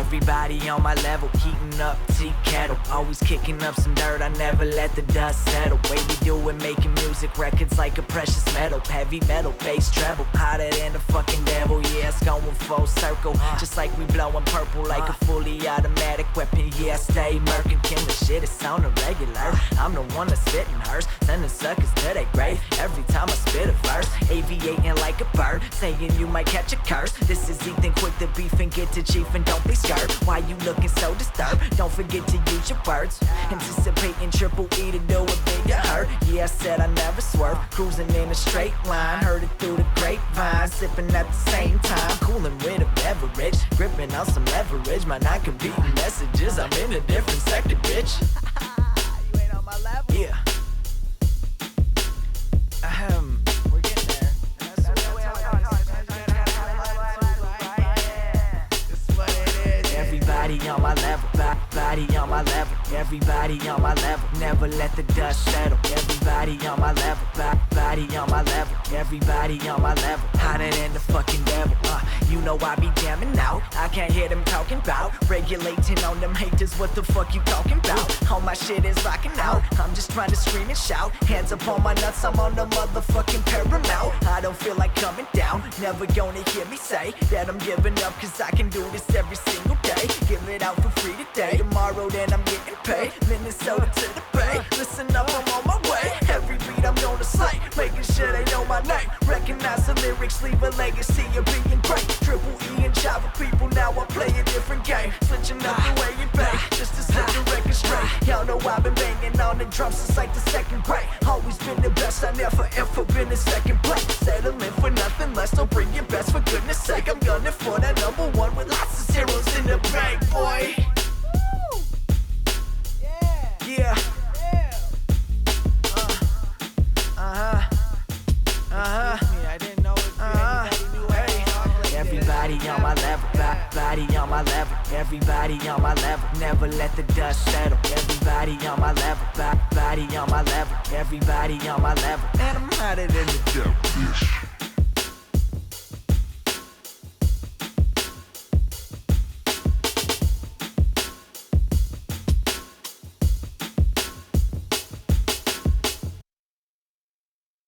Everybody on my level, heating up tea kettle. Always kicking up some dirt, I never let the dust settle. Way we do it, making music, records like a precious metal. Heavy metal, bass treble, hotter than the fucking devil. Yeah, it's going full circle, just like we blowing purple like a fully automatic weapon. Yeah, I stay murking, Kim, the shit is on the regular. I'm the one that's spitting hers, sending suckers to their grave. Every time I spit a verse, aviating like a bird, saying you might catch a curse. This is Ethan, quick to beef and get to chief and don't be scared. Why you looking so disturbed? Don't forget to use your words. Anticipating triple E to do a bigger hurt. Yeah, I said I never swerve, cruising in a straight line. Heard it through the grapevine, sipping at the same time, cooling with a beverage, gripping on some leverage. My non-competing messages, I'm in a different sector, bitch. You ain't on my level. Yeah. We're getting there. Everybody on my level, body on my level. Everybody on my level, never let the dust settle. Everybody on my level, body on my level. Everybody on my level, hotter than the fucking devil. You know I be jamming out, I can't hear them talking about regulating on them haters. What the fuck you talking about? All my shit is rocking out, I'm just trying to scream and shout. Hands up on my nuts, I'm on the motherfucking paramount. I don't feel like coming down, never gonna hear me say that I'm giving up, cause I can do this every single day. Give it out for free today, tomorrow then I'm getting paid. Minnesota to the Bay, listen up, I'm on my way. Every beat I'm gonna slay, making sure they know my name. Recognize the lyrics, leave a legacy of being great. Triple E and Java people, now I play a different game. Switching up the way you pay, just to set the record straight. Y'all know I've been banging on the drums since like the second grade. Always been the best, I never ever been in second place. Settling for nothing less, so bring your best for goodness sake. I'm gunning for that number one with lots of zeros in the bank, boy. Yeah. I didn't know if anybody knew. Everybody on my level, body on my level. Everybody on my level, never let the dust settle. Everybody on my level, body on my level. Everybody on my level, and I'm hotter than the devil.